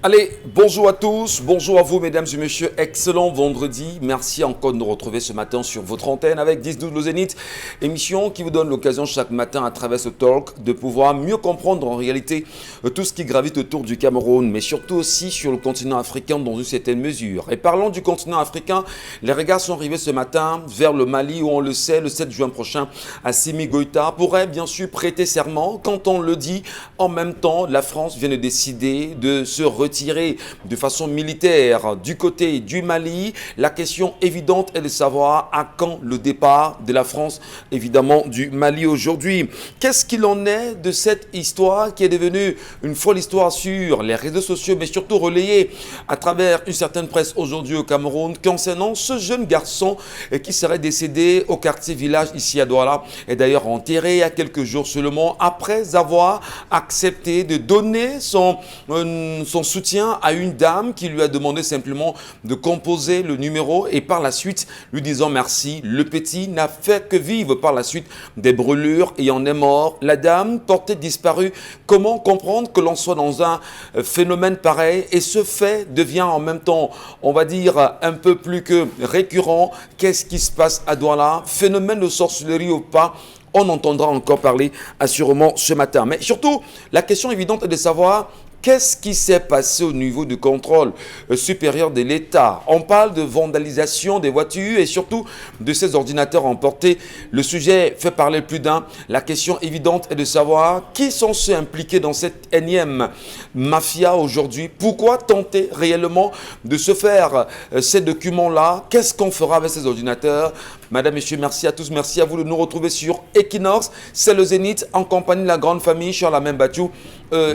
Allez, bonjour à tous, bonjour à vous mesdames et messieurs, excellent vendredi. Merci encore de nous retrouver ce matin sur votre antenne avec 10-12 le Zénith, émission qui vous donne l'occasion chaque matin à travers ce talk de pouvoir mieux comprendre en réalité tout ce qui gravite autour du Cameroun, mais surtout aussi sur le continent africain dans une certaine mesure. Et parlant du continent africain, les regards sont arrivés ce matin vers le Mali où on le sait, le 7 juin prochain, Assimi Goïta pourrait bien sûr prêter serment. Quand on le dit, en même temps, la France vient de décider de se retirer de façon militaire du côté du Mali. La question évidente est de savoir à quand le départ de la France, évidemment, du Mali aujourd'hui. Qu'est-ce qu'il en est de cette histoire qui est devenue une folle histoire sur les réseaux sociaux, mais surtout relayée à travers une certaine presse aujourd'hui au Cameroun, concernant ce jeune garçon qui serait décédé au quartier village ici à Douala, et d'ailleurs enterré il y a quelques jours seulement, après avoir accepté de donner son soutien à une dame qui lui a demandé simplement de composer le numéro et par la suite lui disant merci. Le petit n'a fait que vivre par la suite des brûlures et en est mort. La dame portée disparue. Comment comprendre que l'on soit dans un phénomène pareil et ce fait devient en même temps, on va dire, un peu plus que récurrent. Qu'est-ce qui se passe à Douala? Phénomène de sorcellerie ou pas? On entendra encore parler assurément ce matin. Mais surtout, la question évidente est de savoir qu'est-ce qui s'est passé au niveau du contrôle supérieur de l'État? On parle de vandalisation des voitures et surtout de ces ordinateurs emportés. Le sujet fait parler plus d'un. La question évidente est de savoir qui sont ceux impliqués dans cette énième mafia aujourd'hui. Pourquoi tenter réellement de se faire ces documents-là? Qu'est-ce qu'on fera avec ces ordinateurs? Madame, Messieurs, merci à tous. Merci à vous de nous retrouver sur Equinox. C'est le Zénith en compagnie de la grande famille Charles Bachou,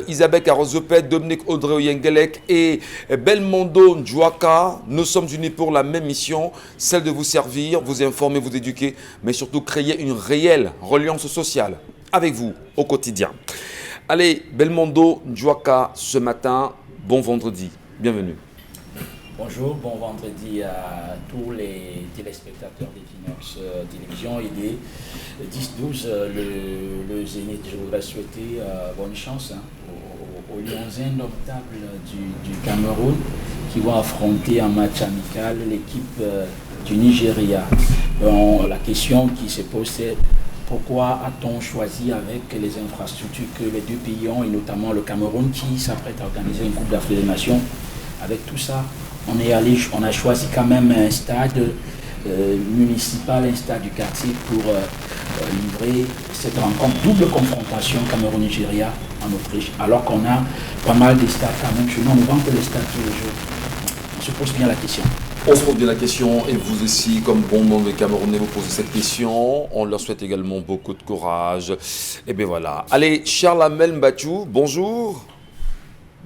Isabelle Carozopet, Dominique Audrey Oyengelek et Belmondo Ndjouaka. Nous sommes unis pour la même mission, celle de vous servir, vous informer, vous éduquer, mais surtout créer une réelle reliance sociale avec vous au quotidien. Allez, Belmondo Ndjouaka, ce matin, bon vendredi, bienvenue. Bonjour, bon vendredi à tous les téléspectateurs d'Equinox Télévision et des 10-12, le Zénith. Je voudrais souhaiter bonne chance aux Lions indomptables du Cameroun qui vont affronter en match amical l'équipe du Nigeria. Bon, la question qui se pose c'est pourquoi a-t-on choisi avec les infrastructures que les deux pays ont et notamment le Cameroun qui s'apprête à organiser une Coupe d'Afrique des Nations. Avec tout ça, on a choisi quand même un stade municipal, un stade du quartier pour livrer cette rencontre, double confrontation Cameroun-Nigeria en Autriche, alors qu'on a pas mal de stades quand même chez nous, on ne vend que les stades tous les jours. On se pose bien la question. On se pose bien la question et vous aussi, comme bon nombre de Camerounais, vous posez cette question. On leur souhaite également beaucoup de courage. Et bien voilà. Allez, Charles Bachou, bonjour.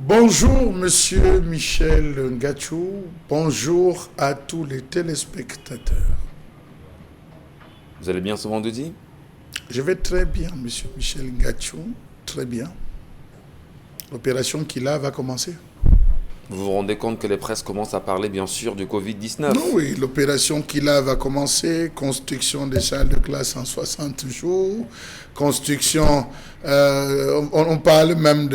Bonjour Monsieur Michel Ngachou, bonjour à tous les téléspectateurs. Vous allez bien ce vendredi? Je vais très bien Monsieur Michel Ngachou, très bien. L'opération Kila va commencer. Vous vous rendez compte que les presses commencent à parler bien sûr du Covid-19? Non, oui, l'opération Kila va commencer, construction des salles de classe en 60 jours, construction, on parle même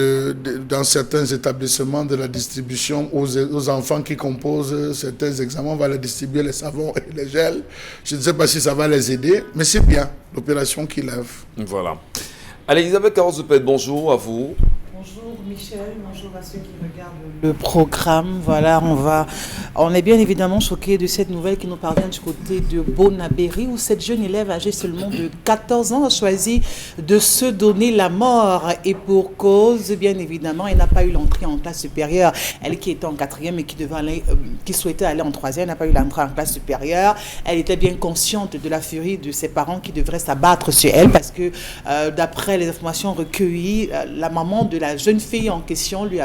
dans certains établissements de la distribution aux enfants qui composent certains examens, on va leur distribuer les savons et les gels. Je ne sais pas si ça va les aider, mais c'est bien, l'opération Kila. Voilà. Allez, Isabelle Carozopet, bonjour à vous. Bonjour Michel, bonjour à ceux qui regardent le programme. Voilà, on est bien évidemment choqués de cette nouvelle qui nous parvient du côté de Bonabéry où cette jeune élève âgée seulement de 14 ans a choisi de se donner la mort et pour cause, bien évidemment, elle n'a pas eu l'entrée en classe supérieure. Elle qui était en 4e et qui souhaitait aller en 3e n'a pas eu l'entrée en classe supérieure. Elle était bien consciente de la furie de ses parents qui devraient s'abattre sur elle parce que d'après les informations recueillies, la maman de la jeune fille en question lui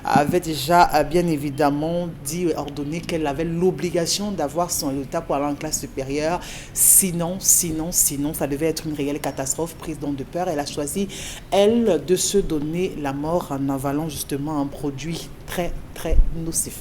avait déjà bien évidemment ordonné qu'elle avait l'obligation d'avoir son résultat pour aller en classe supérieure. Sinon, ça devait être une réelle catastrophe prise donc de peur. Elle a choisi, elle, de se donner la mort en avalant justement un produit très, très nocif.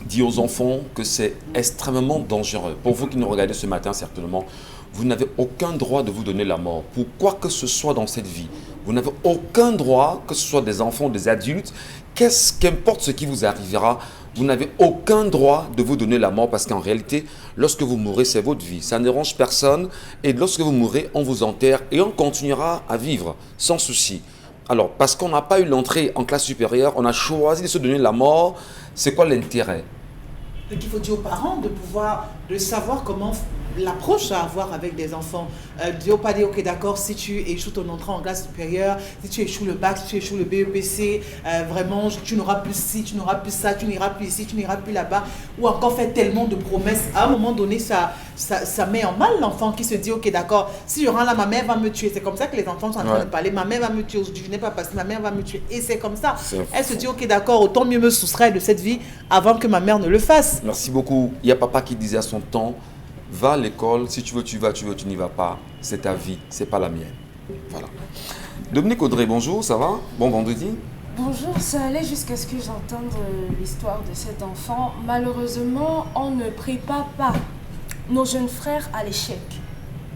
Dit aux enfants que c'est extrêmement dangereux. Pour vous qui nous regardez ce matin, certainement, vous n'avez aucun droit de vous donner la mort. Pour quoi que ce soit dans cette vie, Vous n'avez aucun droit, que ce soit des enfants ou des adultes, qu'importe ce qui vous arrivera, vous n'avez aucun droit de vous donner la mort parce qu'en réalité, lorsque vous mourrez, c'est votre vie. Ça ne dérange personne et lorsque vous mourrez, on vous enterre et on continuera à vivre sans souci. Alors, parce qu'on n'a pas eu l'entrée en classe supérieure, on a choisi de se donner la mort. C'est quoi l'intérêt? Donc il faut dire aux parents de savoir comment l'approche à avoir avec des enfants. Pas dire, ok d'accord, si tu échoues ton entrée en classe supérieure, si tu échoues le bac, si tu échoues le BEPC, vraiment tu n'auras plus ci, tu n'auras plus ça, tu n'iras plus ici, tu n'iras plus là-bas, ou encore faire tellement de promesses. À un moment donné, ça met en mal l'enfant qui se dit, ok d'accord, si je rends là, ma mère va me tuer. C'est comme ça que les enfants sont en train de parler, ma mère va me tuer, aujourd'hui je n'ai pas passé, ma mère va me tuer. Et c'est comme ça. Elle se dit, ok d'accord, autant mieux me soustraire de cette vie avant que ma mère ne le fasse. Merci beaucoup. Il y a papa qui disait à son temps, va à l'école, si tu veux, tu vas, tu n'y vas pas. C'est ta vie, c'est pas la mienne. Voilà. Dominique Audrey, bonjour, ça va? Bon vendredi. Bonjour, ça allait jusqu'à ce que j'entende l'histoire de cet enfant. Malheureusement, on ne prépare pas nos jeunes frères à l'échec.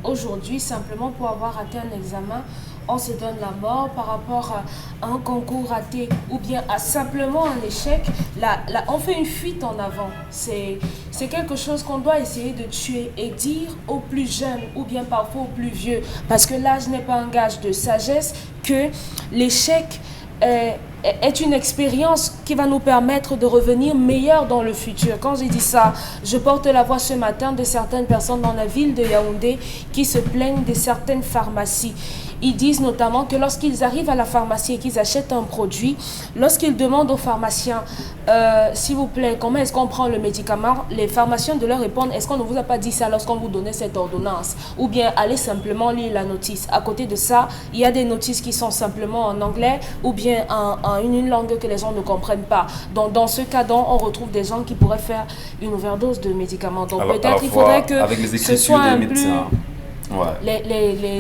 Aujourd'hui, simplement pour avoir raté un examen, on se donne la mort par rapport à un concours raté ou bien à simplement un échec. Là, on fait une fuite en avant. C'est quelque chose qu'on doit essayer de tuer et dire aux plus jeunes ou bien parfois aux plus vieux, parce que l'âge n'est pas un gage de sagesse, que l'échec est une expérience qui va nous permettre de revenir meilleurs dans le futur. Quand j'ai dit ça, je porte la voix ce matin de certaines personnes dans la ville de Yaoundé qui se plaignent de certaines pharmacies. Ils disent notamment que lorsqu'ils arrivent à la pharmacie et qu'ils achètent un produit, lorsqu'ils demandent aux pharmaciens, s'il vous plaît, comment est-ce qu'on prend le médicament, les pharmaciens de leur répondre, est-ce qu'on ne vous a pas dit ça lorsqu'on vous donnait cette ordonnance? Ou bien allez simplement lire la notice. À côté de ça, il y a des notices qui sont simplement en anglais ou bien en une langue que les gens ne comprennent pas. Donc dans ce cas, on retrouve des gens qui pourraient faire une overdose de médicaments. Donc peut-être il faudrait que ce soit un plus... Ouais.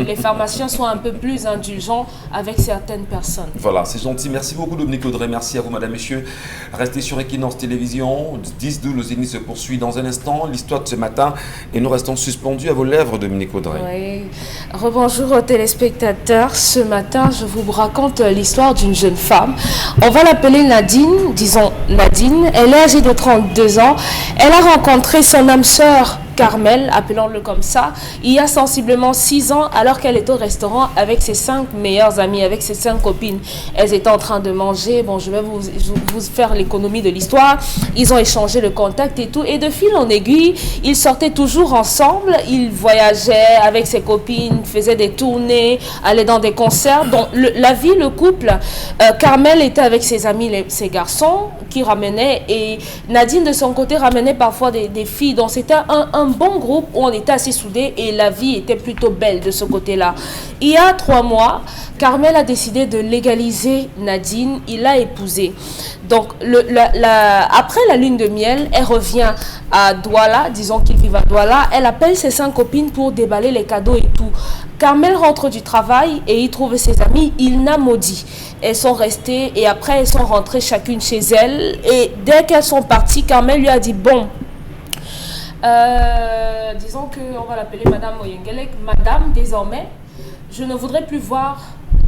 Les pharmaciens soient un peu plus indulgents avec certaines personnes. Voilà, c'est gentil. Merci beaucoup Dominique Audrey. Merci à vous madame, messieurs. Restez sur Equinox Télévision. 10-12, le Zénith se poursuit dans un instant. L'histoire de ce matin et nous restons suspendus à vos lèvres, Dominique Audrey. Oui. Rebonjour aux téléspectateurs. Ce matin, je vous raconte l'histoire d'une jeune femme. On va l'appeler Nadine, disons Nadine. Elle est âgée de 32 ans. Elle a rencontré son âme sœur Carmel, appelons-le comme ça, il y a sensiblement 6 ans, alors qu'elle est au restaurant avec ses 5 meilleures amies, avec ses 5 copines. Elles étaient en train de manger. Bon, je vais vous faire l'économie de l'histoire. Ils ont échangé le contact et tout. Et de fil en aiguille, ils sortaient toujours ensemble. Ils voyageaient avec ses copines, faisaient des tournées, allaient dans des concerts. Donc, la vie, le couple, Carmel était avec ses amis, ses garçons, qui ramenaient. Et Nadine, de son côté, ramenait parfois des filles. Donc, c'était un bon groupe où on était assez soudés et la vie était plutôt belle de ce côté-là. Il y a 3 mois, Carmel a décidé de légaliser Nadine. Il l'a épousée. Donc, après la lune de miel, elle revient à Douala, disons qu'ils vivent à Douala. Elle appelle ses 5 copines pour déballer les cadeaux et tout. Carmel rentre du travail et il trouve ses amis. Il n'a maudit. Elles sont restées et après elles sont rentrées chacune chez elles. Et dès qu'elles sont parties, Carmel lui a dit, bon, disons qu'on va l'appeler Madame Moyengelek. Madame, désormais, je ne voudrais plus voir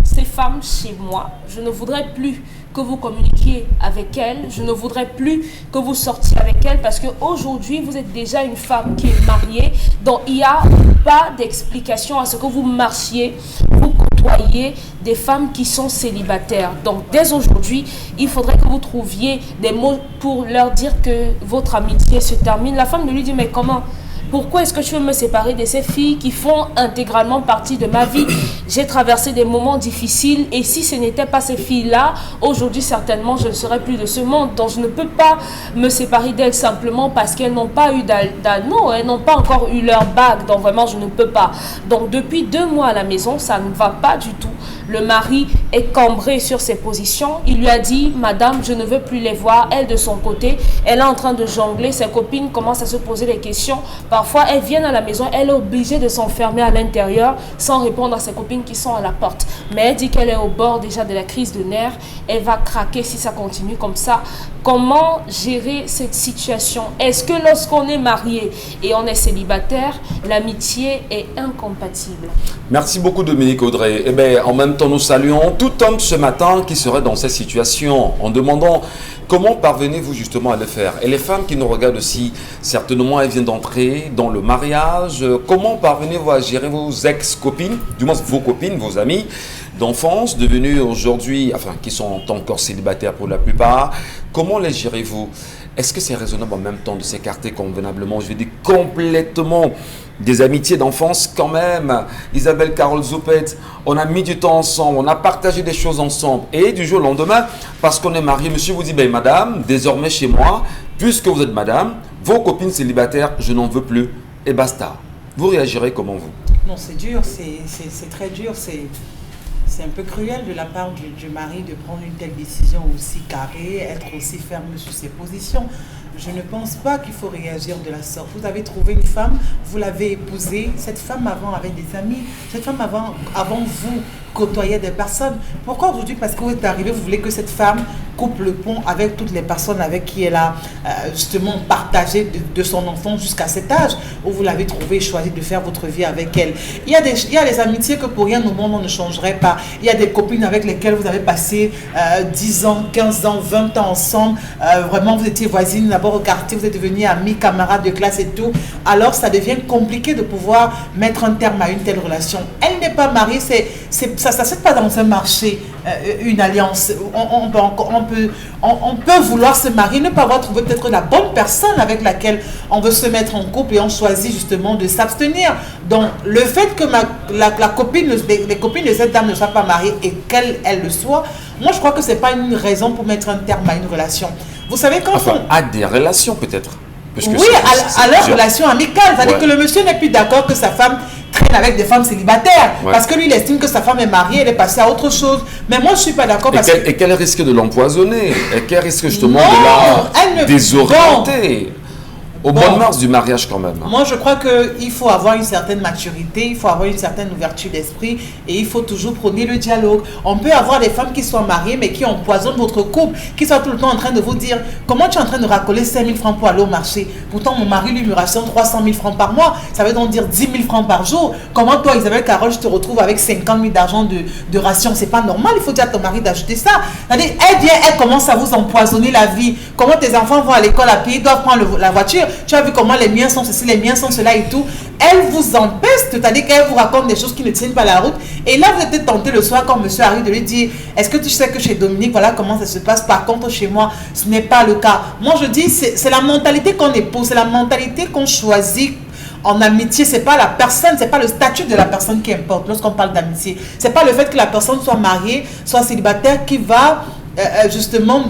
ces femmes chez moi. Je ne voudrais plus que vous communiquiez avec elles. Je ne voudrais plus que vous sortiez avec elles parce qu'aujourd'hui, vous êtes déjà une femme qui est mariée. Donc, il n'y a pas d'explication à ce que vous marchiez, vous côtoyez des femmes qui sont célibataires. Donc, dès aujourd'hui, il faudrait que vous trouviez des mots pour leur dire que votre amitié se termine. La femme lui dit, mais comment ? Pourquoi est-ce que tu veux me séparer de ces filles qui font intégralement partie de ma vie? J'ai traversé des moments difficiles et si ce n'était pas ces filles-là, aujourd'hui certainement je ne serais plus de ce monde. Donc je ne peux pas me séparer d'elles simplement parce qu'elles n'ont pas eu d'anneau, elles n'ont pas encore eu leur bague. Donc vraiment je ne peux pas. Donc depuis 2 mois à la maison, ça ne va pas du tout. Le mari est cambré sur ses positions. Il lui a dit, madame, je ne veux plus les voir. Elle de son côté, elle est en train de jongler. Ses copines commencent à se poser des questions par Parfois, elles viennent à la maison, elle est obligée de s'enfermer à l'intérieur sans répondre à ses copines qui sont à la porte. Mais elle dit qu'elle est au bord déjà de la crise de nerfs. Elle va craquer si ça continue comme ça. Comment gérer cette situation? Est-ce que lorsqu'on est marié et on est célibataire, l'amitié est incompatible? Merci beaucoup Dominique Audrey. Eh bien, en même temps, nous saluons tout homme ce matin qui serait dans cette situation en demandant comment parvenez-vous justement à le faire. Et les femmes qui nous regardent aussi, certainement elles viennent d'entrer dans le mariage. Comment parvenez-vous à gérer vos ex-copines, du moins vos copines, vos amis d'enfance devenus aujourd'hui, enfin qui sont encore célibataires pour la plupart? Comment les gérez-vous? Est-ce que c'est raisonnable en même temps de s'écarter convenablement, je vais dire complètement, des amitiés d'enfance quand même? Isabelle Carole Zoupet, on a mis du temps ensemble, on a partagé des choses ensemble. Et du jour au lendemain, parce qu'on est marié, monsieur vous dit, ben madame, désormais chez moi, puisque vous êtes madame, vos copines célibataires, je n'en veux plus. Et basta. Vous réagirez comment vous? Non, c'est dur, c'est très dur, c'est un peu cruel de la part du mari de prendre une telle décision aussi carrée, être aussi ferme sur ses positions. Je ne pense pas qu'il faut réagir de la sorte. Vous avez trouvé une femme, vous l'avez épousée. Cette femme avant avait des amis. Cette femme avant vous côtoyait des personnes. Pourquoi aujourd'hui? Parce que vous êtes arrivé, vous voulez que cette femme coupe le pont avec toutes les personnes avec qui elle a justement partagé de son enfance jusqu'à cet âge où vous l'avez trouvé et choisi de faire votre vie avec elle. Il y a des amitiés que pour rien au monde on ne changerait pas. Il y a des copines avec lesquelles vous avez passé 10 ans, 15 ans, 20 ans ensemble. Vraiment, vous étiez voisines d'abord au quartier, vous êtes devenus amis, camarades de classe et tout. Alors, ça devient compliqué de pouvoir mettre un terme à une telle relation. Elle n'est pas mariée, ça ne s'achète pas dans un marché, une alliance. On peut vouloir se marier, ne pas avoir trouvé peut-être la bonne personne avec laquelle on veut se mettre en couple et on choisit justement de s'abstenir. Donc, le fait que les copines de cette dame ne soient pas mariées et qu'elle le soit, moi je crois que ce n'est pas une raison pour mettre un terme à une relation. Vous savez quand à des relations peut-être. Oui, à leur relation amicale. C'est-à-dire que le monsieur n'est plus d'accord que sa femme traîne avec des femmes célibataires. Ouais. Parce que lui, il estime que sa femme est mariée, elle est passée à autre chose. Mais moi, je ne suis pas d'accord. Et qu'elle risque de l'empoisonner? Et qu'elle risque justement de la désorienter? Au mois de mars du mariage quand même. Moi, je crois qu'il faut avoir une certaine maturité, il faut avoir une certaine ouverture d'esprit et il faut toujours prôner le dialogue. On peut avoir des femmes qui sont mariées mais qui empoisonnent votre couple, qui sont tout le temps en train de vous dire comment tu es en train de racoler 5 000 francs pour aller au marché. Pourtant, mon mari, lui, me rationne 300 000 francs par mois. Ça veut donc dire 10 000 francs par jour. Comment toi, Isabelle Carole, je te retrouve avec 50 000 d'argent de ration? C'est pas normal, il faut dire à ton mari d'ajouter ça. C'est-à-dire, elle commence à vous empoisonner la vie. Comment tes enfants vont à l'école à pied, ils doivent prendre la voiture. Tu as vu comment les miens sont ceci, les miens sont cela et tout. Elle vous empêche, c'est-à-dire qu'elle vous raconte des choses qui ne tiennent pas la route. Et là, vous êtes tenté le soir quand monsieur arrive de lui dire est-ce que tu sais que chez Dominique, voilà comment ça se passe. Par contre, chez moi, ce n'est pas le cas. Moi, je dis, c'est la mentalité qu'on épouse, c'est la mentalité qu'on choisit. En amitié, c'est pas la personne, c'est pas le statut de la personne qui importe lorsqu'on parle d'amitié. C'est pas le fait que la personne soit mariée, soit célibataire qui va justement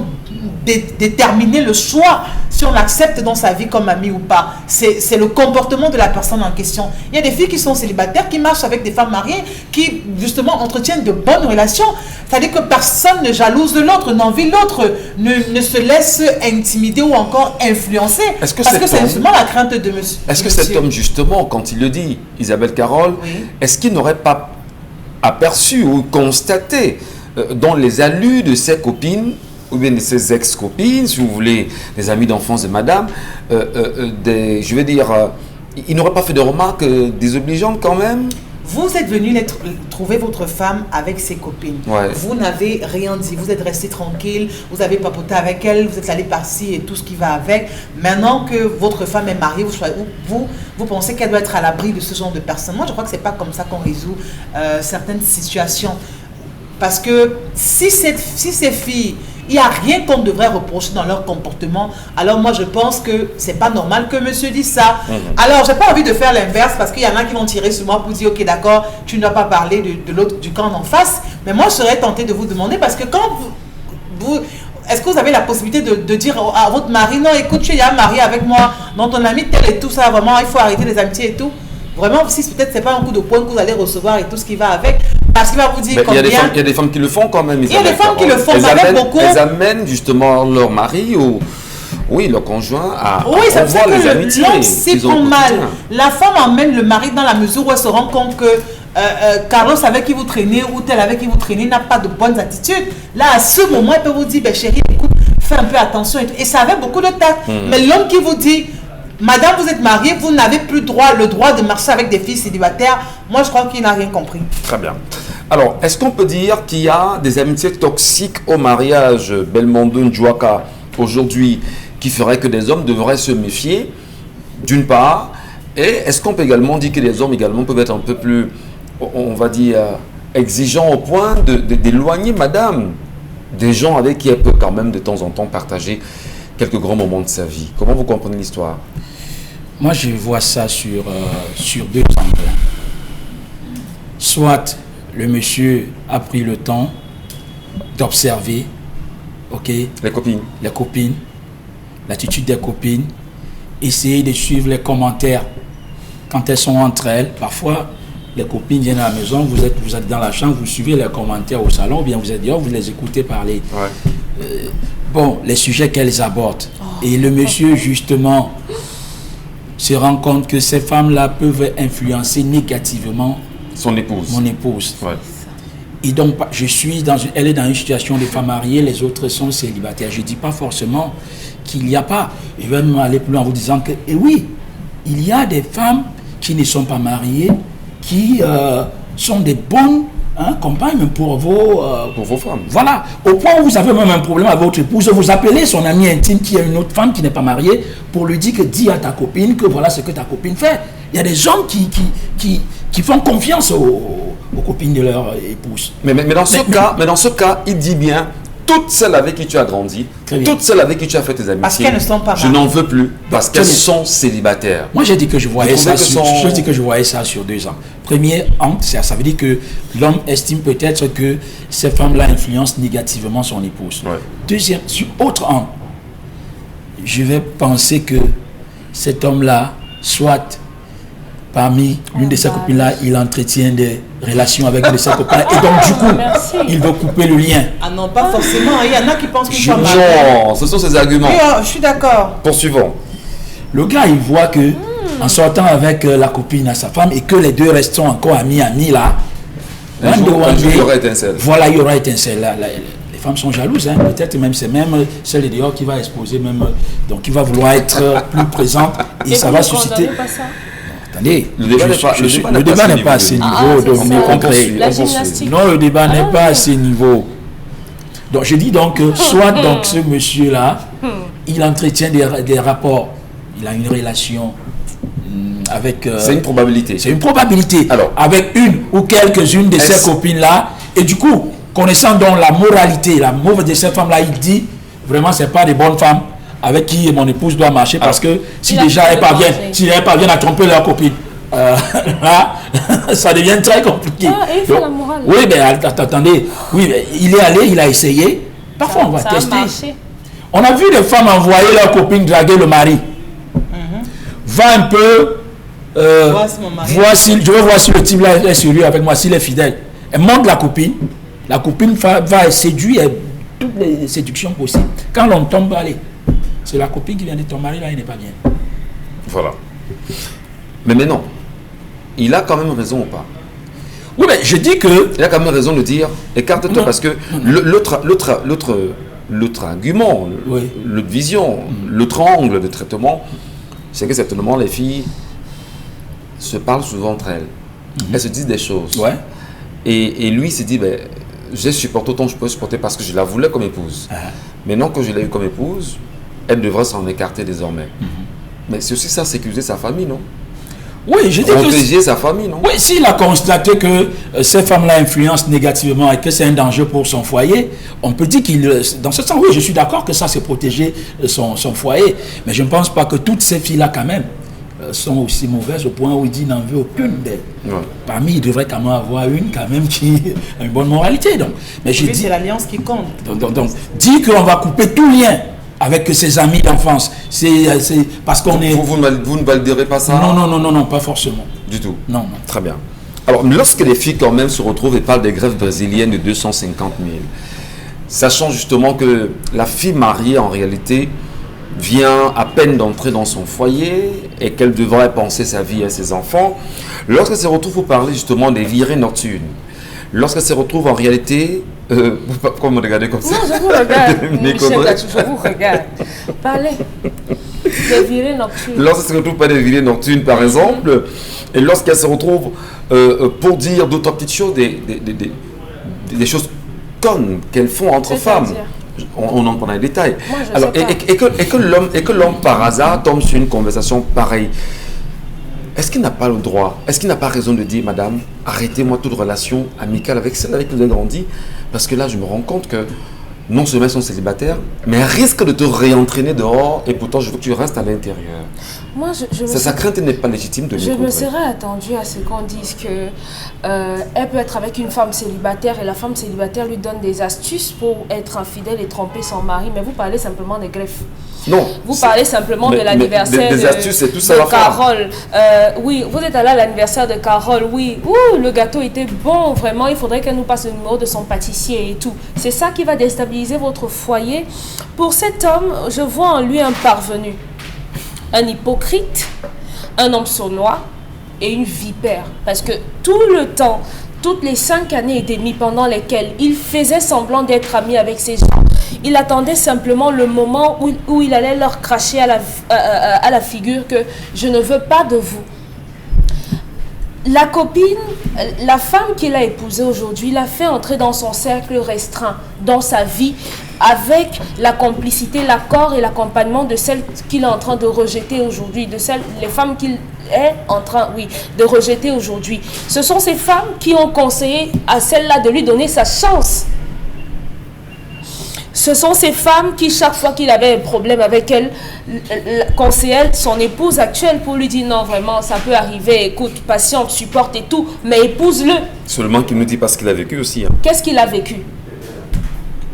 déterminer le choix si on l'accepte dans sa vie comme ami ou pas. C'est le comportement de la personne en question. Il y a des filles qui sont célibataires, qui marchent avec des femmes mariées, qui justement entretiennent de bonnes relations. C'est-à-dire que personne ne jalouse l'autre, n'envie l'autre, ne se laisse intimider ou encore influencer. Parce que c'est justement la crainte de monsieur. Est-ce que cet homme justement, quand il le dit, Isabelle Carole, oui, est-ce qu'il n'aurait pas aperçu ou constaté dans les allus de ses copines ou bien de ses ex-copines, si vous voulez, des amis d'enfance de madame, je veux dire, il n'aurait pas fait de remarques désobligeantes quand même? Vous êtes venu trouver votre femme avec ses copines. Ouais. Vous n'avez rien dit. Vous êtes resté tranquille. Vous avez papoté avec elle. Vous êtes allé par-ci et tout ce qui va avec. Maintenant que votre femme est mariée, vous pensez qu'elle doit être à l'abri de ce genre de personnes. Moi, je crois que ce n'est pas comme ça qu'on résout certaines situations. Parce que si ces filles, il n'y a rien qu'on devrait reprocher dans leur comportement, alors moi je pense que c'est pas normal que monsieur dise ça. Alors j'ai pas envie de faire l'inverse parce qu'il y en a qui vont tirer sur moi pour dire ok d'accord, tu ne dois pas parler de l'autre, du camp d'en face. Mais moi je serais tentée de vous demander parce que quand est-ce que vous avez la possibilité de dire à votre mari non écoute tu es déjà marié avec moi, dans ton ami tel et tout ça, vraiment il faut arrêter les amitiés et tout. Vraiment, si peut-être c'est pas un coup de poing que vous allez recevoir et tout ce qui va avec, parce qu'il va vous dire combien... Il y a des femmes qui le font quand même. Il y a des femmes qui le font, elles amènent justement leur mari Oui, le conjoint a Oui, ça veut revoir dire les que amitiés. l'homme s'y qu'ils ont au prend mal. quotidien. La femme emmène le mari dans la mesure où elle se rend compte que Carlos avec qui vous traînez ou tel avec qui vous traînez n'a pas de bonnes attitudes. Là, à ce moment, elle peut vous dire, ben, chérie, écoute, fais un peu attention. Et ça avait beaucoup de tact. Mais l'homme qui vous dit, madame, vous êtes mariée, vous n'avez plus le droit de marcher avec des filles célibataires, moi, je crois qu'il n'a rien compris. Très bien. Alors, est-ce qu'on peut dire qu'il y a des amitiés toxiques au mariage, Belmondo Njouaka, aujourd'hui, qui feraient que des hommes devraient se méfier, d'une part, et est-ce qu'on peut également dire que les hommes également peuvent être un peu plus, on va dire, exigeants au point d'éloigner madame des gens avec qui elle peut quand même de temps en temps partager quelques grands moments de sa vie. Comment vous comprenez l'histoire? Moi, je vois ça sur deux angles. Soit le monsieur a pris le temps d'observer, ok, Les copines. les copines, l'attitude des copines, essayer de suivre les commentaires quand elles sont entre elles. Parfois, les copines viennent à la maison, vous êtes dans la chambre, vous suivez les commentaires au salon, ou bien vous êtes dehors, vous les écoutez parler. Ouais. Bon, les sujets qu'elles abordent. Et le monsieur, justement, se rend compte que ces femmes-là peuvent influencer négativement Son épouse. mon épouse. Ouais. Et donc, elle est dans une situation de femme mariée, les autres sont célibataires. Je ne dis pas forcément qu'il n'y a pas. Je vais même aller plus loin en vous disant que, et oui, il y a des femmes qui ne sont pas mariées, qui sont des bonnes compagnes pour Pour vos femmes. Voilà, au point où vous avez même un problème avec votre épouse, vous appelez son ami intime qui est une autre femme qui n'est pas mariée pour lui dire que dis à ta copine que voilà ce que ta copine fait. Il y a des hommes qui font confiance aux copines de leur épouse. Mais dans ce cas, il dit bien, toutes celles avec qui tu as grandi, Très bien. toutes celles avec qui tu as fait tes amitiés, Parce qu'elles ne sont pas je mariées. n'en veux plus, parce qu'elles Très bien. sont célibataires. Moi, j'ai dit que je voyais Vous ça trouvez que sur, son- je dis que je voyais ça sur 2 ans. Premier angle, ça veut dire que l'homme estime peut-être que ces femmes-là influencent négativement son épouse. Ouais. Deuxième, sur autre angle, je vais penser que cet homme-là, soit parmi l'une de ses copines-là, il entretient des relations avec une de ses copines. Et donc, du coup, Merci. il veut couper le lien. Ah non, pas forcément. Il y en a qui pensent qu'ils sont mariés. Non, ce sont ces arguments. Oui, je suis d'accord. Poursuivons. Le gars, il voit que en sortant avec la copine à sa femme et que les deux restent encore amis là, Un jour, il y aura étincelle. voilà, il y aura étincelle. Les femmes sont jalouses, hein. Peut-être même c'est même celle de dehors qui va exposer même, donc qui va vouloir être plus présente et ça vous va ne susciter. condamnez pas ça? Attendez, Le débat n'est pas- le débat n'est pas à ce niveau Ah, de c'est me ça. concret. La On poursuit. gymnastique. Non, le débat n'est pas à ce niveau. Donc je dis donc que soit donc ce monsieur-là, il entretient des rapports, il a une relation avec... C'est une probabilité. c'est une probabilité. Alors. Avec une ou quelques-unes de Est-ce- ces copines-là. Et du coup, connaissant donc la moralité, la mauvaise de ces femmes-là, il dit, vraiment, c'est pas des bonnes femmes avec qui mon épouse doit marcher parce que si Il a déjà fait elles le parviennent, danger. si elles parviennent à tromper leur copine, là, ça devient très compliqué. Ah, et il fait la morale. Oui, mais attendez, oui, mais il est allé, il a essayé. Parfois, on va Ça a tester. marché. On a vu des femmes envoyer leur copine draguer le mari. Va un peu. Voici mon mari. Je veux voir si le type là est sérieux avec moi, s'il est fidèle. Elle montre la copine. La copine va séduire toutes les séductions possibles. Quand l'on tombe, allez, c'est la copine qui vient de ton mari, là, il n'est pas bien. Voilà. Mais maintenant, il a quand même raison ou pas? Oui, mais je dis que. Il a quand même raison de dire, écarte-toi Non. parce que l'autre argument, Oui. l'autre vision, l'autre angle de traitement, c'est que certainement les filles se parlent souvent entre elles. Elles se disent des choses. Ouais. Et lui s'est dit, ben, j'ai supporté autant que je peux supporter parce que je la voulais comme épouse. Maintenant que je l'ai eu comme épouse, elle devrait s'en écarter désormais. Mais c'est aussi ça, sécuriser sa famille, non? Oui, je dis que. Protéger sa famille, non? Oui, s'il a constaté que ces femmes-là influencent négativement et que c'est un danger pour son foyer, on peut dire qu'il... Dans ce sens, oui, je suis d'accord que ça, c'est protéger son foyer. Mais je ne pense pas que toutes ces filles-là, quand même, sont aussi mauvaises au point où il dit n'en veut aucune d'elles. Ouais. Parmi, il devrait quand même avoir une, quand même, qui a une bonne moralité. Donc. Mais je Oui, dis... c'est l'alliance qui compte. Donc, dire qu'on va couper tout lien avec ses amis d'enfance, c'est parce qu'on est... Vous ne validerez pas ça? Non, pas forcément. Du tout. Non. Très bien. Alors, lorsque les filles quand même se retrouvent et parlent des grèves brésiliennes de 250 000, sachant justement que la fille mariée, en réalité, vient à peine d'entrer dans son foyer et qu'elle devrait penser sa vie à ses enfants, lorsqu'elle se retrouve, vous parlez justement des virées nocturnes. Lorsqu'elle se retrouve en réalité, pourquoi me regardez comme ça? Non, je vous regarde. Michel Gatou, je vous regarde. Parlez. Des virées nocturnes. Lorsqu'elle se retrouve pas des virées nocturnes, par exemple, et lorsqu'elle se retrouve pour dire d'autres petites choses, des choses connes qu'elles font entre femmes. On en prend les détails. Moi, je Alors, sais que l'homme par hasard tombe sur une conversation pareille. Est-ce qu'il n'a pas le droit, est-ce qu'il n'a pas raison de dire, madame, arrêtez-moi toute relation amicale avec celle avec qui vous avez grandi, parce que là, je me rends compte que non seulement ils sont célibataires, mais elle risque de te réentraîner dehors, et pourtant, je veux que tu restes à l'intérieur. Moi, Sa crainte n'est pas légitime de Je l'écouter. me serais attendue à ce qu'on dise que elle peut être avec une femme célibataire et la femme célibataire lui donne des astuces pour être infidèle et tromper son mari, mais vous parlez simplement des greffes. Non. Vous parlez simplement de l'anniversaire des astuces, c'est tout ça de la femme. Carole. Oui, vous êtes allé à l'anniversaire de Carole, oui. Ouh, le gâteau était bon, vraiment, il faudrait qu'elle nous passe le numéro de son pâtissier et tout. C'est ça qui va déstabiliser votre foyer. Pour cet homme, je vois en lui un parvenu, un hypocrite, un homme sournois et une vipère. Parce que tout le temps, toutes les 5 années et demie pendant lesquelles il faisait semblant d'être ami avec ces gens, il attendait simplement le moment où il allait leur cracher à la figure que je ne veux pas de vous. La copine, la femme qu'il a épousée aujourd'hui, l'a fait entrer dans son cercle restreint, dans sa vie, avec la complicité, l'accord et l'accompagnement de celles qu'il est en train de rejeter aujourd'hui, les femmes qu'il est en train, de rejeter aujourd'hui. Ce sont ces femmes qui ont conseillé à celle-là de lui donner sa chance. Ce sont ces femmes qui, chaque fois qu'il avait un problème avec elle, conseillaient son épouse actuelle pour lui dire non, vraiment, ça peut arriver, écoute, patiente, supporte et tout, mais épouse-le. Seulement qu'il nous dit pas ce qu'il a vécu aussi. Hein. Qu'est-ce qu'il a vécu?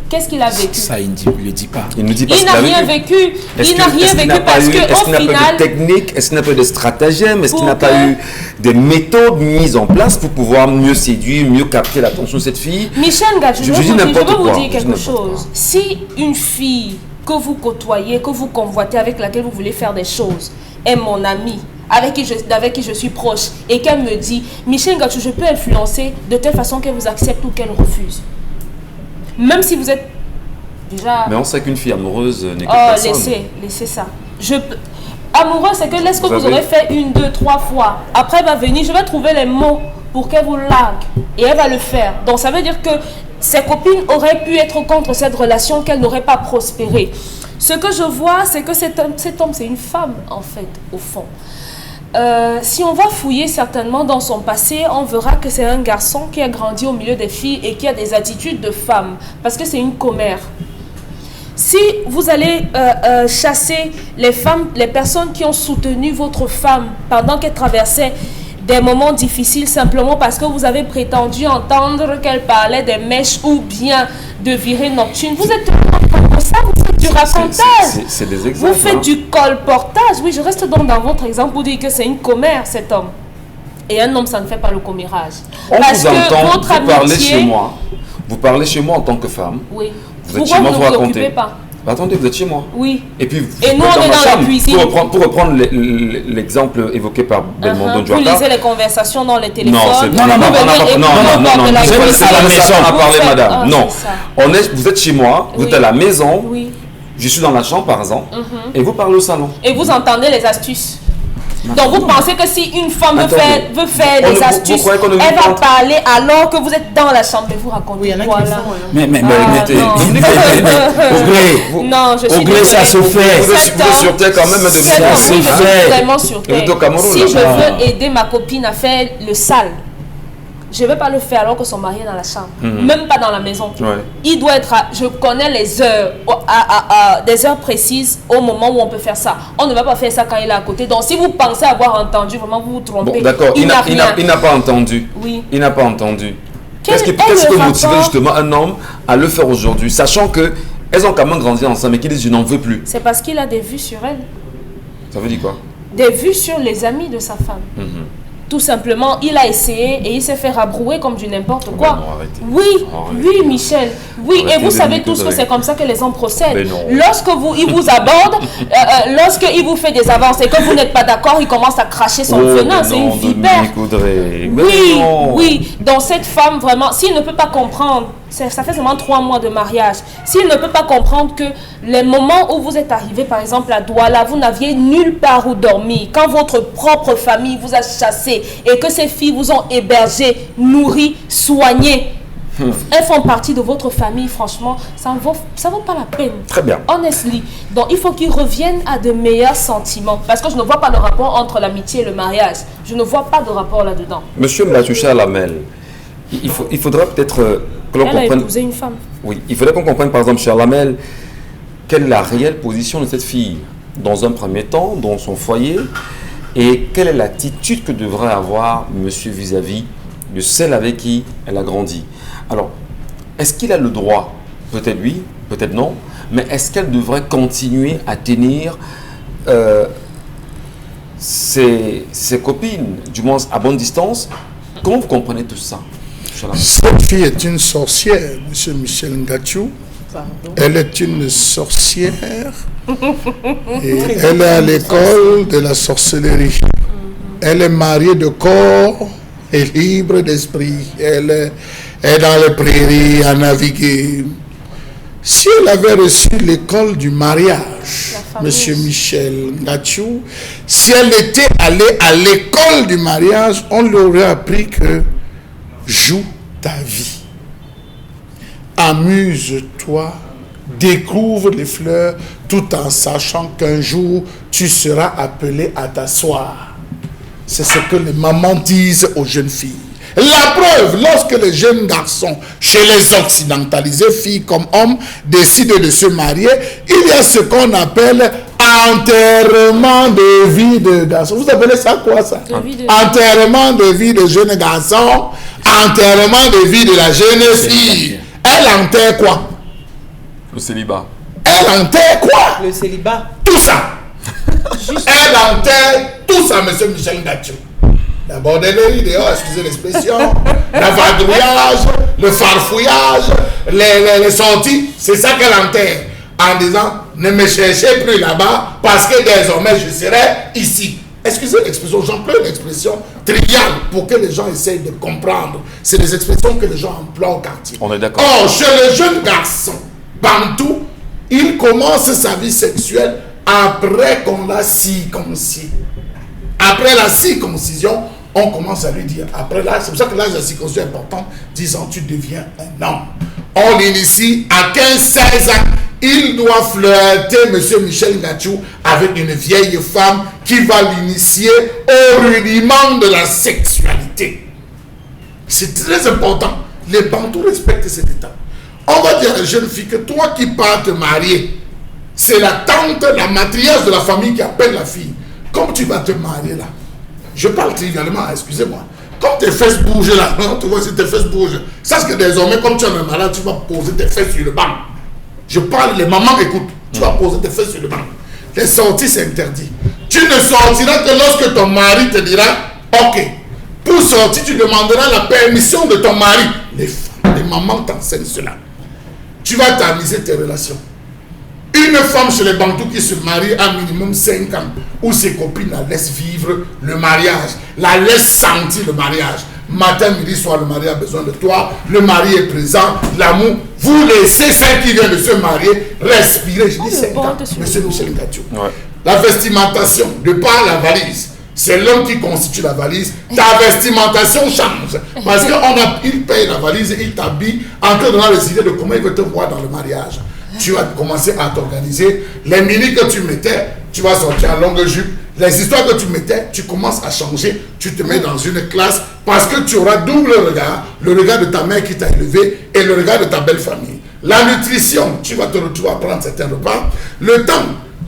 Qu'est-ce qu'il a vécu? Ça, il ne le dit pas. Il nous dit pas Il ce n'a qu'il a rien vécu. vécu. Il n'a rien vécu parce qu'au Est-ce qu'il n'a pas eu final... de technique? Est-ce qu'il n'a pas eu de stratagème? Est-ce qu'il n'a Pour pas que- eu des méthodes mises en place pour pouvoir mieux séduire, mieux capter l'attention de cette fille? Michel Gadjou, Je je dis veux n'importe vous quoi, dire je dis quelque n'importe chose. Si une fille que vous côtoyez, que vous convoitez, avec laquelle vous voulez faire des choses, est mon amie, avec qui je suis proche, et qu'elle me dit, Michel Gadjou, je peux influencer de telle façon qu'elle vous accepte ou qu'elle refuse. Même si vous êtes déjà... Mais on sait qu'une fille amoureuse n'est que Oh, personne. laissez ça. Amoureux, c'est que laisse que vous avez- aurez fait 1, 2, 3 fois. Après, elle va venir, je vais trouver les mots pour qu'elle vous largue. Et elle va le faire. Donc, ça veut dire que ses copines auraient pu être contre cette relation, qu'elle n'aurait pas prospéré. Ce que je vois, c'est que cet homme, c'est une femme, en fait, au fond. Si on va fouiller certainement dans son passé, on verra que c'est un garçon qui a grandi au milieu des filles et qui a des attitudes de femme. Parce que c'est une commère. Si vous allez chasser les femmes, les personnes qui ont soutenu votre femme pendant qu'elle traversait des moments difficiles simplement parce que vous avez prétendu entendre qu'elle parlait des mèches ou bien de virées nocturnes, vous êtes comme ça, vous faites du racontage. C'est des exemples. Vous faites hein. du colportage. Oui, je reste donc dans votre exemple pour dire que c'est une commère, cet homme. Et un homme, ça ne fait pas le commérage. On Parce vous que entend, votre vous parlez amitié- chez moi. Vous parlez chez moi en tant que femme. Oui. Vous êtes Pourquoi chez moi, vous vous ne vous racontez. préoccupez pas? Bah, attendez, vous êtes chez moi. Oui. Et puis, Et nous, vous êtes on est ma dans la chambre. cuisine. Pour reprendre l'exemple évoqué par Belmondo Vous Djouaka. lisez les conversations dans les téléphones. Non, c'est Vous non, non, non, venez non, et non, vous non, portez non, la vous cuisine. êtes à la maison à Vous parler, faites- madame. Ah, Non, c'est ça. vous êtes chez moi, vous Oui. êtes à la maison, Oui. je suis dans la chambre par exemple, et vous parlez au salon. Et vous entendez les astuces. Donc vous pensez que si une femme Attendez. veut faire On des ne- astuces, vous croyez qu'on ne elle vous va compte? parler alors que vous êtes dans la chambre et vous racontez. Oui, il y en a qui quoi, le là? font. Hein. Mais Ah, écoutez, non. au gré, Non, je suis au gré, ça se désolée. fait. Vous êtes Cet sur homme- terre quand même de cet venir. homme, c'est oui, je vrai. suis vraiment sur Et vous êtes terre. au Cameroun, Si là. je veux aider ma copine à faire le sale, je ne vais pas le faire alors que son mari est dans la chambre, même pas dans la maison. Ouais. Il doit être, je connais les heures, des heures précises au moment où on peut faire ça. On ne va pas faire ça quand il est à côté. Donc si vous pensez avoir entendu, vraiment vous vous trompez. Bon, d'accord, il n'a n'a pas entendu. Oui. Il n'a pas entendu. Quel Qu'est-ce est qui peut le motiver rapport? justement un homme à le faire aujourd'hui, sachant que elles ont quand même grandi ensemble et qu'ils disent je n'en veux plus. C'est parce qu'il a des vues sur elle, Ça veut dire quoi? des vues sur les amis de sa femme. Tout simplement, il a essayé et il s'est fait rabrouer comme du n'importe quoi. Non, arrêtez. Oui, Arrêtez. oui, Michel. Oui, Arrêtez et vous de savez nous tous que coudrer. c'est comme ça que les hommes procèdent. Mais non. Lorsque il vous aborde, lorsqu'il vous fait des avances et que vous n'êtes pas d'accord, il commence à cracher son venin. C'est une vipère. Oui, oui. Donc cette femme, vraiment, s'il ne peut pas comprendre, ça fait seulement 3 mois de mariage, s'il ne peut pas comprendre que les moments où vous êtes arrivé, par exemple à Douala, vous n'aviez nulle part où dormir, quand votre propre famille vous a chassé et que ces filles vous ont hébergé, nourri, soigné, elles font partie de votre famille, franchement, ça vaut pas la peine. Très bien. Honestly. Donc il faut qu'ils reviennent à de meilleurs sentiments. Parce que je ne vois pas de rapport entre l'amitié et le mariage. Je ne vois pas de rapport là-dedans. Monsieur Matoucha Lamel, il faudrait peut-être que l'on Elle a comprenne... épousé une femme. Oui, il faudrait qu'on comprenne par exemple, cher Lamel, quelle est la réelle position de cette fille dans un premier temps, dans son foyer, et quelle est l'attitude que devrait avoir monsieur vis-à-vis de celle avec qui elle a grandi. Alors, est-ce qu'il a le droit, peut-être oui, peut-être non, mais est-ce qu'elle devrait continuer à tenir ses copines, du moins à bonne distance? Comment vous comprenez tout ça, cher Lamel? Cette fille est une sorcière, monsieur Michel Ngachou. Pardon. Elle est une sorcière et elle est à l'école de la sorcellerie. Elle est mariée de corps et libre d'esprit. Elle est dans les prairies à naviguer. Si elle avait reçu l'école du mariage, monsieur Michel Ngachou, si elle était allée à l'école du mariage, on lui aurait appris que joue ta vie. Amuse-toi, découvre les fleurs tout en sachant qu'un jour tu seras appelé à t'asseoir. C'est ce que les mamans disent aux jeunes filles. La preuve, lorsque les jeunes garçons, chez les occidentalisés, filles comme hommes, décident de se marier, il y a ce qu'on appelle enterrement de vie de garçon. Vous appelez ça quoi ça? Enterrement de vie de jeunes garçons, enterrement de vie de la jeune fille. Elle enterre quoi? Le célibat. Elle enterre quoi? Le célibat. Tout ça. Elle enterre tout ça, monsieur Michel Ngachou. La bordellerie dehors, excusez l'expression, le vadrouillage, le farfouillage, les sorties, c'est ça qu'elle enterre. En disant, ne me cherchez plus là-bas parce que désormais je serai ici. Excusez l'expression, j'emploie l'expression triviale pour que les gens essayent de comprendre. C'est des expressions que les gens emploient au quartier. On est d'accord. Or, chez le jeune garçon, bantou, il commence sa vie sexuelle après qu'on l'a circoncis. Après la circoncision, on commence à lui dire, après l'âge, c'est pour ça que l'âge de la circoncision est important, 10 ans, tu deviens un homme. On l'initie à 15-16 ans. Il doit flirter, monsieur Michel Ngachou, avec une vieille femme qui va l'initier au rudiment de la sexualité. C'est très important. Les Bantous respectent cet état. On va dire à la jeune fille que toi qui pars te marier, c'est la tante, la matriarche de la famille qui appelle la fille. Comme tu vas te marier là, je parle trivialement, excusez-moi. Comme tes fesses bougent là, non, tu vois si tes fesses bougent. Sache que désormais, comme tu es un malade, tu vas poser tes fesses sur le banc. Je parle, les mamans écoutent. Tu vas poser tes fesses sur le banc. Les sorties, c'est interdit. Tu ne sortiras que lorsque ton mari te dira, ok. Pour sortir, tu demanderas la permission de ton mari. Les mamans t'enseignent cela. Tu vas tamiser tes relations. Une femme chez les Bantous qui se marie à minimum 5 ans, où ses copines la laissent vivre le mariage, la laissent sentir le mariage. Matin, midi, soir, le mari a besoin de toi, le mari est présent, l'amour. Vous laissez celle qui vient de se marier respirer. Je dis 5 ans, monsieur Michel Ngachou. Ouais. La vestimentation, de par la valise, c'est l'homme qui constitue la valise. Ta vestimentation change. Parce qu'il paye la valise et il t'habille en te donnant les idées de comment il veut te voir dans le mariage. Tu vas commencer à t'organiser. Les mini que tu mettais, tu vas sortir en longue jupe. Les histoires que tu mettais, tu commences à changer. Tu te mets dans une classe parce que tu auras double regard. Le regard de ta mère qui t'a élevé et le regard de ta belle famille. La nutrition, tu vas prendre certains repas. Le temps,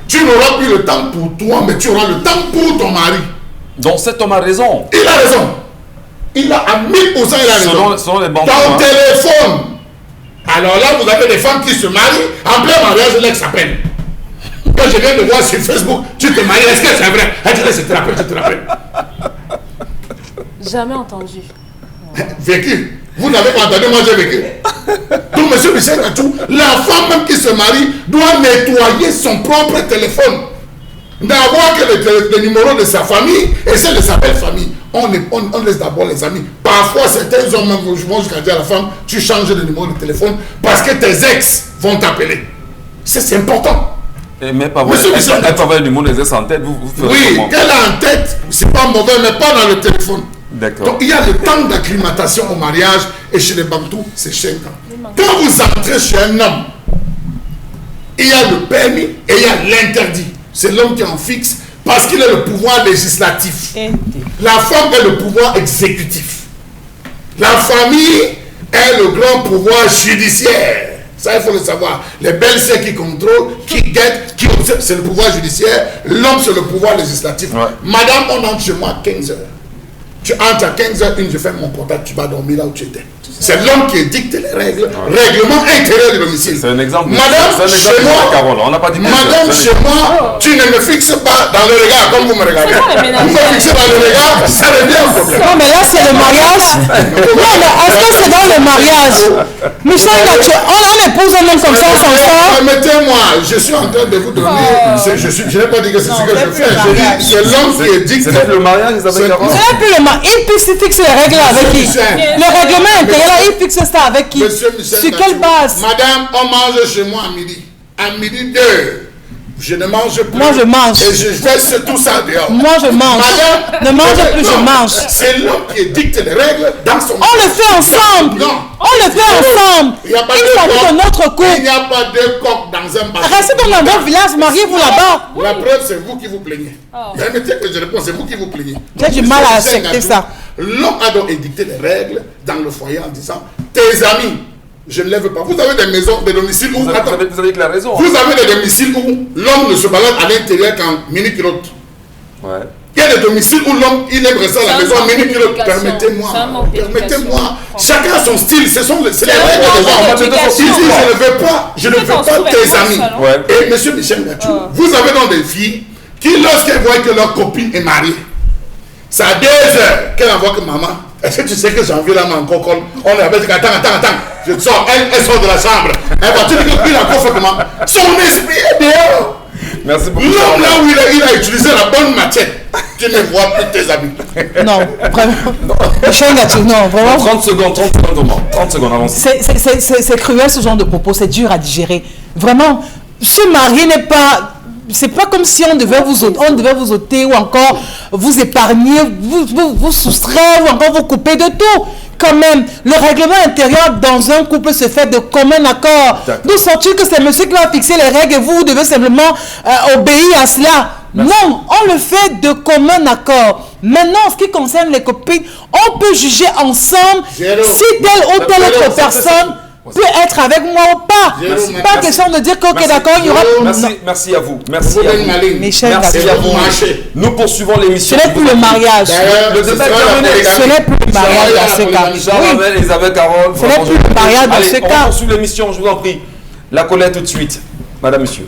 tu n'auras plus le temps pour toi, mais tu auras le temps pour ton mari. Donc cet homme a raison. Il a raison. Il a à 1000%, il a raison. Selon les Bantous, Ton téléphone. Alors là, vous avez des femmes qui se marient, en plein mariage, l'ex s'appelle. Quand je viens de voir sur Facebook, tu te maries, est-ce que c'est vrai? Elle dit, je te rappelle. Jamais entendu. Vécu. Vous n'avez pas entendu, moi j'ai vécu. Donc, monsieur Michel Gatou, l'enfant même qui se marie doit nettoyer son propre téléphone. D'avoir que le numéro de sa famille et celle de sa belle famille. On laisse d'abord les amis. Parfois, certains hommes vont jusqu'à dire à la femme, tu changes de numéro de téléphone parce que tes ex vont t'appeler. C'est important. Mais pas vrai, elle peut avoir le numéro des ex en tête, vous faites oui, qu'elle a en tête, c'est pas mauvais, mais pas dans le téléphone. D'accord. Donc il y a le temps d'acclimatation au mariage et chez les Bantous, c'est 5 ans. Quand vous entrez chez un homme, il y a le permis et il y a l'interdit. C'est l'homme qui en fixe parce qu'il a le pouvoir législatif. La femme a le pouvoir exécutif. La famille a le grand pouvoir judiciaire. Ça, il faut le savoir. Les belles-sœurs qui contrôlent, qui guettent, qui observent, c'est le pouvoir judiciaire. L'homme, c'est le pouvoir législatif. Ouais. Madame, on entre chez moi à 15h. Tu entres à 15h01, je fais mon contact, tu vas dormir là où tu étais. C'est l'homme qui dicte les règles, règlement intérieur du domicile. C'est un exemple. Madame, chez moi, Carole, on n'a pas dit madame, chez moi, tu ne me fixes pas dans le regard comme vous me regardez. Vous me fixez dans le regard, ça revient au problème. Non, mais là, c'est le mariage. Non, mais est-ce que c'est dans le mariage? Michel, on épouse un homme comme ça, sans ça. Permettez-moi, je suis en train de vous donner. Je n'ai pas dit que c'est ce que je fais. Je dis, c'est l'homme qui est dicté. C'est le mariage, Isabelle Carole. C'est plus le mariage. Il fixe les règles avec qui? Le règlement intérieur, il fixe ça avec qui? Monsieur Michel, sur quelle base? Madame, on mange chez moi à midi. À midi 2. Je ne mange plus. Moi, je mange. Et je verse tout ça dehors. Moi, je mange. Madame, ne mange plus, je mange. C'est l'homme qui dicte les règles dans son... On le fait ensemble. Non. On le fait ensemble. Il n'y a pas de notre couple. Il n'y a pas de coq dans un bar. Restez dans un village, mariez-vous là-bas. La preuve, c'est vous qui vous plaignez. Permettez que je réponde, c'est vous qui vous plaignez. J'ai du mal à accepter ça. L'homme a donc édicté les règles dans le foyer en disant, tes amis, je ne les veux pas. Vous avez des maisons, des domiciles où... Vous avez la raison. Vous avez des domiciles où l'homme ne se balade à l'intérieur qu'en mini-culotte. Ouais. Il y a des domiciles où l'homme, il aime rester à la maison en mini-culotte. Permettez-moi. Chacun a son style. C'est les règles de l'homme. Ici, je ne veux pas tes amis. Et monsieur Michel Gachou, vous avez donc des filles qui, lorsqu'elles voient que leur copine est mariée, c'est à 2 heures qu'elle envoie que maman, est-ce que tu sais que j'ai envie là, ma cocolle? On est avec, attends. Je sors, elle sort de la chambre. Elle va, tu dis que la coffre comment? Son esprit est dehors. Merci beaucoup. L'homme là où il a utilisé la bonne matière, tu ne vois plus tes amis. Non, vraiment. Non, vraiment. 30 secondes, 30 secondes avant. C'est cruel ce genre de propos, c'est dur à digérer. Vraiment, se marier n'est pas... C'est pas comme si on devait vous ôter ou encore vous épargner, vous soustraire ou encore vous couper de tout. Quand même, le règlement intérieur dans un couple se fait de commun accord. D'où sortir que c'est monsieur qui va fixer les règles et vous devez simplement obéir à cela. Merci. Non, on le fait de commun accord. Maintenant, en ce qui concerne les copines, on peut juger ensemble si telle ou telle autre personne peut être avec moi ou pas. Pas question de dire que ok, d'accord, il y aura... Merci à vous. Merci à vous. Michel, merci à vous. Nous poursuivons l'émission. Ce n'est plus le mariage. Le débat est terminé. Ce n'est plus le mariage dans ce cas. Jean-Ramel, Isabelle Carole. Ce n'est plus le mariage dans ce cas. On poursuit l'émission, je vous en prie. La Colette tout de suite. Madame, monsieur.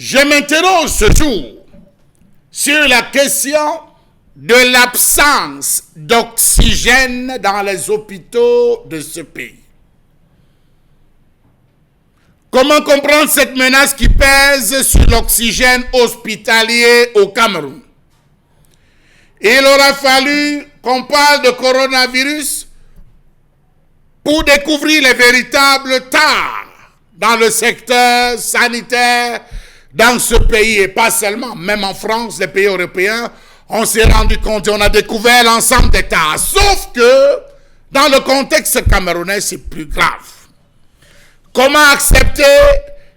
Je m'interroge ce jour sur la question de l'absence d'oxygène dans les hôpitaux de ce pays. Comment comprendre cette menace qui pèse sur l'oxygène hospitalier au Cameroun? Il aura fallu qu'on parle de coronavirus pour découvrir les véritables tares dans le secteur sanitaire dans ce pays, et pas seulement, même en France, les pays européens, on s'est rendu compte et on a découvert l'ensemble des tares. Sauf que, dans le contexte camerounais, c'est plus grave. Comment accepter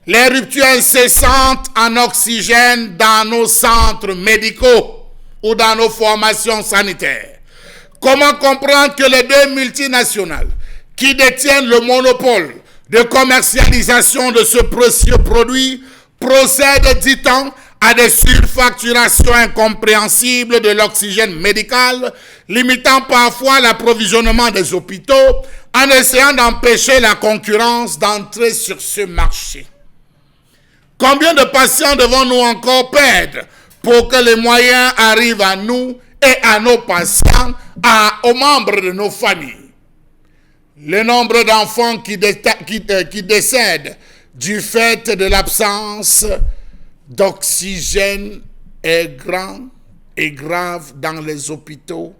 les ruptures incessantes en oxygène dans nos centres médicaux ou dans nos formations sanitaires? Comment comprendre que les deux multinationales qui détiennent le monopole de commercialisation de ce précieux produit procède, dit-on, à des surfacturations incompréhensibles de l'oxygène médical, limitant parfois l'approvisionnement des hôpitaux en essayant d'empêcher la concurrence d'entrer sur ce marché. Combien de patients devons-nous encore perdre pour que les moyens arrivent à nous et à nos patients, aux membres de nos familles? Le nombre d'enfants qui décèdent du fait de l'absence d'oxygène est grand et grave dans les hôpitaux.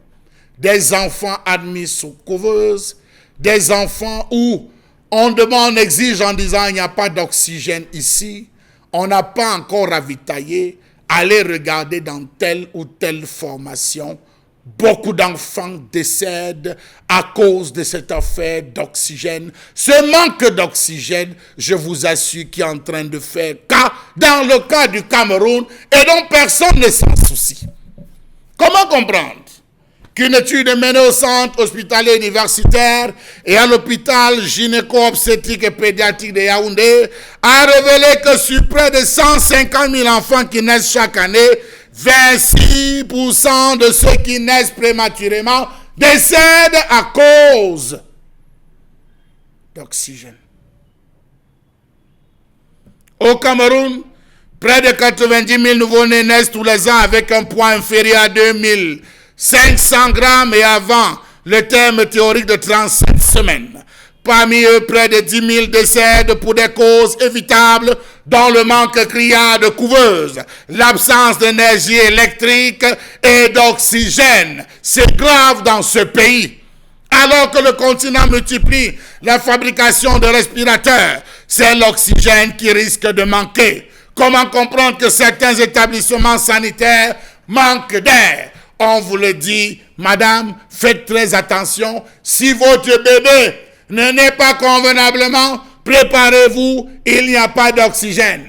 Des enfants admis sous couveuse, des enfants où on exige en disant il n'y a pas d'oxygène ici, on n'a pas encore ravitaillé, allez regarder dans telle ou telle formation. Beaucoup d'enfants décèdent à cause de cette affaire d'oxygène. Ce manque d'oxygène, je vous assure, qui est en train de faire cas dans le cas du Cameroun et dont personne ne s'en soucie. Comment comprendre qu'une étude menée au centre hospitalier universitaire et à l'hôpital gynéco-obstétrique et pédiatrique de Yaoundé a révélé que sur près de 150 000 enfants qui naissent chaque année, 26% de ceux qui naissent prématurément décèdent à cause d'oxygène. Au Cameroun, près de 90 000 nouveau-nés naissent tous les ans avec un poids inférieur à 2500 grammes et avant le terme théorique de 37 semaines. Parmi eux, près de 10 000 décèdent pour des causes évitables, dont le manque criard de couveuses, l'absence d'énergie électrique et d'oxygène. C'est grave dans ce pays. Alors que le continent multiplie la fabrication de respirateurs, c'est l'oxygène qui risque de manquer. Comment comprendre que certains établissements sanitaires manquent d'air? On vous le dit, madame, faites très attention. Si votre bébé ne naît pas convenablement, préparez-vous, il n'y a pas d'oxygène.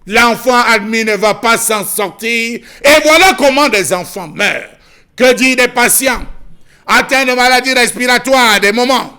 L'enfant admis ne va pas s'en sortir. Et voilà comment des enfants meurent. Que dire des patients atteints de maladies respiratoires à des moments?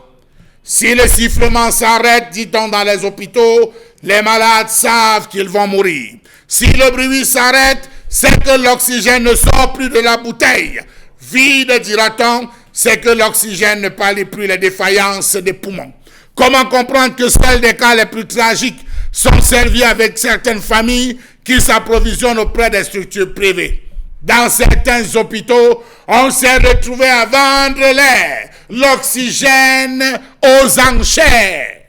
Si le sifflement s'arrête, dit-on dans les hôpitaux, les malades savent qu'ils vont mourir. Si le bruit s'arrête, c'est que l'oxygène ne sort plus de la bouteille. Vide, dira-t-on, c'est que l'oxygène ne pallie plus les défaillances des poumons. Comment comprendre que seuls des cas les plus tragiques sont servis avec certaines familles qui s'approvisionnent auprès des structures privées? Dans certains hôpitaux, on s'est retrouvé à vendre l'air, l'oxygène aux enchères.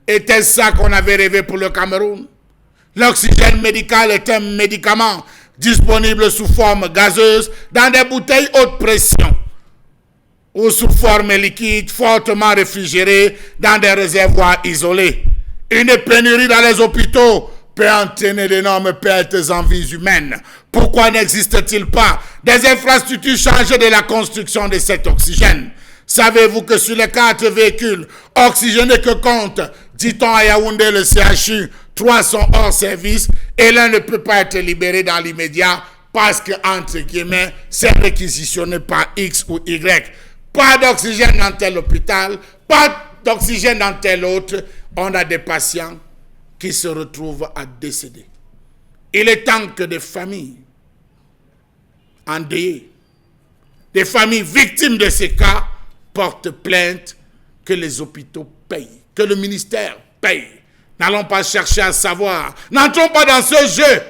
Était-ce ça qu'on avait rêvé pour le Cameroun? L'oxygène médical est un médicament disponible sous forme gazeuse dans des bouteilles haute pression ou sous forme liquide fortement réfrigérée dans des réservoirs isolés. Une pénurie dans les hôpitaux peut entraîner d'énormes pertes en vies humaines. Pourquoi n'existe-t-il pas des infrastructures chargées de la construction de cet oxygène? Savez-vous que sur les 4 véhicules oxygénés que compte, dit-on à Yaoundé, le CHU, 3 sont hors service et l'un ne peut pas être libéré dans l'immédiat parce que, entre guillemets, c'est réquisitionné par X ou Y. Pas d'oxygène dans tel hôpital, pas d'oxygène dans tel autre. On a des patients qui se retrouvent à décéder. Il est temps que des familles endeuillées, des familles victimes de ces cas, portent plainte, que les hôpitaux payent, que le ministère paye. N'allons pas chercher à savoir. N'entrons pas dans ce jeu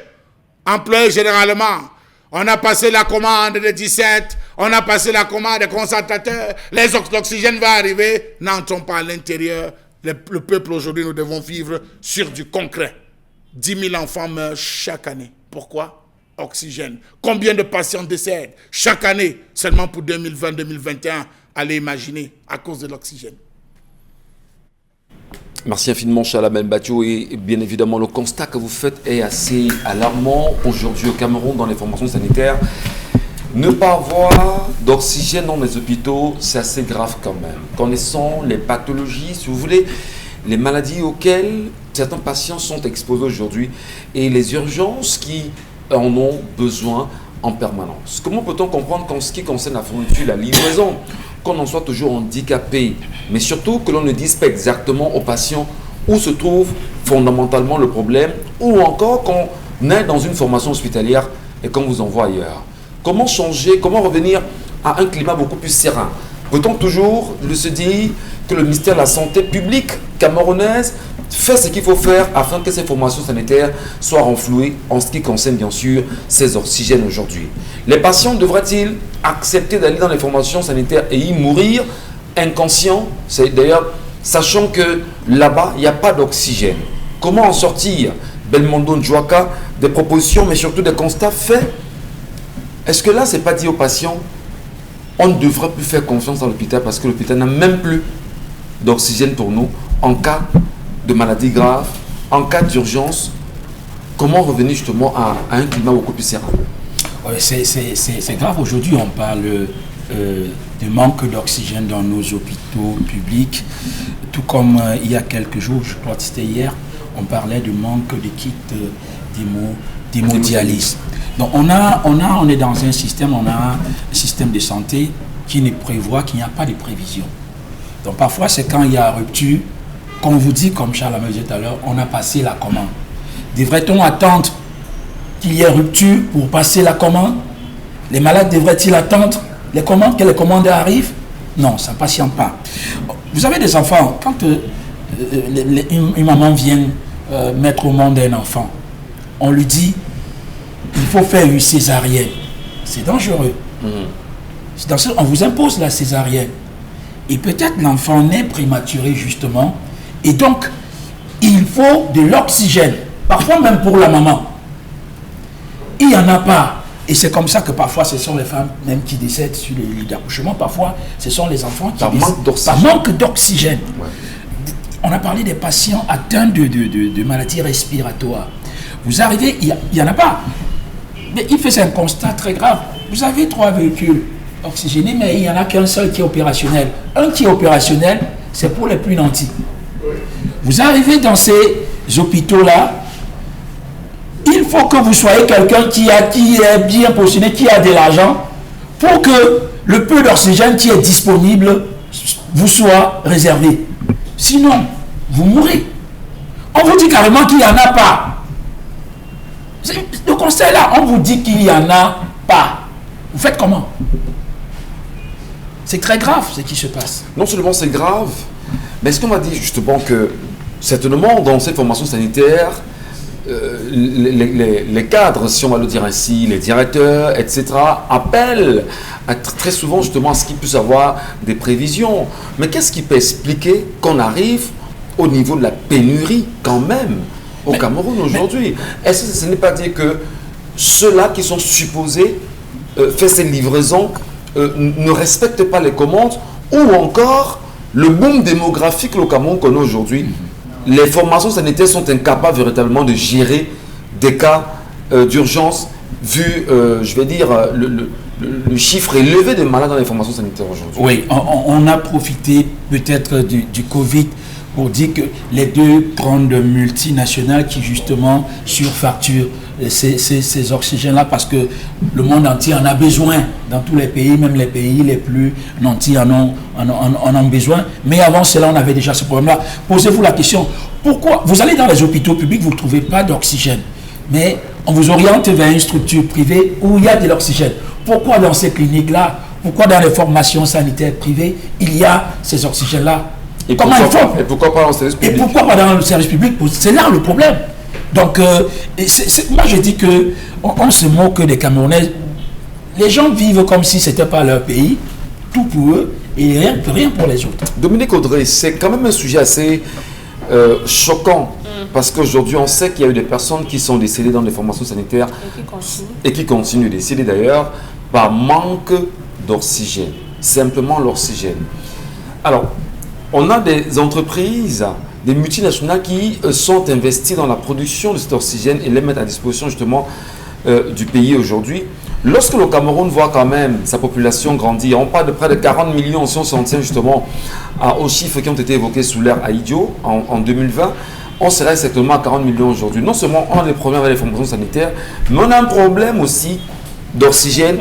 employé généralement. On a passé la commande de 17, on a passé la commande des concentrateurs, l'oxygène va arriver. N'entrons pas à l'intérieur. Le peuple aujourd'hui, nous devons vivre sur du concret. 10 000 enfants meurent chaque année. Pourquoi? Oxygène. Combien de patients décèdent chaque année seulement pour 2020-2021? Allez imaginer, à cause de l'oxygène. Merci infiniment, Chalamel Batio. Et bien évidemment, le constat que vous faites est assez alarmant aujourd'hui au Cameroun dans les formations sanitaires. Ne pas avoir d'oxygène dans les hôpitaux, c'est assez grave quand même. Connaissant les pathologies, si vous voulez, les maladies auxquelles certains patients sont exposés aujourd'hui et les urgences qui en ont besoin en permanence. Comment peut-on comprendre qu'en ce qui concerne la fourniture, la livraison, qu'on en soit toujours handicapé, mais surtout que l'on ne dise pas exactement aux patients où se trouvent fondamentalement le problème, ou encore qu'on est dans une formation hospitalière et qu'on vous envoie ailleurs. Comment changer, comment revenir à un climat beaucoup plus serein? Peut-on toujours se dire que le ministère de la Santé publique camerounaise fait ce qu'il faut faire afin que ces formations sanitaires soient renflouées en ce qui concerne bien sûr ces oxygènes aujourd'hui? Les patients devraient-ils accepter d'aller dans les formations sanitaires et y mourir inconscients? C'est d'ailleurs, sachant que là-bas, il n'y a pas d'oxygène. Comment en sortir? Belmondo Ndjouaka, des propositions, mais surtout des constats faits. Est-ce que là, ce n'est pas dit aux patients, on ne devrait plus faire confiance à l'hôpital parce que l'hôpital n'a même plus d'oxygène pour nous en cas de maladie grave, en cas d'urgence? Comment revenir justement à un climat beaucoup plus serein? C'est grave. Aujourd'hui, on parle de manque d'oxygène dans nos hôpitaux publics. Tout comme il y a quelques jours, je crois que c'était hier, on parlait de manque de kits d'hémodialyse. Donc on est dans un système, on a un système de santé qui ne prévoit, qu'il n'y a pas de prévision. Donc parfois c'est quand il y a rupture, qu'on vous dit, comme Charles l'a dit tout à l'heure, on a passé la commande. Devrait-on attendre qu'il y ait rupture pour passer la commande? Les malades devraient-ils attendre les commandes, que les commandes arrivent? Non, ça ne patiente pas. Vous avez des enfants, quand une maman vient mettre au monde un enfant, on lui dit il faut faire une césarienne. C'est dangereux. On vous impose la césarienne. Et peut-être l'enfant naît prématuré justement. Et donc, il faut de l'oxygène. Parfois même pour la maman. Il n'y en a pas. Et c'est comme ça que parfois ce sont les femmes même qui décèdent sur les lits d'accouchement. Parfois ce sont les enfants qui décèdent par manque d'oxygène. Ouais. On a parlé des patients atteints de maladies respiratoires. Vous arrivez, il n'y en a pas. Mais il fait un constat très grave. Vous avez 3 véhicules oxygénés, mais il n'y en a qu'un seul qui est opérationnel. Un qui est opérationnel, c'est pour les plus nantis. Vous arrivez dans ces hôpitaux-là, il faut que vous soyez quelqu'un qui est bien positionné, qui a de l'argent, pour que le peu d'oxygène qui est disponible vous soit réservé. Sinon, vous mourrez. On vous dit carrément qu'il n'y en a pas. Le conseil là, on vous dit qu'il n'y en a pas. Vous faites comment? C'est très grave ce qui se passe. Non seulement c'est grave, mais est-ce qu'on m'a dit justement que certainement dans cette formation sanitaire, les cadres, si on va le dire ainsi, les directeurs, etc., appellent très souvent justement à ce qu'ils puissent avoir des prévisions. Mais qu'est-ce qui peut expliquer qu'on arrive au niveau de la pénurie quand même au Cameroun aujourd'hui? Est-ce que ce n'est pas dire que ceux-là qui sont supposés faire ces livraisons ne respectent pas les commandes, ou encore le boom démographique que le Cameroun connaît aujourd'hui? Les formations sanitaires sont incapables véritablement de gérer des cas d'urgence vu, je vais dire, le chiffre élevé de malades dans les formations sanitaires aujourd'hui. Oui, on a profité peut-être du Covid pour dire que les 2 grandes multinationales qui justement surfacturent ces oxygènes-là, parce que le monde entier en a besoin, dans tous les pays, même les pays les plus nantis en ont besoin. Mais avant cela, on avait déjà ce problème-là. Posez-vous la question, pourquoi vous allez dans les hôpitaux publics, vous ne trouvez pas d'oxygène, mais on vous oriente vers une structure privée où il y a de l'oxygène. Pourquoi dans ces cliniques-là, pourquoi dans les formations sanitaires privées, il y a ces oxygènes-là? Et comment il faut? Et pourquoi pas dans le service public? Et pourquoi pas dans le service public? C'est là le problème. Donc, moi je dis que on se moque des Camerounais. Les gens vivent comme si ce n'était pas leur pays, tout pour eux et rien pour les autres. Dominique Audrey, c'est quand même un sujet assez choquant, parce qu'aujourd'hui on sait qu'il y a eu des personnes qui sont décédées dans des formations sanitaires et qui continuent de décéder d'ailleurs par manque d'oxygène, simplement l'oxygène. Alors, on a des entreprises, des multinationales qui sont investies dans la production de cet oxygène et les mettent à disposition justement du pays aujourd'hui. Lorsque le Cameroun voit quand même sa population grandir, on parle de près de 40 millions si on s'en tient justement aux chiffres qui ont été évoqués sous l'ère Aïdio en 2020, on serait exactement à 40 millions aujourd'hui. Non seulement on a des problèmes avec les formations sanitaires, mais on a un problème aussi d'oxygène,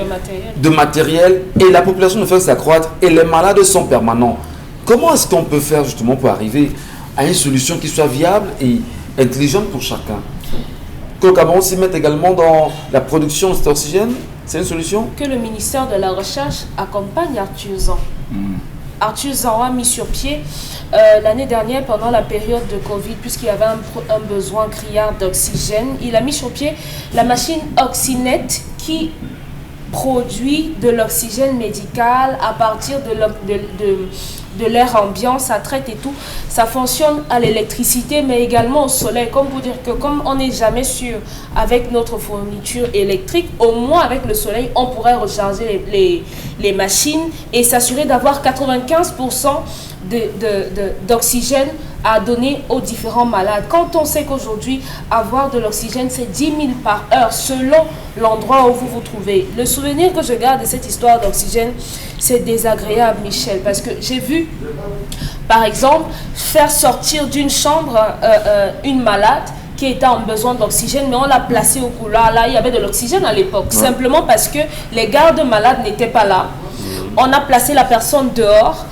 de matériel, et la population ne fait que s'accroître et les malades sont permanents. Comment est-ce qu'on peut faire justement pour arriver à une solution qui soit viable et intelligente pour chacun. Que le Cameroun s'y mette également dans la production de cet oxygène, c'est une solution? Que le ministère de la Recherche accompagne Arthur Zan. Arthur Zan a mis sur pied l'année dernière, pendant la période de Covid, puisqu'il y avait un besoin criard d'oxygène, il a mis sur pied la machine Oxynet qui produit de l'oxygène médical à partir de l'air ambiant, ça traite et tout. Ça fonctionne à l'électricité, mais également au soleil. Comme pour dire que comme on n'est jamais sûr avec notre fourniture électrique, au moins avec le soleil, on pourrait recharger les machines et s'assurer d'avoir 95% d'oxygène à donner aux différents malades. Quand on sait qu'aujourd'hui, avoir de l'oxygène, c'est 10 000 par heure, selon l'endroit où vous vous trouvez. Le souvenir que je garde de cette histoire d'oxygène, c'est désagréable, Michel, parce que j'ai vu, par exemple, faire sortir d'une chambre une malade qui était en besoin d'oxygène, mais on l'a placée au couloir. Là, il y avait de l'oxygène à l'époque, simplement parce que les gardes malades n'étaient pas là. On a placé la personne dehors,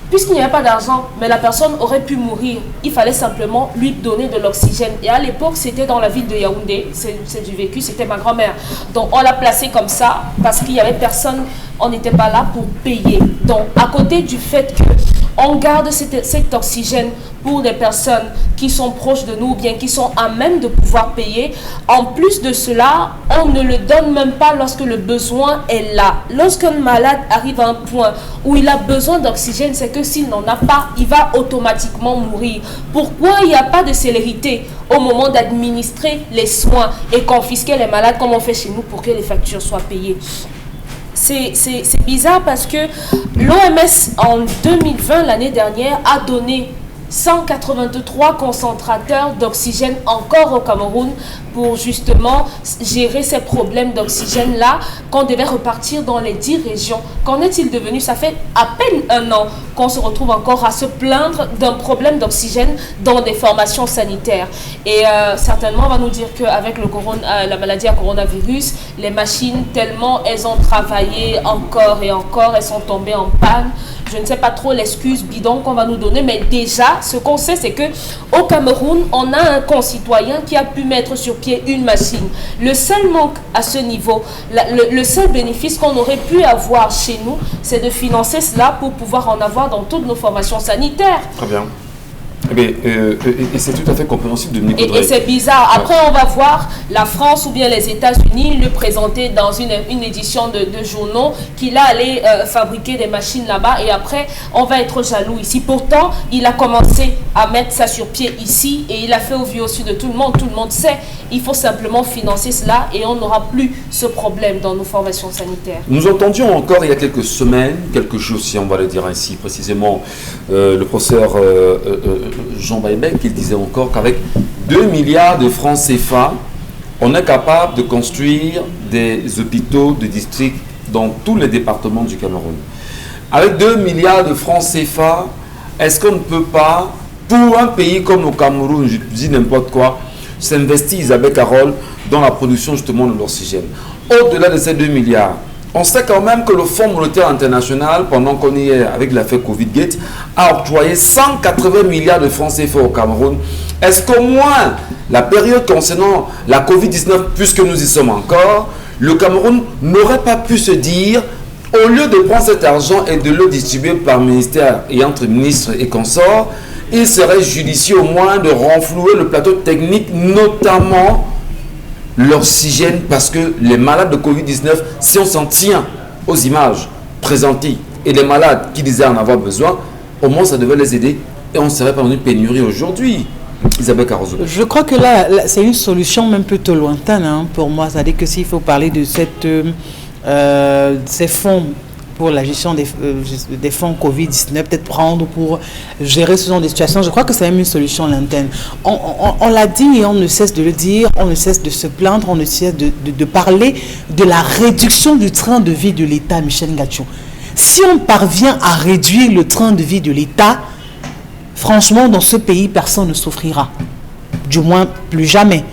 puisqu'il n'y avait pas d'argent, mais la personne aurait pu mourir. Il fallait simplement lui donner de l'oxygène. Et à l'époque, c'était dans la ville de Yaoundé. C'est du vécu, c'était ma grand-mère. Donc, on l'a placé comme ça parce qu'il n'y avait personne, on n'était pas là pour payer. Donc, à côté du fait qu'on garde cet oxygène pour des personnes qui sont proches de nous ou bien qui sont à même de pouvoir payer, en plus de cela, on ne le donne même pas lorsque le besoin est là. Lorsqu'un malade arrive à un point où il a besoin d'oxygène, c'est que s'il n'en a pas, il va automatiquement mourir. Pourquoi il n'y a pas de célérité au moment d'administrer les soins et confisquer les malades comme on fait chez nous pour que les factures soient payées? C'est bizarre parce que l'OMS en 2020, l'année dernière, a donné 183 concentrateurs d'oxygène encore au Cameroun pour justement gérer ces problèmes d'oxygène-là, qu'on devait repartir dans les 10 régions. Qu'en est-il devenu? Ça fait à peine un an qu'on se retrouve encore à se plaindre d'un problème d'oxygène dans des formations sanitaires. Et certainement, on va nous dire qu'avec la maladie à coronavirus, les machines, tellement elles ont travaillé encore et encore, elles sont tombées en panne. Je ne sais pas trop l'excuse bidon qu'on va nous donner, mais déjà, ce qu'on sait, c'est qu'au Cameroun, on a un concitoyen qui a pu mettre sur pied une machine. Le seul manque à ce niveau, le seul bénéfice qu'on aurait pu avoir chez nous, c'est de financer cela pour pouvoir en avoir dans toutes nos formations sanitaires. Très bien. Et c'est tout à fait compréhensible de Nicolas. Et c'est bizarre. Après, on va voir la France ou bien les États-Unis le présenter dans une édition de journaux qu'il a allé fabriquer des machines là-bas et après, on va être jaloux ici. Pourtant, il a commencé à mettre ça sur pied ici et il a fait au vu au su de tout le monde. Tout le monde sait. Il faut simplement financer cela et on n'aura plus ce problème dans nos formations sanitaires. Nous entendions encore il y a quelques semaines, quelques jours si on va le dire ainsi précisément, le professeur Jean Baïbec, qui disait encore qu'avec 2 milliards de francs CFA, on est capable de construire des hôpitaux de district dans tous les départements du Cameroun. Avec 2 milliards de francs CFA, est-ce qu'on ne peut pas, pour un pays comme le Cameroun, je dis n'importe quoi, s'investir, Isabelle Carole, dans la production justement de l'oxygène? Au-delà de ces 2 milliards, on sait quand même que le Fonds monétaire international, pendant qu'on y est avec l'affaire Covid-Gate, a octroyé 180 milliards de francs CFA au Cameroun. Est-ce qu'au moins, la période concernant la Covid-19, puisque nous y sommes encore, le Cameroun n'aurait pas pu se dire, au lieu de prendre cet argent et de le distribuer par ministère et entre ministres et consorts, il serait judicieux au moins de renflouer le plateau technique, notamment l'oxygène, parce que les malades de Covid-19, si on s'en tient aux images présentées et les malades qui disaient en avoir besoin, au moins ça devait les aider et on ne serait pas dans une pénurie aujourd'hui. Isabelle Carozo. Je crois que là c'est une solution même plutôt lointaine pour moi. C'est-à-dire que s'il faut parler de ces fonds pour la gestion des fonds Covid-19, peut-être prendre pour gérer ce genre de situation. Je crois que c'est même une solution lointaine. On l'a dit et on ne cesse de le dire, on ne cesse de se plaindre, on ne cesse de parler de la réduction du train de vie de l'État, Michel Ngachou. Si on parvient à réduire le train de vie de l'État, franchement, dans ce pays, personne ne souffrira. Du moins, plus jamais.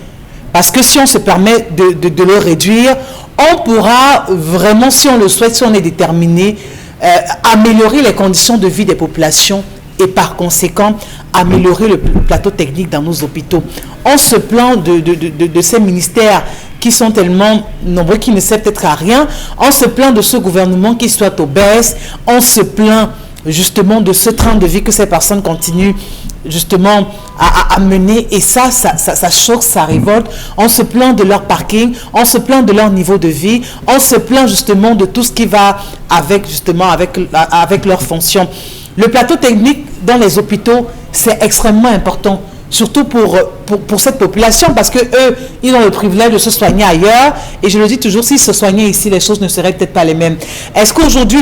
Parce que si on se permet de le réduire, on pourra vraiment, si on le souhaite, si on est déterminé, améliorer les conditions de vie des populations et par conséquent améliorer le plateau technique dans nos hôpitaux. On se plaint de ces ministères qui sont tellement nombreux qui ne servent peut-être à rien. On se plaint de ce gouvernement qui soit obèse. On se plaint justement de ce train de vie que ces personnes continuent justement à mener, et ça choque, ça révolte. On se plaint de leur parking, on se plaint de leur niveau de vie, on se plaint justement de tout ce qui va avec justement avec leurs fonctions. Le plateau technique dans les hôpitaux, c'est extrêmement important, surtout pour cette population, parce que eux, ils ont le privilège de se soigner ailleurs, et je le dis toujours, s'ils se soignaient ici, les choses ne seraient peut-être pas les mêmes. Est-ce qu'aujourd'hui,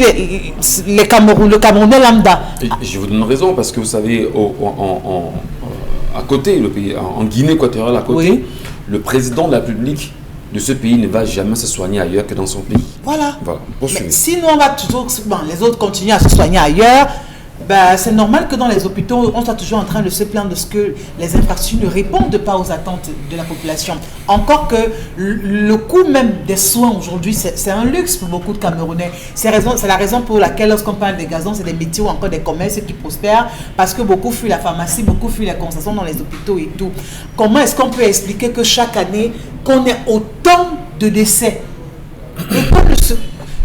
le Camerounais lambda... Je vous donne raison, parce que vous savez, à côté, le pays, en Guinée équatoriale, à côté, oui, le président de la République de ce pays ne va jamais se soigner ailleurs que dans son pays. Voilà. Mais sinon, on va toujours... Bon, les autres continuent à se soigner ailleurs. Ben, c'est normal que dans les hôpitaux, on soit toujours en train de se plaindre de ce que les infrastructures ne répondent pas aux attentes de la population. Encore que le coût même des soins aujourd'hui, c'est un luxe pour beaucoup de Camerounais. C'est la raison pour laquelle lorsqu'on parle des gazons, c'est des métiers ou encore des commerces qui prospèrent, parce que beaucoup fuient la pharmacie, beaucoup fuient les consultations dans les hôpitaux et tout. Comment est-ce qu'on peut expliquer que chaque année, qu'on ait autant de décès et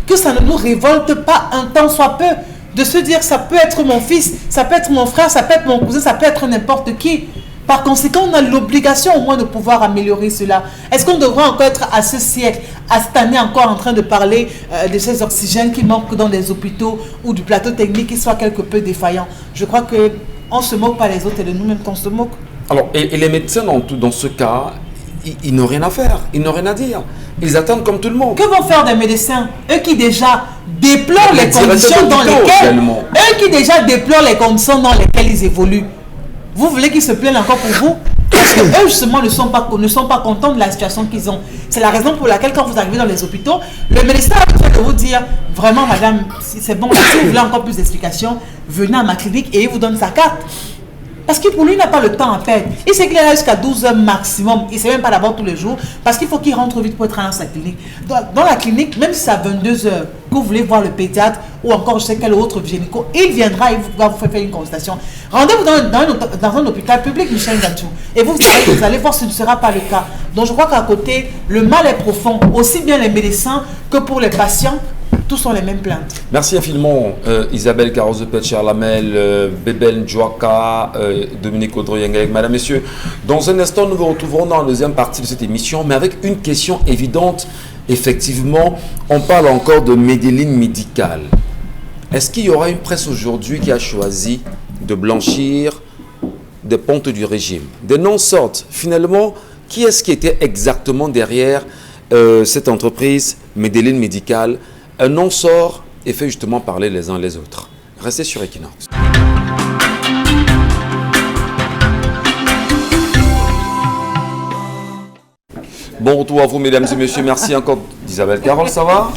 que ça ne nous révolte pas un tant soit peu? De se dire, ça peut être mon fils, ça peut être mon frère, ça peut être mon cousin, ça peut être n'importe qui. Par conséquent, on a l'obligation au moins de pouvoir améliorer cela. Est-ce qu'on devrait encore être à ce siècle, à cette année encore en train de parler de ces oxygènes qui manquent dans les hôpitaux ou du plateau technique qui soit quelque peu défaillant? Je crois qu'on ne se moque pas les autres et de nous-mêmes qu'on se moque. Alors, et les médecins dans ce cas, ils n'ont rien à faire, ils n'ont rien à dire. Ils attendent comme tout le monde. Que vont faire des médecins? Eux qui déjà déplorent les conditions dans lesquelles... Eux qui déjà déplorent les conditions dans lesquelles ils évoluent. Vous voulez qu'ils se plaignent encore pour vous? Parce que eux justement ne sont pas contents de la situation qu'ils ont. C'est la raison pour laquelle quand vous arrivez dans les hôpitaux, le médecin a besoin de vous dire, vraiment madame, c'est bon, si vous voulez encore plus d'explications, venez à ma clinique et il vous donne sa carte. Parce que pour lui, il n'a pas le temps à perdre. Il sait qu'il est là jusqu'à 12 heures maximum. Il ne sait même pas d'abord tous les jours. Parce qu'il faut qu'il rentre vite pour être dans sa clinique. Dans la clinique, même si c'est à 22 heures, que vous voulez voir le pédiatre ou encore je sais quel autre gynéco, il viendra et va vous faire une consultation. Rendez-vous dans un hôpital public, Michel Gatou. Et vous allez voir, ce ne sera pas le cas. Donc je crois qu'à côté, le mal est profond. Aussi bien les médecins que pour les patients. Tous sont les mêmes plaintes. Merci infiniment Isabelle Carozepet, Charlamel, Bebel Ndjouaka, Dominique Audroyenga. Madame, Messieurs, dans un instant, nous vous retrouverons dans la deuxième partie de cette émission, mais avec une question évidente. Effectivement, on parle encore de Medellín médical. Est-ce qu'il y aura une presse aujourd'hui qui a choisi de blanchir des pontes du régime? Des noms sortent. Finalement, qui est-ce qui était exactement derrière cette entreprise Medellín médical? Un nom sort et fait justement parler les uns les autres. Restez sur Equinox. Bon retour à vous, mesdames et messieurs. Merci encore d'Isabelle Carole, ça va?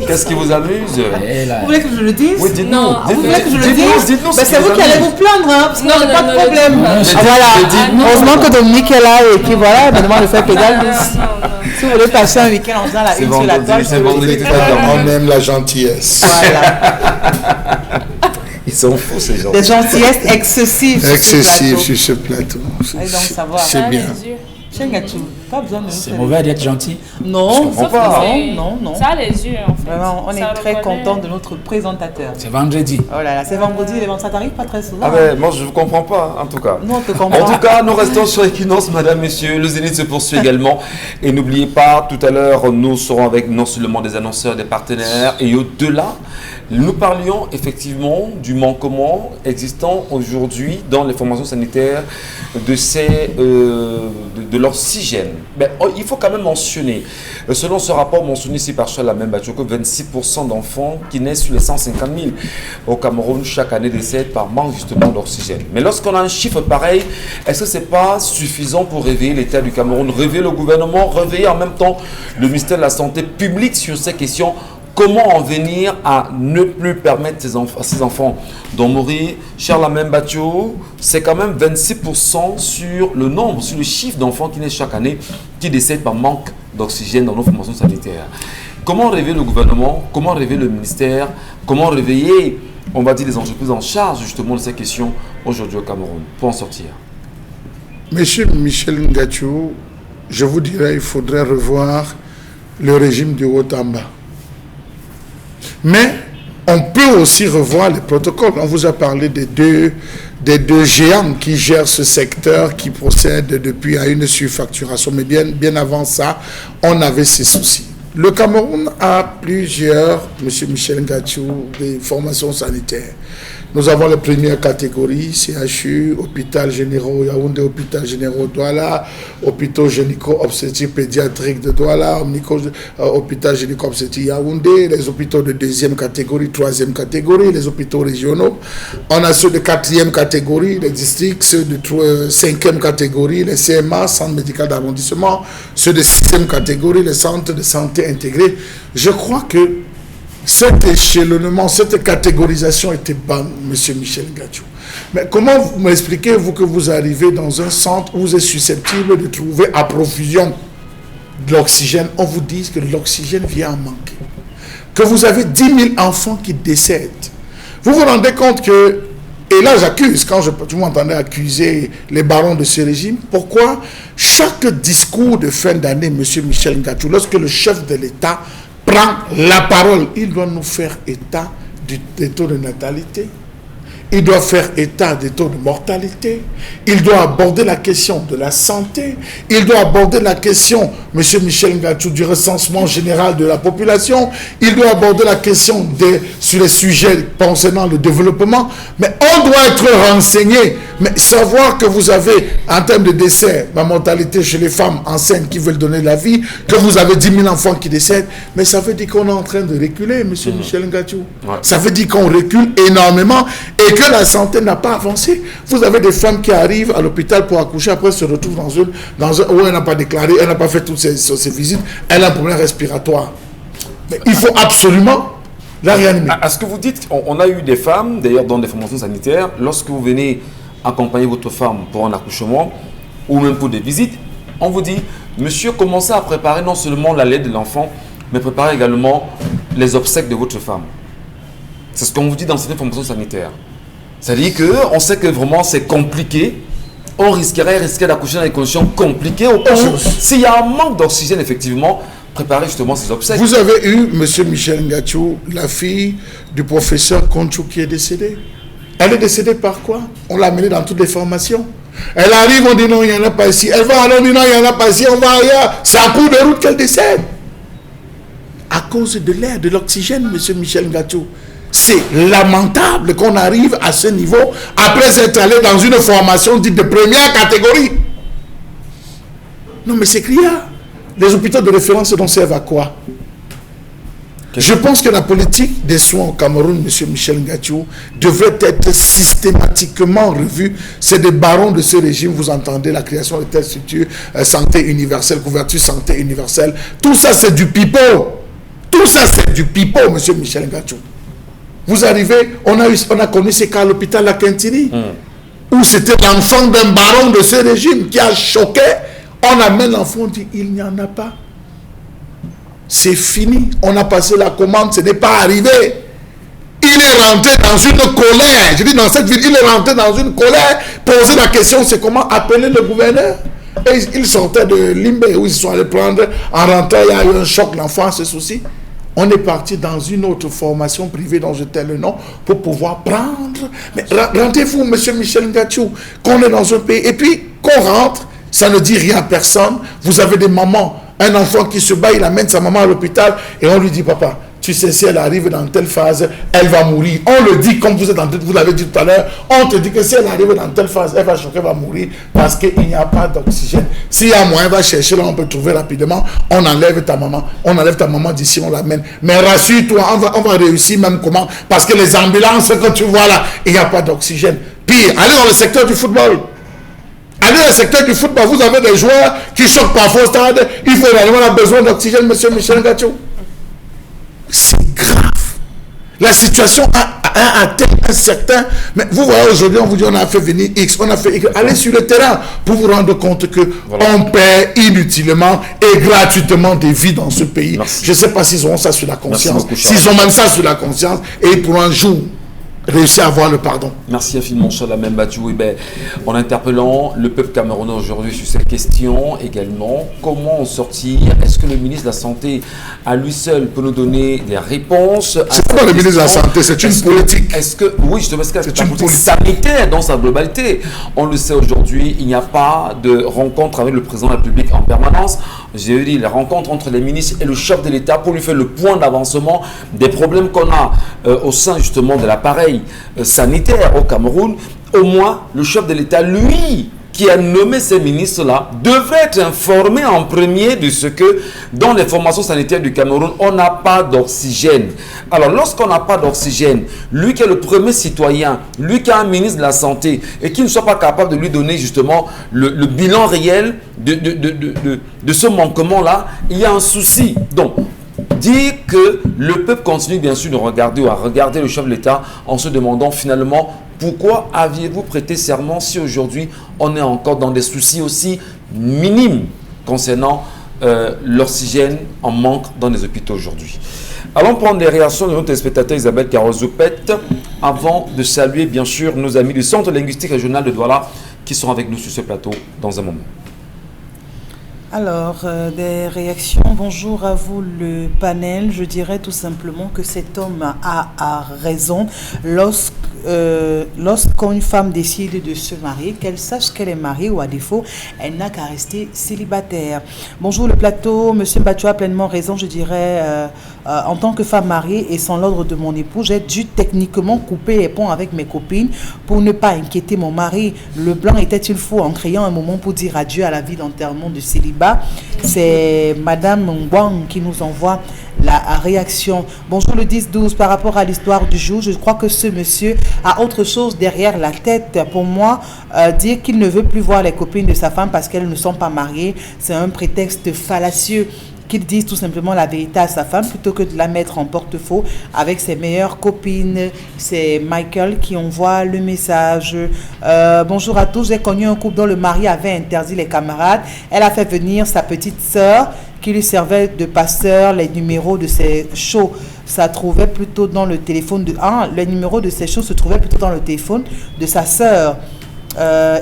Qu'est-ce qui vous amuse? Vous voulez que je le dise? Oui, dites-nous. Vous voulez que je le dise? Dites-nous. C'est vous qui allez vous plaindre, hein, parce que non, pas de problème. Voilà. Heureusement que Dominique est là et qui voilà, me demande de faire pédale. Si vous voulez passer un week-end en faisant la une sur la table, c'est vendredi. On aime la gentillesse. Voilà. Ils sont fous, ces gens. Des gentillesses excessives. Excessives sur ce plateau. C'est bien. Pas besoin de c'est mauvais d'être gentil. Non, non. Ça a les yeux en fait. Vraiment, on est très content de notre présentateur. C'est vendredi. Oh là là, c'est vendredi, ça t'arrive pas très souvent. Ah ben, moi je ne comprends pas, en tout cas. Nous, on te comprend. En tout cas, nous restons sur Equinox, madame, messieurs. Le Zénith se poursuit également. Et n'oubliez pas, tout à l'heure, nous serons avec non seulement des annonceurs, des partenaires. Et au-delà, nous parlions effectivement du manquement existant aujourd'hui dans les formations sanitaires de l'oxygène. Mais il faut quand même mentionner, selon ce rapport mentionné ici par Charlamel Bachoko, 26% d'enfants qui naissent sur les 150 000 au Cameroun chaque année décèdent par manque justement d'oxygène. Mais lorsqu'on a un chiffre pareil, est-ce que ce n'est pas suffisant pour réveiller l'État du Cameroun, réveiller le gouvernement, réveiller en même temps le ministère de la Santé publique sur ces questions? Comment en venir à ne plus permettre à ces enfants d'en mourir? Charlamel Bachoko, c'est quand même 26% sur le nombre, sur le chiffre d'enfants qui naissent chaque année, qui décèdent par manque d'oxygène dans nos formations sanitaires. Comment réveiller le gouvernement, comment réveiller le ministère, comment réveiller, on va dire, les entreprises en charge justement de ces questions aujourd'hui au Cameroun pour en sortir? Monsieur Michel Ngathou, je vous dirais, il faudrait revoir le régime du haut en bas. Mais on peut aussi revoir les protocoles. On vous a parlé des deux géants qui gèrent ce secteur, qui procèdent depuis à une surfacturation. Mais bien avant ça, on avait ces soucis. Le Cameroun a plusieurs, M. Michel Ngathou, des formations sanitaires. Nous avons les premières catégories, CHU, hôpital généraux Yaoundé, hôpital généraux Douala, hôpital gynéco-obstétrique pédiatrique de Douala, hôpital gynéco-obstétrique Yaoundé, les hôpitaux de deuxième catégorie, troisième catégorie, les hôpitaux régionaux. On a ceux de quatrième catégorie, les districts, ceux de cinquième catégorie, les CMA, centres médicaux d'arrondissement, ceux de sixième catégorie, les centres de santé intégrés. Je crois que cet échelonnement, cette catégorisation était bonne, M. Michel Ngathou. Mais comment vous m'expliquez, vous, que vous arrivez dans un centre où vous êtes susceptible de trouver à profusion de l'oxygène, on vous dit que l'oxygène vient en manquer, que vous avez 10 000 enfants qui décèdent. Vous vous rendez compte que, et là j'accuse, quand vous m'entendez accuser les barons de ce régime, pourquoi chaque discours de fin d'année, M. Michel Ngathou, lorsque le chef de l'État prend la parole, il doit nous faire état des taux de natalité, il doit faire état des taux de mortalité, il doit aborder la question de la santé, il doit aborder la question, M. Michel Ngathou, du recensement général de la population, il doit aborder la question sur les sujets concernant le développement, mais on doit être renseigné, mais savoir que vous avez, en termes de décès, la mortalité chez les femmes enceintes qui veulent donner la vie, que vous avez 10 000 enfants qui décèdent, mais ça veut dire qu'on est en train de reculer, M. Michel Ngathou. Ouais. Ça veut dire qu'on recule énormément et que la santé n'a pas avancé. Vous avez des femmes qui arrivent à l'hôpital pour accoucher, après se retrouvent où elle n'a pas déclaré, elle n'a pas fait toutes ces visites, elle a un problème respiratoire. Mais il faut absolument la réanimer. À ce que vous dites, on a eu des femmes, d'ailleurs dans des formations sanitaires, lorsque vous venez accompagner votre femme pour un accouchement ou même pour des visites, on vous dit, monsieur, commencez à préparer non seulement la laide de l'enfant, mais préparez également les obsèques de votre femme. C'est ce qu'on vous dit dans certaines formations sanitaires. C'est-à-dire qu'on sait que vraiment c'est compliqué. On risquerait d'accoucher dans des conditions compliquées. S'il y a un manque d'oxygène, effectivement, préparer justement ces obsèques. Vous avez eu, M. Michel Ngathou, la fille du professeur Conchou qui est décédée. Elle est décédée par quoi? On l'a amenée dans toutes les formations. Elle arrive, on dit non, il n'y en a pas ici. Elle va, on dit non, il n'y en a pas ici, on va ailleurs. C'est à cours de route qu'elle décède. À cause de l'air, de l'oxygène, M. Michel Ngathou. C'est lamentable qu'on arrive à ce niveau après être allé dans une formation dite de première catégorie. Non, mais c'est clair. Les hôpitaux de référence dont servent à quoi? Je pense que la politique des soins au Cameroun, M. Michel Ngathou, devrait être systématiquement revue. C'est des barons de ce régime, vous entendez, la création de telles structures, santé universelle, couverture santé universelle. Tout ça, c'est du pipeau. Tout ça, c'est du pipeau, M. Michel Ngathou. Vous arrivez, on a connu ces cas à l'hôpital La Quintini, où c'était l'enfant d'un baron de ce régime qui a choqué. On amène l'enfant, on dit, il n'y en a pas. C'est fini. On a passé la commande, ce n'est pas arrivé. Il est rentré dans une colère. Je dis dans cette ville, il est rentré dans une colère. Poser la question, c'est comment appeler le gouverneur. Et il sortait de Limbé, où ils sont allés prendre. En rentrant, il y a eu un choc, l'enfant se soucie. On est parti dans une autre formation privée dont je tais le nom pour pouvoir prendre. Mais rendez-vous, M. Michel Ngathou, qu'on est dans un pays. Et puis, qu'on rentre, ça ne dit rien à personne. Vous avez des mamans, un enfant qui se bat, il amène sa maman à l'hôpital et on lui dit, papa, tu sais, si elle arrive dans telle phase, elle va mourir. On le dit, comme vous l'avez dit tout à l'heure, on te dit que si elle arrive dans telle phase, elle va choquer, elle va mourir parce qu'il n'y a pas d'oxygène. S'il y a moyen, va chercher, là, on peut trouver rapidement, on enlève ta maman d'ici, on l'amène. Mais rassure-toi, on va réussir même comment, parce que les ambulances que tu vois là, il n'y a pas d'oxygène. Pire, allez dans le secteur du football. Allez dans le secteur du football, vous avez des joueurs qui choquent parfois au stade, il faut réellement avoir besoin d'oxygène, M. Michel Ngathou. C'est grave. La situation un certain... Mais vous voyez, aujourd'hui, on vous dit on a fait venir X, on a fait Y. Allez sur le terrain pour vous rendre compte que on perd inutilement et gratuitement des vies dans ce pays. Merci. Je ne sais pas s'ils auront ça sur la conscience. Beaucoup, s'ils ont même ça sur la conscience et ils pourront un jour réussir à avoir le pardon. Merci infiniment, Chalamène Badiou. Eh ben, en interpellant le peuple camerounais aujourd'hui sur cette question également, comment en sortir? Est-ce que le ministre de la Santé, à lui seul, peut nous donner des réponses? C'est pas le ministre de la Santé, c'est une politique. Oui, je te parce que c'est une une politique sanitaire dans sa globalité. On le sait aujourd'hui, il n'y a pas de rencontre avec le président de la République en permanence. J'ai dit la rencontre entre les ministres et le chef de l'État pour lui faire le point d'avancement des problèmes qu'on a au sein justement de l'appareil sanitaire au Cameroun. Au moins, le chef de l'État, lui, qui a nommé ces ministres-là, devrait être informé en premier de ce que dans les formations sanitaires du Cameroun, on n'a pas d'oxygène. Alors, lorsqu'on n'a pas d'oxygène, lui qui est le premier citoyen, lui qui est un ministre de la Santé, et qui ne soit pas capable de lui donner justement le bilan réel de ce manquement-là, il y a un souci. Donc, dire que le peuple continue bien sûr de regarder ou à regarder le chef de l'État en se demandant finalement pourquoi aviez-vous prêté serment si aujourd'hui on est encore dans des soucis aussi minimes concernant l'oxygène en manque dans les hôpitaux aujourd'hui. Allons prendre les réactions de notre téléspectateur Isabelle Carozopette avant de saluer bien sûr nos amis du Centre linguistique régional de Douala qui sont avec nous sur ce plateau dans un moment. Alors, des réactions. Bonjour à vous le panel. Je dirais tout simplement que cet homme a raison. Lorsqu'une femme décide de se marier, qu'elle sache qu'elle est mariée ou à défaut, elle n'a qu'à rester célibataire. Bonjour le plateau. Monsieur Badiou a pleinement raison. Je dirais, en tant que femme mariée et sans l'ordre de mon époux, j'ai dû techniquement couper les ponts avec mes copines pour ne pas inquiéter mon mari. Le blanc était-il fou en créant un moment pour dire adieu à la vie d'enterrement de célibat? C'est Madame Ngwang qui nous envoie la réaction. Bonjour le 10-12, par rapport à l'histoire du jour, je crois que ce monsieur a autre chose derrière la tête. Pour moi, dire qu'il ne veut plus voir les copines de sa femme parce qu'elles ne sont pas mariées, c'est un prétexte fallacieux. Qu'il dise tout simplement la vérité à sa femme plutôt que de la mettre en porte-faux avec ses meilleures copines. C'est Michael qui envoie le message. Bonjour à tous, j'ai connu un couple dont le mari avait interdit les camarades. Elle a fait venir sa petite sœur qui lui servait de passeur. Les numéros de ses shows, ça trouvait plutôt dans le téléphone de... les numéros de ses shows se trouvaient plutôt dans le téléphone de sa sœur.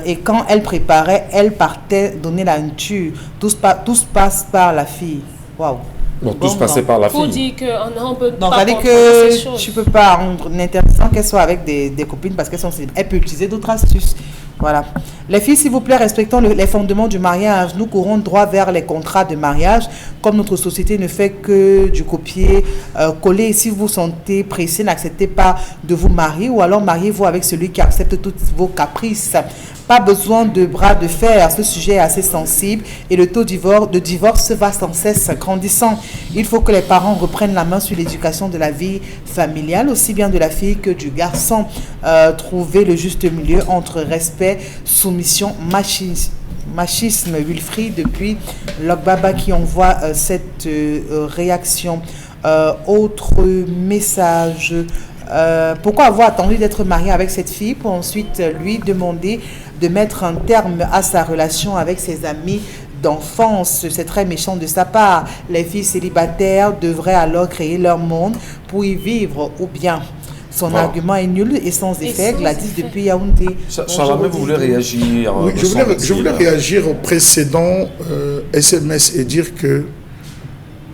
Et quand elle préparait, elle partait donner la nature. Tout se passe par la fille. Waouh. Donc tout se passait par la fille. Pour dire qu'on peut donc, pas dire comprendre ces que choses. tu peux pas rendre intéressant qu'elle soit avec des copines parce qu'elles sont célibataires. Elle peut utiliser d'autres astuces. Voilà. Les filles, s'il vous plaît, respectons les fondements du mariage. Nous courons droit vers les contrats de mariage. Comme notre société ne fait que du copier-coller, si vous vous sentez pressé, n'acceptez pas de vous marier ou alors mariez-vous avec celui qui accepte tous vos caprices. Pas besoin de bras de fer. Ce sujet est assez sensible et le taux de divorce va sans cesse grandissant. Il faut que les parents reprennent la main sur l'éducation de la vie familiale, aussi bien de la fille que du garçon. Trouver le juste milieu entre respect, soumission, machisme. Wilfried depuis Lokbaba qui envoie cette réaction. Autre message. Pourquoi avoir attendu d'être marié avec cette fille pour ensuite lui demander de mettre un terme à sa relation avec ses amis d'enfance? C'est très méchant de sa part. Les filles célibataires devraient alors créer leur monde pour y vivre ou bien. Son argument est nul et sans effet. Gladys depuis Yaoundé. Chalamène, vous voulez réagir? Oui, je voulais réagir au précédent SMS et dire que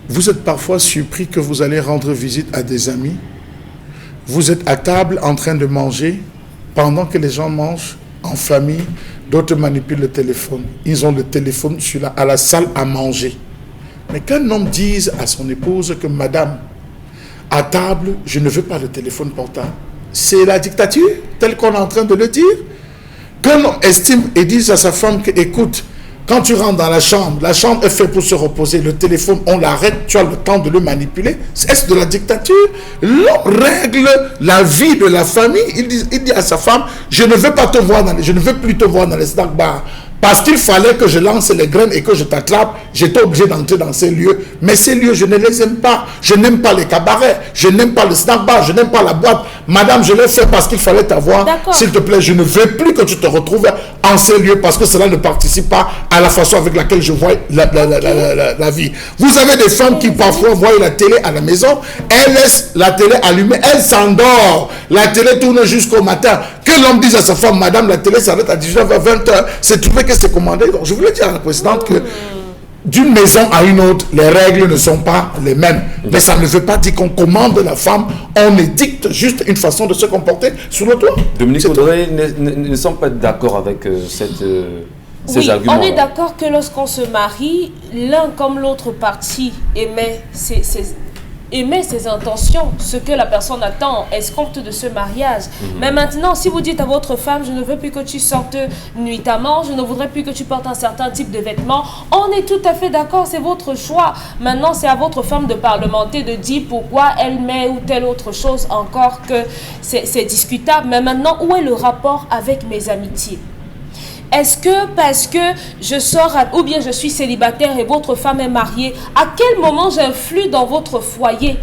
vous êtes parfois surpris que vous allez rendre visite à des amis. Vous êtes à table en train de manger pendant que les gens mangent en famille. D'autres manipulent le téléphone. Ils ont le téléphone à la salle à manger. Mais qu'un homme dise à son épouse que madame, à table, je ne veux pas le téléphone portable. C'est la dictature, telle qu'on est en train de le dire. Qu'un homme estime et dise à sa femme que, écoute, quand tu rentres dans la chambre est faite pour se reposer, le téléphone, on l'arrête, tu as le temps de le manipuler. Est-ce de la dictature? L'homme règle la vie de la famille. Il dit à sa femme, je ne veux plus te voir dans les snack bars. Parce qu'il fallait que je lance les graines et que je t'attrape, j'étais obligé d'entrer dans ces lieux. Mais ces lieux, je ne les aime pas. Je n'aime pas les cabarets, je n'aime pas le snack bar, je n'aime pas la boîte. Madame, je l'ai fait parce qu'il fallait t'avoir. S'il te plaît, je ne veux plus que tu te retrouves en ces lieux parce que cela ne participe pas à la façon avec laquelle je vois la vie. Vous avez des femmes qui parfois voient la télé à la maison, elles laissent la télé allumée, elles s'endorment. La télé tourne jusqu'au matin. Que l'homme dise à sa femme, madame, la télé s'arrête à 19h, 20h, c'est trouvé que c'est commandé. Donc, je voulais dire à la présidente que d'une maison à une autre, les règles ne sont pas les mêmes. Mais ça ne veut pas dire qu'on commande la femme, on édicte juste une façon de se comporter sur le toit. Dominique Audrey ne semble pas d'accord avec ces arguments. On est d'accord que lorsqu'on se marie, l'un comme l'autre partie émet ses intentions, ce que la personne attend, escompte de ce mariage. Mais maintenant, si vous dites à votre femme, je ne veux plus que tu sortes nuitamment, je ne voudrais plus que tu portes un certain type de vêtements, on est tout à fait d'accord, c'est votre choix. Maintenant, c'est à votre femme de parlementer, de dire pourquoi elle met ou telle autre chose, encore que c'est discutable. Mais maintenant, où est le rapport avec mes amitiés? Est-ce que parce que je sors ou bien je suis célibataire et votre femme est mariée, à quel moment j'influe dans votre foyer?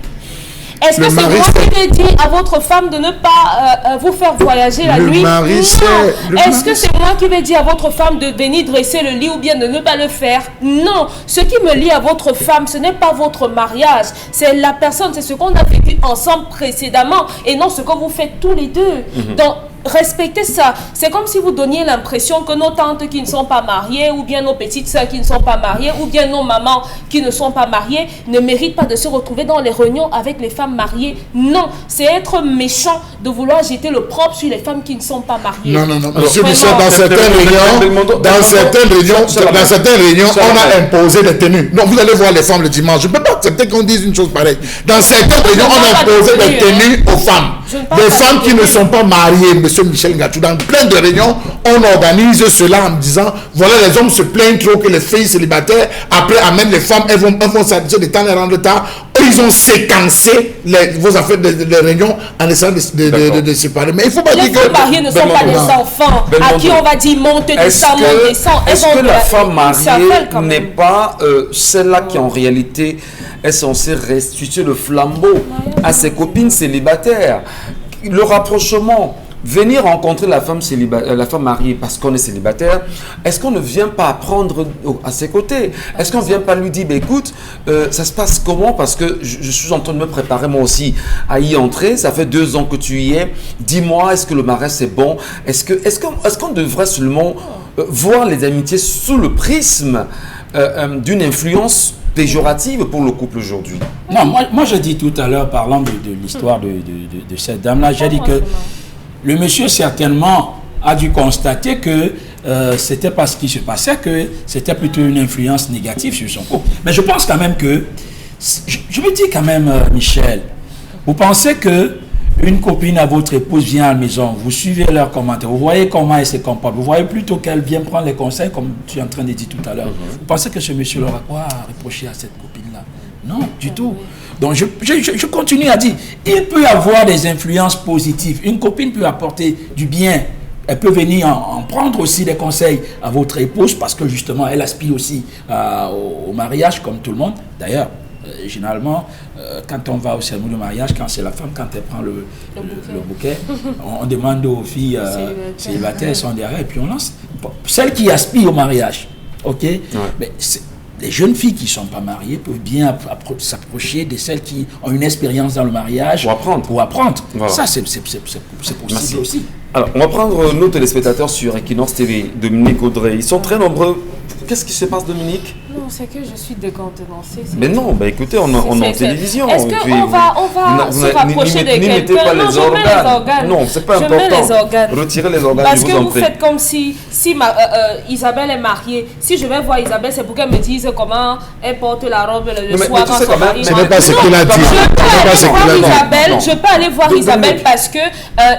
Est-ce que c'est moi qui vais dire à votre femme de ne pas vous faire voyager la nuit? Non. Est-ce que c'est moi qui vais dire à votre femme de venir dresser le lit ou bien de ne pas le faire? Non. Ce qui me lie à votre femme, ce n'est pas votre mariage. C'est la personne, c'est ce qu'on a vécu ensemble précédemment et non ce que vous faites tous les deux. Donc, respectez ça. C'est comme si vous donniez l'impression que nos tantes qui ne sont pas mariées, ou bien nos petites soeurs qui ne sont pas mariées, ou bien nos mamans qui ne sont pas mariées, ne méritent pas de se retrouver dans les réunions avec les femmes mariées. Non, c'est être méchant de vouloir jeter le propre sur les femmes qui ne sont pas mariées. Non, Monsieur Michel, dans certaines réunions, on a imposé des tenues. Non, vous allez voir les femmes le dimanche. Je ne peux pas accepter qu'on dise une chose pareille. Dans certaines réunions, on a imposé des tenues aux femmes. Des femmes qui ne sont pas mariées, Monsieur Michel Ngatou, dans plein de réunions, on organise cela en disant, voilà, les hommes se plaignent trop que les filles célibataires, après, amènent les femmes, elles vont s'habituer de temps et rendre tard. Ils ont séquencé vos affaires de réunion en essayant de séparer. Mais il ne faut pas dire que... Les femmes mariées ne sont pas des enfants à qui on va dire monte, descend, monte, descend. Est-ce que la femme mariée n'est pas celle-là qui en réalité est censée restituer le flambeau à ses copines célibataires? Le rapprochement, venir rencontrer la femme mariée parce qu'on est célibataire, est-ce qu'on ne vient pas apprendre à ses côtés? Est-ce qu'on ne vient pas lui dire, bah, écoute, ça se passe comment? Parce que je suis en train de me préparer moi aussi à y entrer, ça fait 2 ans que tu y es, dis-moi, est-ce que le mariage c'est bon? Est-ce qu'on devrait seulement voir les amitiés sous le prisme d'une influence péjorative pour le couple aujourd'hui? Non, moi je dis tout à l'heure, parlant de l'histoire de cette dame-là, j'ai dit que le monsieur certainement a dû constater que c'était pas ce qui se passait, que c'était plutôt une influence négative sur son couple. Mais je pense quand même que, je me dis quand même, Michel, vous pensez que une copine à votre épouse vient à la maison, vous suivez leurs commentaires, vous voyez comment elle se comporte, vous voyez plutôt qu'elle vient prendre les conseils, comme tu es en train de dire tout à l'heure. Vous pensez que ce monsieur aura quoi à reprocher à cette copine-là? Non, du tout. Donc je continue à dire, il peut y avoir des influences positives. Une copine peut apporter du bien. Elle peut venir en prendre aussi des conseils à votre épouse parce que justement, elle aspire aussi au mariage comme tout le monde. D'ailleurs, généralement, quand on va au cérémonie de mariage, quand c'est la femme, quand elle prend le bouquet, on demande aux filles célibataires, elles sont derrière et puis on lance. Celles qui aspirent au mariage, ok? Ouais. Mais les jeunes filles qui ne sont pas mariées peuvent bien s'approcher de celles qui ont une expérience dans le mariage pour apprendre. Voilà. Ça, c'est possible aussi. Alors, on va prendre nos téléspectateurs sur Equinox TV, Dominique Audrey. Ils sont très nombreux. Qu'est-ce qui se passe, Dominique? Non, c'est que je suis décontenancée. Mais non, bah écoutez, on est en télévision. Est-ce qu'on va se rapprocher de quelqu'un? Non, je mets les organes. Non, c'est pas important. Je mets les organes. Retirez les organes, parce que vous faites comme si Isabelle est mariée. Si je vais voir Isabelle, c'est pour qu'elle me dise comment elle porte la robe le soir quand son mari rentre. Ce n'est pas ce qu'il a dit. Je peux aller voir Isabelle parce que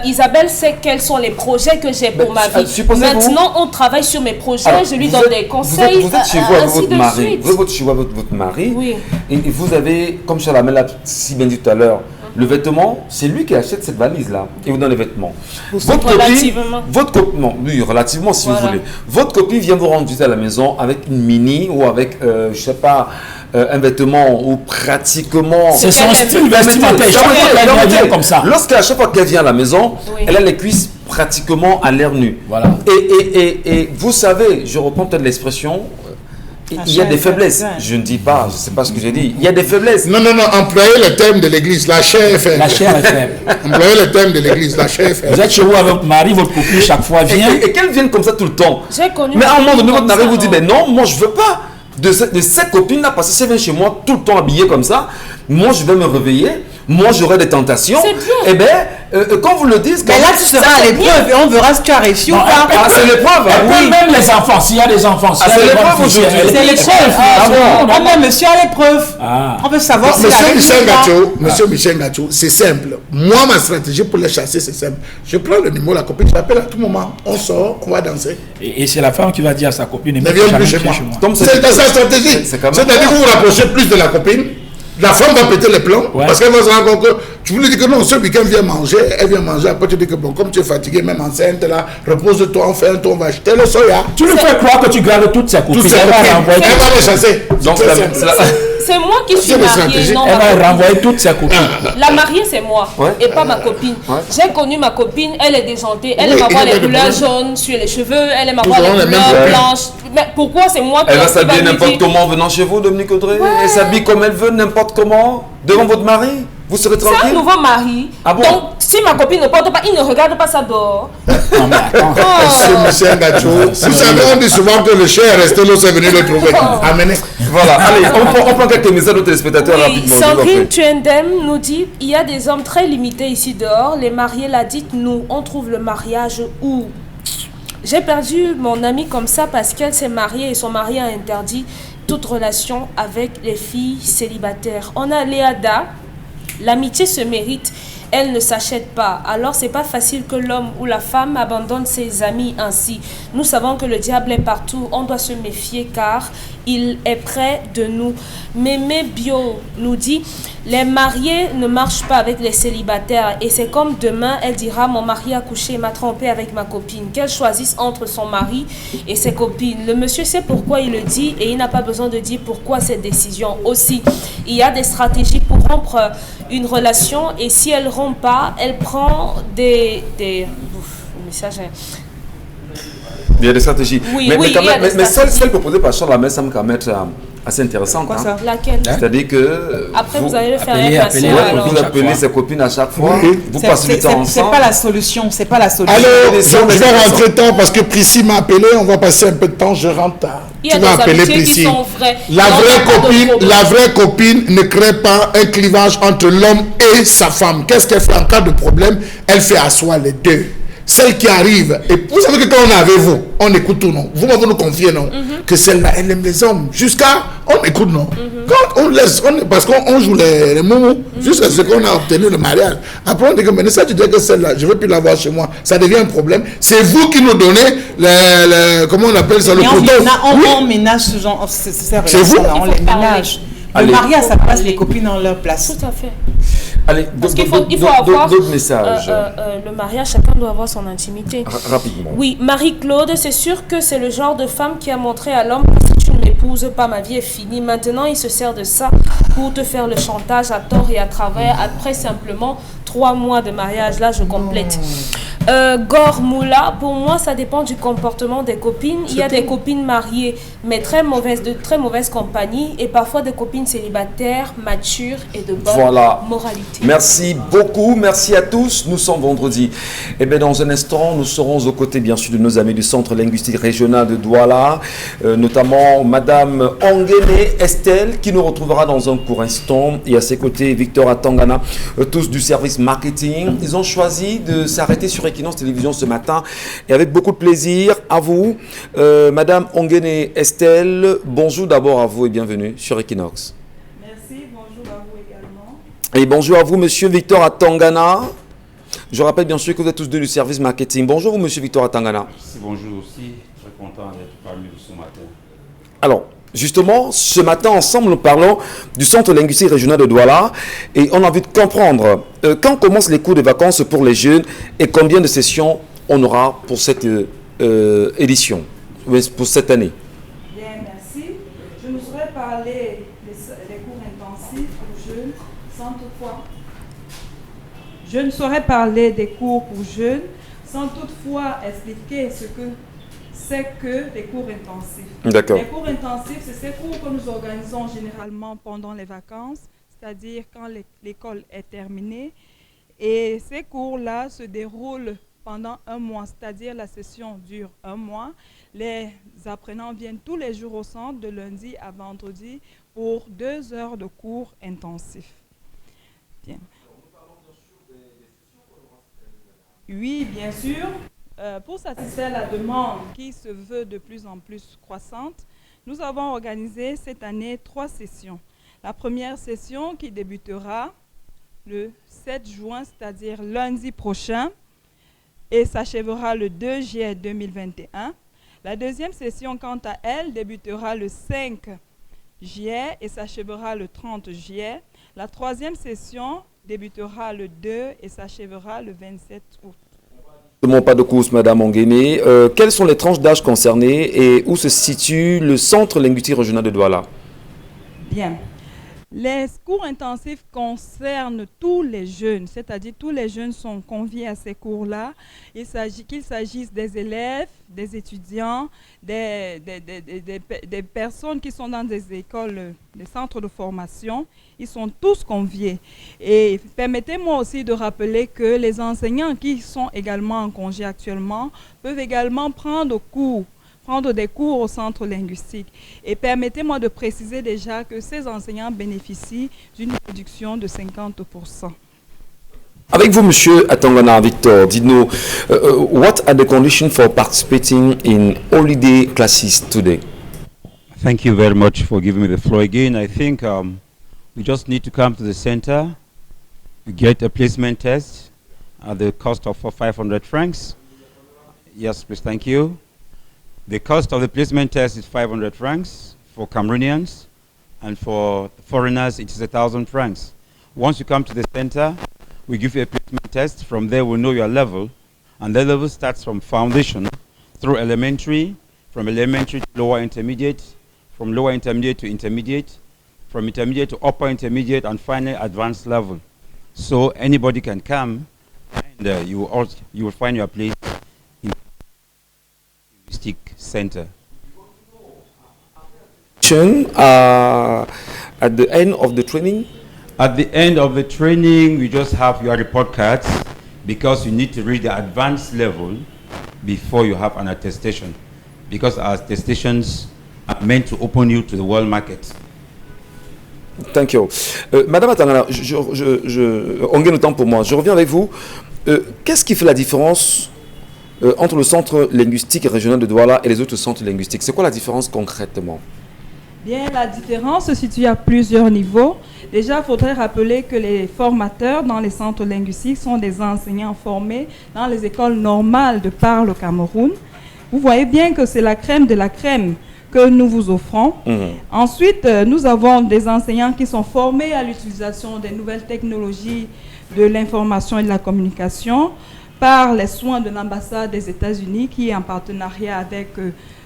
Isabelle sait quels sont les projets que j'ai pour ma vie. Maintenant, on travaille sur mes projets, je lui donne des conseils. Vous êtes chez vous avec votre mari. Vous êtes chez vous avec votre mari. Oui. Et vous avez, comme Chalamel l'a si bien dit tout à l'heure, le vêtement, c'est lui qui achète cette valise-là et vous donne les vêtements. Relativement. Votre copine, non, oui, relativement si Voilà. vous voulez. Votre copine vient vous rendre visite à la maison avec une mini ou avec, je sais pas, un vêtement ou pratiquement... C'est son qu'elle style vestimentaire. Chaque fois qu'elle vient comme ça. Lorsqu'à chaque fois qu'elle vient à la maison, Oui. elle a les cuisses pratiquement à l'air nu. Voilà. Et vous savez, je reprends peut-être l'expression, il y a des faiblesses. Je ne dis pas, je ne sais pas ce que j'ai dit. Il y a des faiblesses. Non, employez le thème de l'église, la chair est faible. La chair est faible. Employez le thème de l'église, la chair est faible. Vous êtes chez vous avec votre mari, votre copine, chaque fois vient. Et qu'elles viennent comme ça tout le temps. J'ai connu. Mais à un moment donné, votre comme mari ça, vous dit, ben non, moi je veux pas de cette copine-là, parce que si elle vient chez moi tout le temps habillée comme ça, moi je vais me réveiller, moi j'aurai des tentations. C'est bien. Et bien, quand vous le dites, Mais là, tu seras à l'épreuve et on verra si tu as réussi ou Non, pas. ah, c'est l'épreuve, hein, Après, oui. même les enfants, s'il y a des enfants, s'il y Ah, a c'est des l'épreuve grands aujourd'hui. fils, C'est l'épreuve. Ah bon. Ah, mais monsieur à l'épreuve. Ah. On veut savoir si Monsieur la Michel réussite ou pas. Gacho, Monsieur Michel Gacho, c'est simple. Moi, ma stratégie pour les chasser, c'est simple. Je prends le numéro de la copine, je l'appelle à tout moment. On sort, on va danser. Et c'est la femme qui va dire à sa copine, Ne viens plus chez moi. Comme C'est sa stratégie. c'est quand même C'est-à-dire que vous vous rapprochez plus de la copine. La femme va péter les plombs Ouais. parce qu'elle va se rendre compte que tu voulais dire que non, ce week-end vient manger, elle vient manger. Après, tu dis que bon, comme tu es fatigué, même enceinte, là, repose-toi, on fait un tour, on va acheter le soya. Tu lui fais croire que tu gardes toutes ses copines. Toutes ces Elle copines, va renvoyer, elle va les chasser. Donc, C'est c'est simple. C'est moi qui suis C'est des mariée, stratégies. non elle ma copine. va renvoyer toutes ses copines. La mariée, c'est moi Ouais. et pas ma copine. Ouais. J'ai connu ma copine, elle est déjantée. Elle Oui, aime avoir il y a les pas de couleurs problème. jaunes sur les cheveux. Elle aime Nous avoir aurons les les mêmes couleurs problèmes. blanches. Mais pourquoi c'est moi qui Elle va qui s'habiller lui n'importe dire- comment en venant chez vous, Dominique Audrey. Ouais. Elle s'habille comme elle veut, n'importe comment, devant votre mari. Vous serez C'est un tranquille. nouveau mari. Ah bon? Donc, si ma copine ne porte pas, il ne regarde pas ça dehors. Non, mais attends. Monsieur Michel Gacho, vous savez, on dit souvent que le chien est resté là, c'est venu le trouver. Amenez. Voilà, allez, on prend quelques messages de téléspectateurs Oui, rapidement. je vous en Sandrine prie. Tuendem nous dit il y a des hommes très limités ici dehors. Les mariés la dites-nous, on trouve le mariage où? J'ai perdu mon amie comme ça parce qu'elle s'est mariée et son mari a interdit toute relation avec les filles célibataires. On a Léada, l'amitié se mérite, elle ne s'achète pas. Alors c'est pas facile que l'homme ou la femme abandonne ses amis ainsi. Nous savons que le diable est partout, on doit se méfier car il est près de nous. Mémé Bio nous dit les mariés ne marchent pas avec les célibataires et c'est comme demain elle dira mon mari a couché et m'a trompé avec ma copine. Qu'elle choisisse entre son mari et ses copines. Le monsieur sait pourquoi il le dit et il n'a pas besoin de dire pourquoi cette décision. Aussi, il y a des stratégies pour rompre une relation et si elle rompt pas, elle prend des le message est- Il y a des stratégies. Oui, mais oui, quand il y a même, des mais stratégies. celle proposée par Charles Lamel, ça me semble être assez intéressante. Quoi hein. ça? laquelle? C'est-à-dire que Après vous allez le faire appelez- un appelez- patient ouais, Ouais, alors. vous chaque appelez fois. ses copines à chaque fois, Oui. vous passez du temps C'est ensemble. pas la solution, c'est pas la solution. Alors, je des vais rentrer tard parce que Prissy m'a appelé, on va passer un peu de temps, je rentre tard. Il y a Tu vas des appeler amitiés qui Prissy. sont vraies. La Donc, il y a vraie pas de copine, problème. la vraie copine ne crée pas un clivage entre l'homme et sa femme. Qu'est-ce qu'elle fait en cas de problème? Elle fait asseoir les deux. Celle qui arrive, et vous savez que quand on est avec vous, on écoute tout, non? Vous m'avez nous confier, non? Que celle-là, elle aime les hommes. Jusqu'à, on écoute, non? Quand on laisse, parce qu'on joue les moumous, jusqu'à ce qu'on a obtenu le mariage. Après, on dit que, mais ça, tu dis que celle-là, je ne veux plus l'avoir chez moi. Ça devient un problème. C'est vous qui nous donnez comment on appelle ça, le Et couteau. on ménage ce genre, ces C'est vous. relations-là, on les ménage. Le Allez. mari à sa place, les copines en leur place. Tout à fait. Allez, Parce qu'il faut avoir d'autres messages. le mariage, chacun doit avoir son intimité. Rapidement. Oui, Marie-Claude, c'est sûr que c'est le genre de femme qui a montré à l'homme que si tu ne m'épouses pas, ma vie est finie. Maintenant, il se sert de ça pour te faire le chantage à tort et à travers. Après simplement 3 mois de mariage, là, je complète. Gore Moula, pour moi, ça dépend du comportement des copines. Il y a des copines mariées, mais de très mauvaise compagnie, et parfois des copines célibataires, matures et de bonne Voilà. moralité. Merci beaucoup, merci à tous. Nous sommes vendredi. Et bien dans un instant, nous serons aux côtés bien sûr de nos amis du Centre linguistique régional de Douala, notamment Madame Ongene Estelle qui nous retrouvera dans un court instant. Et à ses côtés, Victor Atangana, tous du service marketing. Ils ont choisi de s'arrêter sur Equinox Télévision ce matin et avec beaucoup de plaisir à vous. Madame Ongene Estelle, bonjour d'abord à vous et bienvenue sur Equinox. Merci, bonjour à vous également. Et bonjour à vous, monsieur Victor Atangana. Je rappelle bien sûr que vous êtes tous deux du service marketing. Bonjour, vous, monsieur Victor Atangana. Merci, bonjour aussi. Très content d'être parmi vous ce matin. Alors, Justement, ce matin, ensemble, nous parlons du Centre linguistique régional de Douala et on a envie de comprendre quand commencent les cours de vacances pour les jeunes et combien de sessions on aura pour cette édition, pour cette année. Bien, merci. Je nous aurais parlé des cours intensifs pour jeunes, sans toutefois. Je ne saurais parler des cours pour jeunes, sans toutefois expliquer ce que c'est que les cours intensifs. D'accord. Les cours intensifs, c'est ces cours que nous organisons généralement pendant les vacances, c'est-à-dire quand l'école est terminée. Et ces cours-là se déroulent pendant un mois, c'est-à-dire la session dure un mois. Les apprenants viennent tous les jours au centre, de lundi à vendredi, pour 2 heures de cours intensifs. Bien. Oui, bien sûr. Pour satisfaire la demande qui se veut de plus en plus croissante, nous avons organisé cette année 3 sessions. La première session qui débutera le 7 juin, c'est-à-dire lundi prochain, et s'achèvera le 2 juillet 2021. La deuxième session, quant à elle, débutera le 5 juillet et s'achèvera le 30 juillet. La troisième session débutera le 2 et s'achèvera le 27 août. Pas de course, Madame Onguéné. Quelles sont les tranches d'âge concernées et où se situe le Centre linguistique régional de Douala? Bien. Les cours intensifs concernent tous les jeunes, c'est-à-dire tous les jeunes sont conviés à ces cours-là. Qu'il s'agisse des élèves, des étudiants, des personnes qui sont dans des écoles, des centres de formation, ils sont tous conviés. Et permettez-moi aussi de rappeler que les enseignants qui sont également en congé actuellement peuvent également prendre des cours au centre linguistique. Et permettez-moi de préciser déjà que ces enseignants bénéficient d'une réduction de 50%. Avec vous, Monsieur Atangana Victor, dites-nous, what are the conditions for participating in holiday classes today? Thank you very much for giving me the floor again. I think we just need to come to the center, get a placement test at the cost of 500 francs. Yes, please, thank you. The cost of the placement test is 500 francs for Cameroonians, and for foreigners it is 1,000 francs. Once you come to the center, we give you a placement test. From there we'll know your level, and the level starts from foundation through elementary, from elementary to lower intermediate, from lower intermediate to intermediate, from intermediate to upper intermediate, and finally advanced level. So anybody can come, and you will find your place in the linguistic center. At the end of the training? At the end of the training, we just have your report cards because you need to reach the advanced level before you have an attestation, because our attestations are meant to open you to the world market. Thank you. Madame Atangana, on gagne le temps pour moi. Je reviens avec vous. Qu'est-ce qui fait la différence entre le centre linguistique régional de Douala et les autres centres linguistiques? C'est quoi la différence concrètement? Bien, la différence se situe à plusieurs niveaux. Déjà, il faudrait rappeler que les formateurs dans les centres linguistiques sont des enseignants formés dans les écoles normales de Parle au Cameroun. Vous voyez bien que c'est la crème de la crème que nous vous offrons. Ensuite, nous avons des enseignants qui sont formés à l'utilisation des nouvelles technologies de l'information et de la communication par les soins de l'ambassade des États-Unis qui est en partenariat avec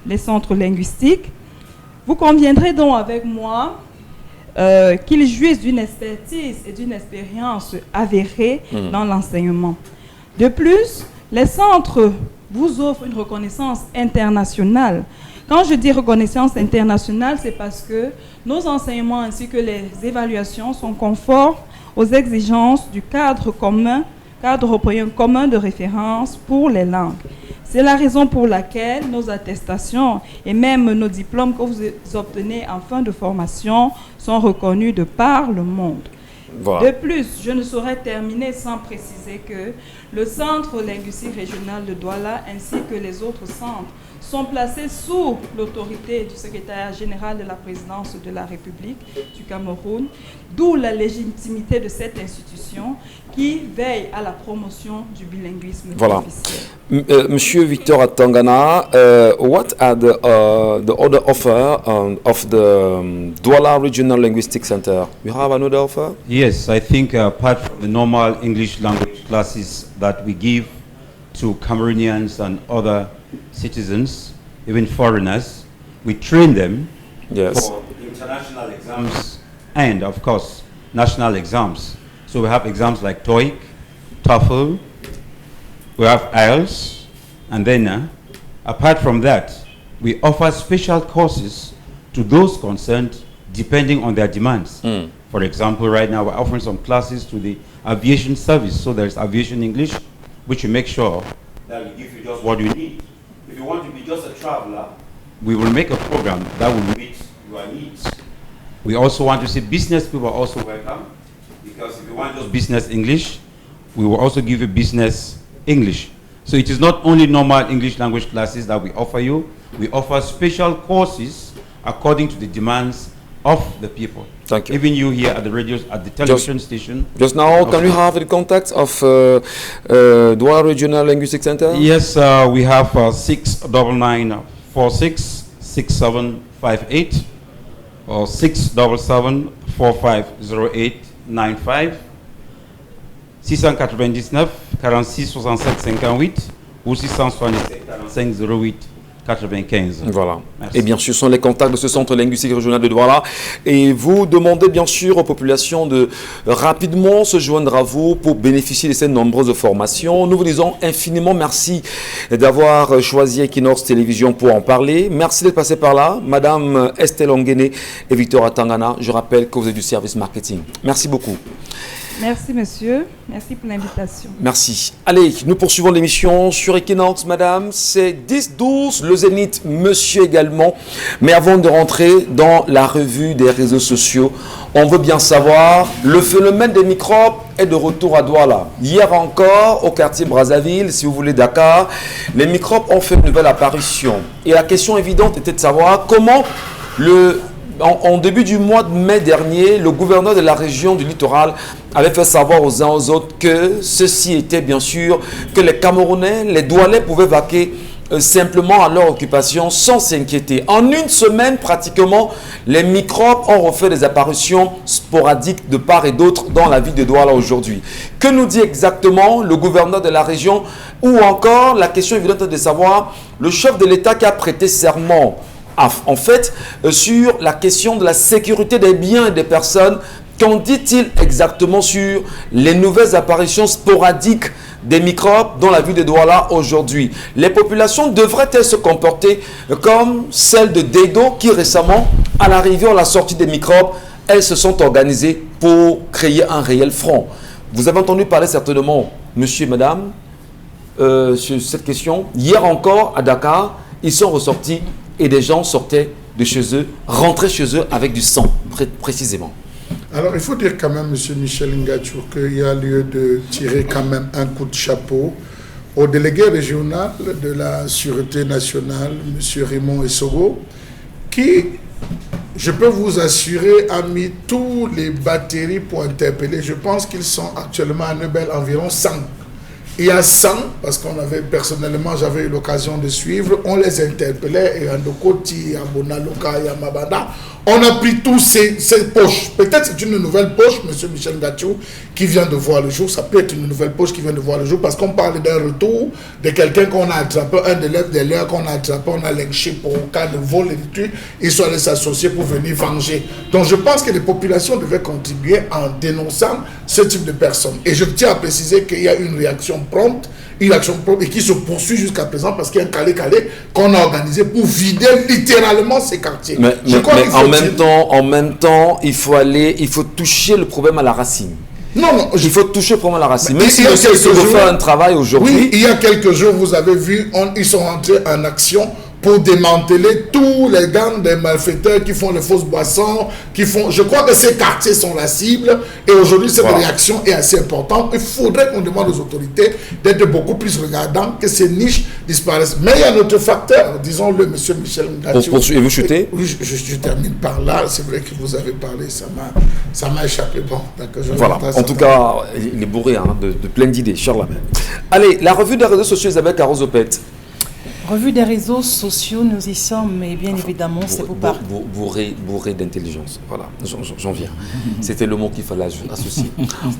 les centres linguistiques. Vous conviendrez donc avec moi qu'ils jouissent d'une expertise et d'une expérience avérée dans l'enseignement. De plus, les centres vous offrent une reconnaissance internationale. Quand je dis reconnaissance internationale, c'est parce que nos enseignements ainsi que les évaluations sont conformes aux exigences du cadre européen commun de référence pour les langues. C'est la raison pour laquelle nos attestations et même nos diplômes que vous obtenez en fin de formation sont reconnus de par le monde. Voilà. De plus, je ne saurais terminer sans préciser que le Centre linguistique régional de Douala ainsi que les autres centres sont placés sous l'autorité du secrétariat général de la présidence de la République du Cameroun, d'où la légitimité de cette institution qui veille à la promotion du bilinguisme officiel. Monsieur Victor Atangana, what are the other offer of the Douala Regional Linguistic Center? You have another offer? Yes, I think apart from the normal English language classes that we give to Cameroonians and other citizens, even foreigners, we train them for international exams and, of course, national exams. So we have exams like TOEIC, TOEFL, we have IELTS, and then apart from that, we offer special courses to those concerned depending on their demands. For example, right now we're offering some classes to the aviation service. So there's aviation English, which we make sure that we give you just what you need. If you want to be just a traveler, we will make a program that will meet your needs. We also want to see business people are also welcome, because if you want just business English, we will also give you business English. So it is not only normal English language classes that we offer you, we offer special courses according to the demands of the people. Thank you. Even you here at the radio, at the television station. Just now, can we have the contacts of Douala Regional Linguistic Center? Yes, we have 69946 6758 or 677 450895 699 46 67 58 ou 677 45 08 95. Voilà. Merci. Et bien sûr, ce sont les contacts de ce centre linguistique régional de Douala. Et vous demandez bien sûr aux populations de rapidement se joindre à vous pour bénéficier de ces nombreuses formations. Nous vous disons infiniment merci d'avoir choisi Equinox Télévision pour en parler. Merci d'être passé par là. Madame Estelle Onguene et Victor Atangana, je rappelle que vous êtes du service marketing. Merci beaucoup. Merci, monsieur. Merci pour l'invitation. Merci. Allez, nous poursuivons l'émission sur Equinox, madame. C'est 10-12, le Zénith, monsieur également. Mais avant de rentrer dans la revue des réseaux sociaux, on veut bien savoir, le phénomène des microbes est de retour à Douala. Hier encore, au quartier Brazzaville, si vous voulez Dakar, les microbes ont fait une nouvelle apparition. Et la question évidente était de savoir comment en début du mois de mai dernier, le gouverneur de la région du littoral avait fait savoir aux uns aux autres que ceci était bien sûr, que les Camerounais, les Doualais pouvaient vaquer simplement à leur occupation sans s'inquiéter. En une semaine, pratiquement, les microbes ont refait des apparitions sporadiques de part et d'autre dans la ville de Douala aujourd'hui. Que nous dit exactement le gouverneur de la région, ou encore la question évidente de savoir le chef de l'État qui a prêté serment en fait, sur la question de la sécurité des biens et des personnes. Qu'en dit-il exactement sur les nouvelles apparitions sporadiques des microbes dans la ville de Douala aujourd'hui? Les populations devraient-elles se comporter comme celle de Dedo qui récemment, à l'arrivée ou à la sortie des microbes, elles se sont organisées pour créer un réel front? Vous avez entendu parler certainement, monsieur et madame, sur cette question. Hier encore, à Dakar, ils sont ressortis et des gens sortaient de chez eux, rentraient chez eux avec du sang, précisément. Alors, il faut dire quand même, M. Michel Ngachou, qu'il y a lieu de tirer quand même un coup de chapeau au délégué régional de la Sûreté nationale, M. Raymond Essogo, qui, je peux vous assurer, a mis tous les batteries pour interpeller. Je pense qu'ils sont actuellement à Nebel environ 100. Il y a 100, parce qu'on avait personnellement, j'avais eu l'occasion de suivre, on les interpellait, et Andokoti, Abonaloka, Yamabanda, on a pris tous ces poches. Peut-être c'est une nouvelle poche, M. Michel Ngachou, qui vient de voir le jour. Ça peut être une nouvelle poche qui vient de voir le jour, parce qu'on parle d'un retour de quelqu'un qu'on a attrapé, un élève de l'heure qu'on a attrapé, on a lynché pour cas de vol et de tuer, ils sont allés s'associer pour venir venger. Donc je pense que les populations devaient contribuer en dénonçant ce type de personnes. Et je tiens à préciser qu'il y a une réaction prompte, et qui se poursuit jusqu'à présent parce qu'il y a un calé-calé qu'on a organisé pour vider littéralement ces quartiers. Mais en même temps, il faut toucher le problème à la racine. Il faut toucher le problème à la racine. Même si on veut faire un travail aujourd'hui. Oui, il y a quelques jours, vous avez vu, ils sont rentrés en action pour démanteler tous les gangs des malfaiteurs qui font les fausses boissons, qui font... Je crois que ces quartiers sont la cible et aujourd'hui cette réaction est assez importante. Il faudrait qu'on demande aux autorités d'être beaucoup plus regardants, que ces niches disparaissent. Mais il y a un autre facteur, disons-le, monsieur Michel Ngati. Poursuivez-vous chuter? Oui, je termine par là. C'est vrai que vous avez parlé, ça m'a échappé. Bon, d'accord. Voilà, en tout cas, il est bourré de plein d'idées, Charlemagne. Allez, la revue des réseaux sociaux, Isabelle Carozopet. Revue des réseaux sociaux, nous y sommes, mais bien évidemment, c'est pour parler. Bourré d'intelligence, voilà, j'en viens. C'était le mot qu'il fallait associer.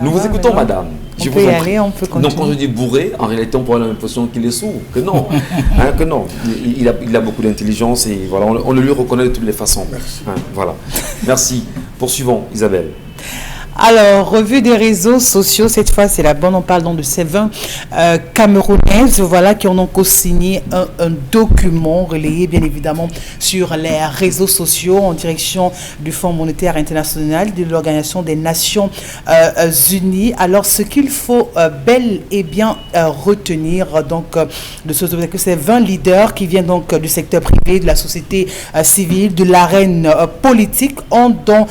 Nous vous écoutons, madame. On peut y aller, on peut continuer. Donc, quand je dis bourré, en réalité, on pourrait avoir l'impression qu'il est sourd, que non. Que non. Il a beaucoup d'intelligence et voilà, on le lui reconnaît de toutes les façons. Merci. Voilà. Merci. Poursuivons, Isabelle. Alors, revue des réseaux sociaux, cette fois c'est la bonne, on parle donc de ces 20 Camerounaises, voilà, qui ont donc co-signé un document relayé bien évidemment sur les réseaux sociaux en direction du Fonds monétaire international, de l'Organisation des Nations Unies. Alors, ce qu'il faut bel et bien retenir donc de ce que ces 20 leaders qui viennent donc du secteur privé, de la société civile, de l'arène politique, ont donc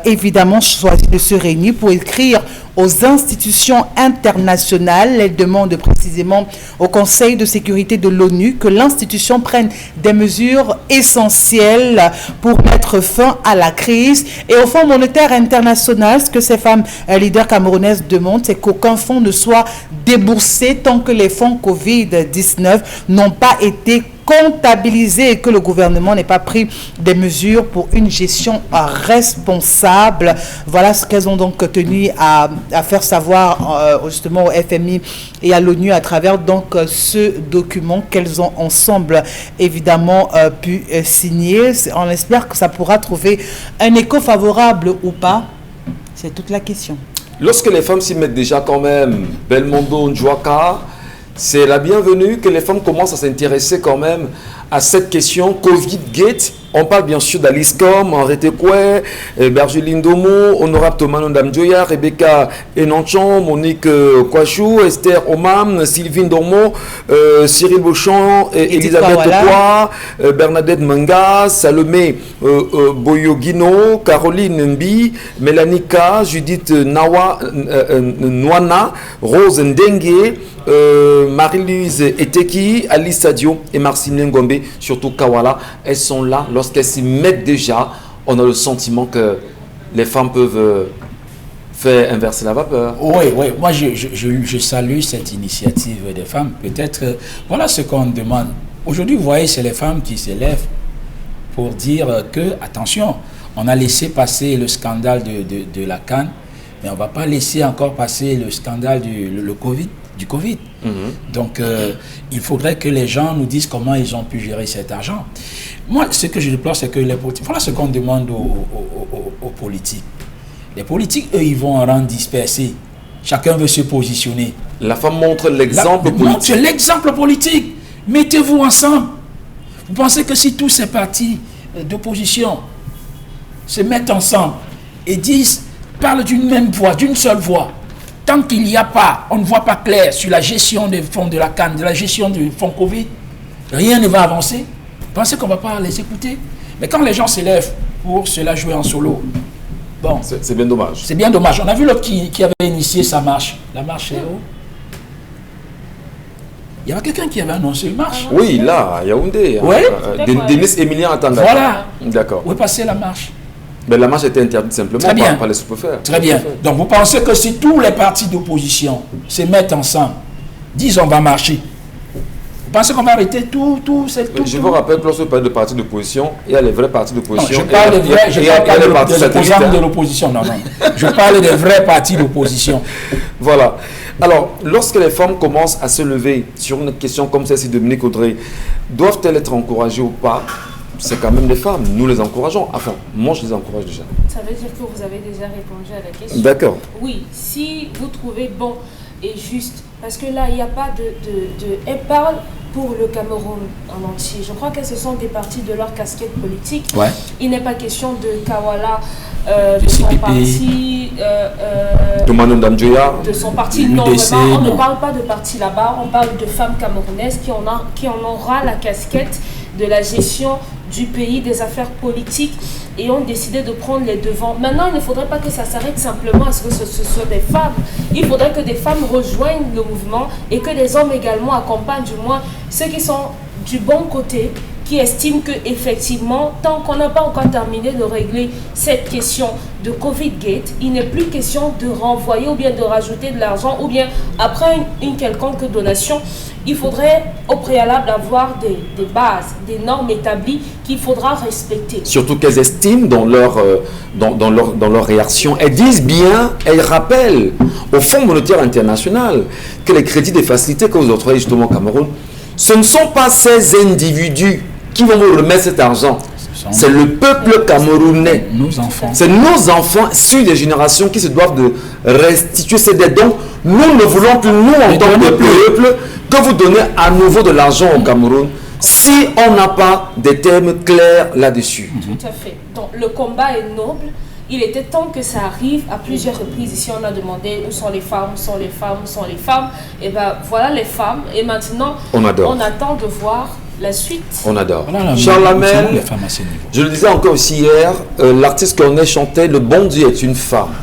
évidemment choisi de se réunir pour écrire aux institutions internationales. Elle demande précisément au Conseil de sécurité de l'ONU que l'institution prenne des mesures essentielles pour mettre fin à la crise. Et au Fonds monétaire international, ce que ces femmes leaders camerounaises demandent, c'est qu'aucun fonds ne soit déboursé tant que les fonds Covid-19 n'ont pas été comptabilisés et que le gouvernement n'ait pas pris des mesures pour une gestion responsable. Voilà ce qu'elles ont donc tenu à faire savoir justement au FMI et à l'ONU à travers donc ce document qu'elles ont ensemble évidemment pu signer. On espère que ça pourra trouver un écho favorable ou pas. C'est toute la question. Lorsque les femmes s'y mettent déjà quand même, Belmondo, Njouaka, c'est la bienvenue que les femmes commencent à s'intéresser quand même à cette question Covid-Gate. On parle bien sûr d'Alice Com, Henriette Koué, Bergeline Domo, Honorable Thomas Ndamjoya, Rebecca Enanchon, Monique Kouachou, Esther Omam, Sylvine Dormo, Cyril Beauchamp, Elisabeth Okoa, Bernadette Manga, Salomé Boyogino, Caroline Mbi, Mélanie Ka, Judith Nwana, Rose Ndengue, Marie-Louise Eteki, Alice Sadio et Marcine Ngombe, surtout Kawala. Elles sont là. Lorsqu'elles s'y mettent déjà, on a le sentiment que les femmes peuvent faire inverser la vapeur. Oui, moi je salue cette initiative des femmes. Peut-être, voilà ce qu'on demande. Aujourd'hui, vous voyez, c'est les femmes qui s'élèvent pour dire que, attention, on a laissé passer le scandale de la CAN, mais on ne va pas laisser encore passer le scandale du Covid. Donc, il faudrait que les gens nous disent comment ils ont pu gérer cet argent. Moi, ce que je déplore, c'est que les politiques... Voilà ce qu'on demande aux politiques. Les politiques, eux, ils vont en rendre dispersés. Chacun veut se positionner. La femme montre l'exemple politique. Montre l'exemple politique. Mettez-vous ensemble. Vous pensez que si tous ces partis d'opposition se mettent ensemble et parlent d'une même voix, d'une seule voix, tant qu'il n'y a pas, on ne voit pas clair sur la gestion des fonds de la CAN, de la gestion du fonds Covid, rien ne va avancer. Vous pensez qu'on ne va pas les écouter? Mais quand les gens s'élèvent pour cela jouer en solo, bon, c'est bien dommage. C'est bien dommage. On a vu l'autre qui avait initié sa marche. La marche est où? Il y avait quelqu'un qui avait annoncé une marche. Oui, là, à Yaoundé. Oui. Denis Emilien Atanga. Voilà. D'accord. Où est passée la marche? Mais la marche était interdite simplement par les sous-préfets. Très bien. Donc vous pensez que si tous les partis d'opposition se mettent ensemble, disent on va marcher, vous pensez qu'on va arrêter tout Je vous rappelle que lorsque vous parlez de partis d'opposition, il y a les vrais partis d'opposition. Je parle des vrais, je parle pas de l'opposition. Non. Je parle des vrais partis d'opposition. Voilà. Alors, lorsque les femmes commencent à se lever sur une question comme celle-ci, Dominique Audrey, doivent-elles être encouragées ou pas? C'est quand même des femmes, nous les encourageons. Enfin, moi je les encourage déjà. Ça veut dire que vous avez déjà répondu à la question. D'accord. Oui, si vous trouvez bon et juste, parce que là, il n'y a pas Elle parle pour le Cameroun en entier. Je crois que ce sont des partis de leur casquette politique. Ouais. Il n'est pas question de Kawala, de son parti, de son parti. Non, vraiment, on ne parle pas de parti là-bas. On parle de femmes camerounaises qui en aura la casquette de la gestion du pays, des affaires politiques, et ont décidé de prendre les devants. Maintenant, il ne faudrait pas que ça s'arrête simplement à ce que ce soit des femmes. Il faudrait que des femmes rejoignent le mouvement et que les hommes également accompagnent du moins ceux qui sont du bon côté, qui estiment qu'effectivement, tant qu'on n'a pas encore terminé de régler cette question de Covid-Gate, il n'est plus question de renvoyer ou bien de rajouter de l'argent ou bien après une quelconque donation. Il faudrait au préalable avoir des bases, des normes établies qu'il faudra respecter. Surtout qu'elles estiment dans leur réaction, elles disent bien, elles rappellent au Fonds monétaire international que les crédits des facilités que vous octroyez justement au Cameroun, ce ne sont pas ces individus qui vont vous remettre cet argent. C'est le peuple camerounais. Nos enfants. C'est nos enfants sur des générations qui se doivent de restituer ces dettes. Donc, nous ne voulons plus, nous en tant que peuple, que vous donnez à nouveau de l'argent au Cameroun si on n'a pas des termes clairs là-dessus. Tout à fait. Donc, le combat est noble. Il était temps que ça arrive à plusieurs reprises. Ici, on a demandé où sont les femmes, où sont les femmes, où sont les femmes. Et bien, voilà les femmes. Et maintenant, on attend de voir la suite. On adore. Voilà, Charles Lamel, les femmes à ce niveau. je le disais encore aussi hier, l'artiste Corneille chantait « Le bon Dieu est une femme ».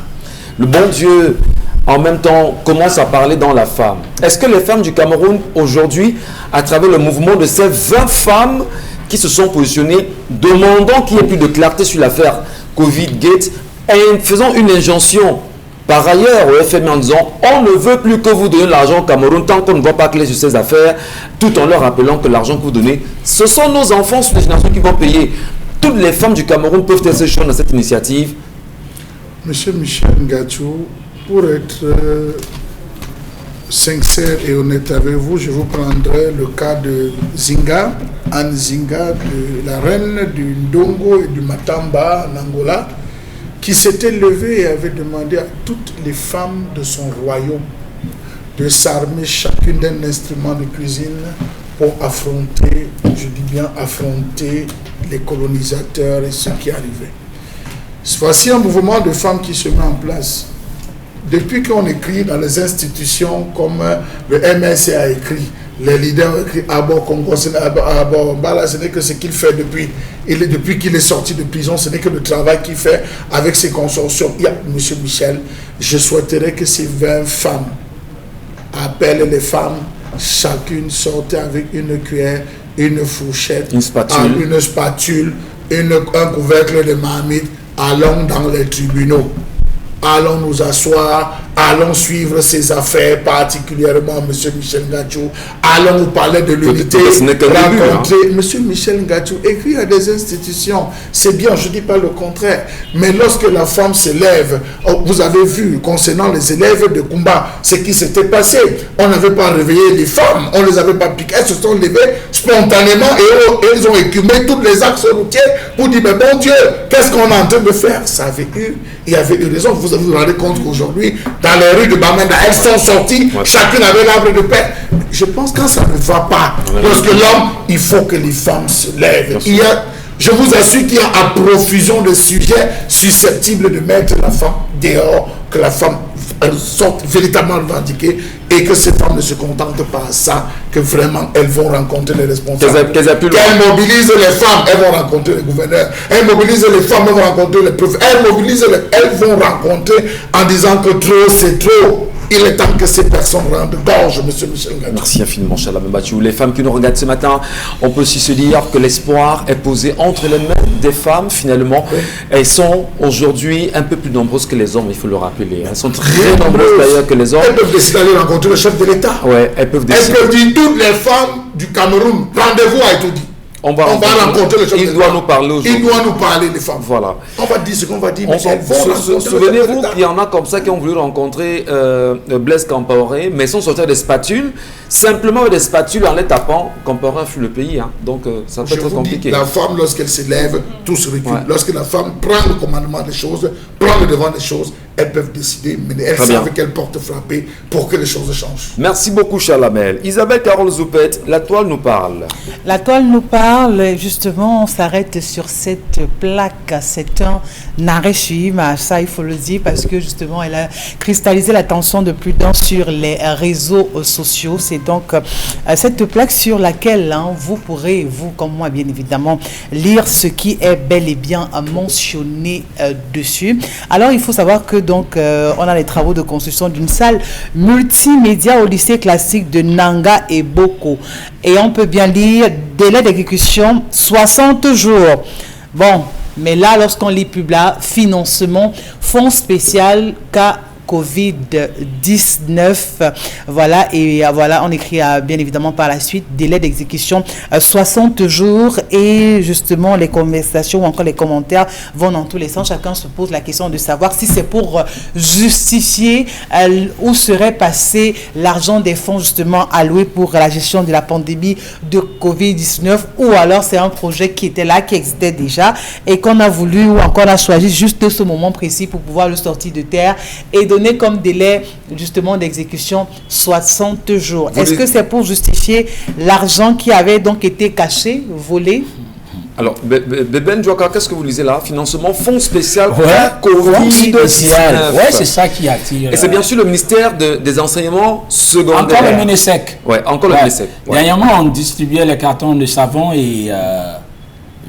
Le bon Dieu, en même temps, commence à parler dans la femme. Est-ce que les femmes du Cameroun, aujourd'hui, à travers le mouvement de ces 20 femmes qui se sont positionnées, demandant qu'il y ait plus de clarté sur l'affaire Covid-Gate, et faisant une injonction par ailleurs au FMI en disant on ne veut plus que vous donniez l'argent au Cameroun tant qu'on ne voit pas clair sur ces affaires, tout en leur rappelant que l'argent que vous donnez, ce sont nos enfants sur les générations qui vont payer. Toutes les femmes du Cameroun peuvent être jointes dans cette initiative. Monsieur Michel Ngatou, pour être sincère et honnête avec vous, je vous prendrai le cas de Zinga, Anne Zinga, de la reine du Ndongo et du Matamba en Angola, qui s'était levée et avait demandé à toutes les femmes de son royaume de s'armer chacune d'un instrument de cuisine pour affronter, je dis bien affronter, les colonisateurs et ceux qui arrivaient. Voici un mouvement de femmes qui se met en place. Depuis qu'on écrit dans les institutions comme le MSC a écrit, les leaders ont écrit Abo Congo, Abo Mbala, ce n'est que ce qu'il fait depuis qu'il est sorti de prison, ce n'est que le travail qu'il fait avec ses consortiums. Il y a M. Michel, je souhaiterais que ces 20 femmes appellent les femmes, chacune sortait avec une cuillère, une fourchette, une spatule, un couvercle de marmite. Allons dans les tribunaux, allons nous asseoir, allons suivre ces affaires, particulièrement M. Michel Ngatou, allons nous parler de l'unité, rencontrer M. Michel Ngatou, écrire à des institutions, c'est bien, je ne dis pas le contraire, mais lorsque la femme se lève, vous avez vu, concernant les élèves de Kumba, ce qui s'était passé, on n'avait pas réveillé les femmes, on ne les avait pas piquées, elles se sont levées spontanément et elles ont écumé tous les axes routiers pour dire, mais bon Dieu, qu'est-ce qu'on est en train de faire? Il y avait eu raison, vous vous rendez compte qu'aujourd'hui, dans les rues de Bamenda, elles sont sorties, chacune avait l'arbre de paix. Je pense que quand ça ne va pas, parce que l'homme, il faut que les femmes se lèvent. Je vous assure qu'il y a à profusion de sujets susceptibles de mettre la femme dehors, que la femme sorte véritablement revendiquée et que ces femmes ne se contentent pas à ça, que vraiment elles vont rencontrer les responsables. Qu'elles mobilisent les femmes, elles vont rencontrer les gouverneurs. Elles mobilisent les femmes, elles vont rencontrer les préfets. Elles vont rencontrer en disant que trop, c'est trop. Il est temps que ces personnes rendent gorge, M. Michel Ngatou. Merci infiniment, Charles Mbachou. Les femmes qui nous regardent ce matin, on peut aussi se dire que l'espoir est posé entre les mains des femmes, finalement. Oui. Elles sont aujourd'hui un peu plus nombreuses que les hommes, il faut le rappeler. Elles sont très nombreuses d'ailleurs que les hommes. Elles peuvent décider d'aller rencontrer le chef de l'État. Oui, elles peuvent décider. Elles peuvent dire toutes les femmes du Cameroun, rendez-vous à Etoudi. On va rencontrer le chef de l'État. Il doit nous parler aujourd'hui. Il doit nous parler, les femmes. Voilà. On va dire ce qu'on va dire. Souvenez-vous qu'il y en a comme ça qui ont voulu rencontrer Blaise Compaoré, mais sans sortir des spatules, simplement avec des spatules en les tapant. Compaoré fuit le pays, hein. Donc ça peut être compliqué. La femme, lorsqu'elle se lève, tout se recule. Ouais. Lorsque la femme prend le commandement des choses, prend le devant des choses, elles peuvent décider, mais elles savent quelle porte frapper pour que les choses changent. Merci beaucoup, Charlamel. Isabelle Carole Zoupet, la toile nous parle. La toile nous parle, justement, on s'arrête sur cette plaque. C'est un arrêt chez Image, ça il faut le dire, parce que justement, elle a cristallisé l'attention de plus d'un sur les réseaux sociaux. C'est donc cette plaque sur laquelle vous pourrez, vous comme moi bien évidemment, lire ce qui est bel et bien mentionné dessus. Alors, il faut savoir que donc, on a les travaux de construction d'une salle multimédia au lycée classique de Nanga et Boko. Et on peut bien lire délai d'exécution 60 jours. Bon, mais là, lorsqu'on lit plus là, financement, fonds spécial cas Covid-19, voilà, et voilà, on écrit bien évidemment par la suite, délai d'exécution 60 jours, et justement les conversations ou encore les commentaires vont dans tous les sens. Chacun se pose la question de savoir si c'est pour justifier où serait passé l'argent des fonds justement alloués pour la gestion de la pandémie de Covid-19, ou alors c'est un projet qui était là, qui existait déjà et qu'on a voulu ou encore on a choisi juste ce moment précis pour pouvoir le sortir de terre et donner comme délai justement d'exécution 60 jours. Est-ce que c'est pour justifier l'argent qui avait donc été caché, volé? Alors, Ben Djouaka, qu'est-ce que vous lisez là? Financement, fonds spécial, Covid-19. Oui, c'est ça qui attire. Et c'est bien sûr le ministère des enseignements secondaires. Encore le Minesec. Oui, encore le Minesec. Dernièrement, on distribuait les cartons de savon et...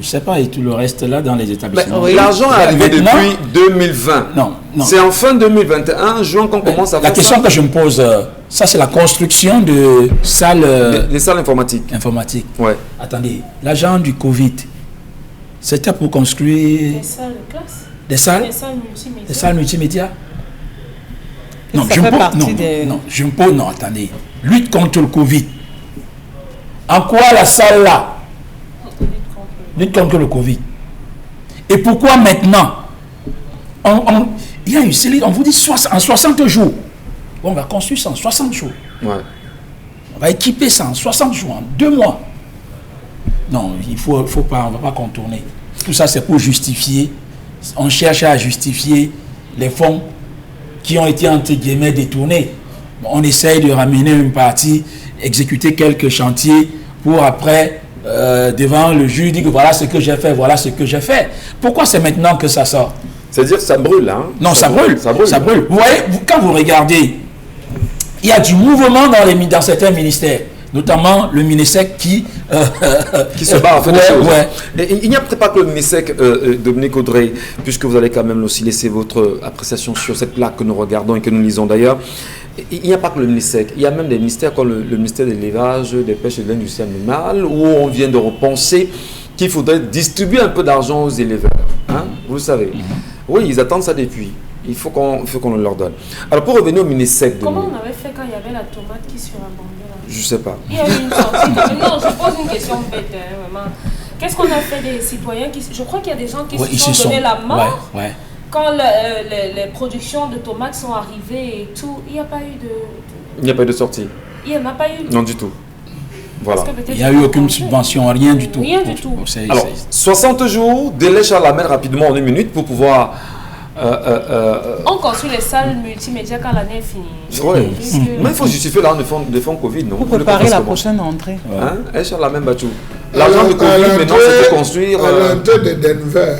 je ne sais pas, et tout le reste là dans les établissements. Oui. L'argent est arrivé depuis 2020. Non. C'est en fin 2021, juin, qu'on commence à faire la question que je me pose, ça c'est la construction de salles... Des salles informatiques. Ouais. Attendez, l'argent du Covid, c'était pour construire... Des salles de classe. Des salles multimédia. Des salles multimédia. Non, je me pose... Non, attendez. Lutte contre le Covid. En quoi la salle là? Lutte contre le Covid. Et pourquoi maintenant il y a une série, on vous dit en 60 jours. Bon, on va construire ça en 60 jours. Ouais. On va équiper ça en 60 jours, en 2 mois. Non, faut pas, on ne va pas contourner. Tout ça, c'est pour justifier. On cherche à justifier les fonds qui ont été, entre guillemets, détournés. Bon, on essaye de ramener une partie, exécuter quelques chantiers pour après... devant le juge, dit que voilà ce que j'ai fait, voilà ce que j'ai fait. Pourquoi c'est maintenant que ça sort? C'est-à-dire que ça brûle, hein? Non, ça brûle. Vous voyez, quand vous regardez, il y a du mouvement dans certains ministères, notamment le Minesec qui se bat à faire des choses. Et il n'y a peut-être pas que le Minesec, Dominique Audrey, puisque vous allez quand même aussi laisser votre appréciation sur cette plaque que nous regardons et que nous lisons d'ailleurs. Il n'y a pas que le Minesec, il y a même des ministères comme le ministère de l'élevage, des pêches et de l'industrie animale, où on vient de repenser qu'il faudrait distribuer un peu d'argent aux éleveurs. Hein? Vous le savez. Oui, ils attendent ça depuis. Il faut qu'on leur donne. Alors, pour revenir au Minesec... Comment on avait fait quand il y avait la tomate qui surabondait là? Je ne sais pas. Il y a eu une sortie. Non, je pose une question bête, vraiment. Qu'est-ce qu'on a fait des citoyens qui... Je crois qu'il y a des gens qui se sont donné la mort. Ouais. Quand les productions de tomates sont arrivées et tout, il n'y a pas eu de... Il n'y a pas eu de sortie? Il n'y en a pas eu. Non, du tout. Voilà. Il n'y a eu aucune subvention, rien du tout. Rien du tout. Alors, 60 jours, délai Charlamel rapidement en 1 minute pour pouvoir... On construit les salles multimédia quand l'année est finie. Oui. Mais il faut justifier l'argent de fonds Covid, non? Pour préparer la prochaine entrée. Hein? Charlamel Bachou. L'argent de Covid, maintenant, c'est pour construire... À l'entrée de Denver,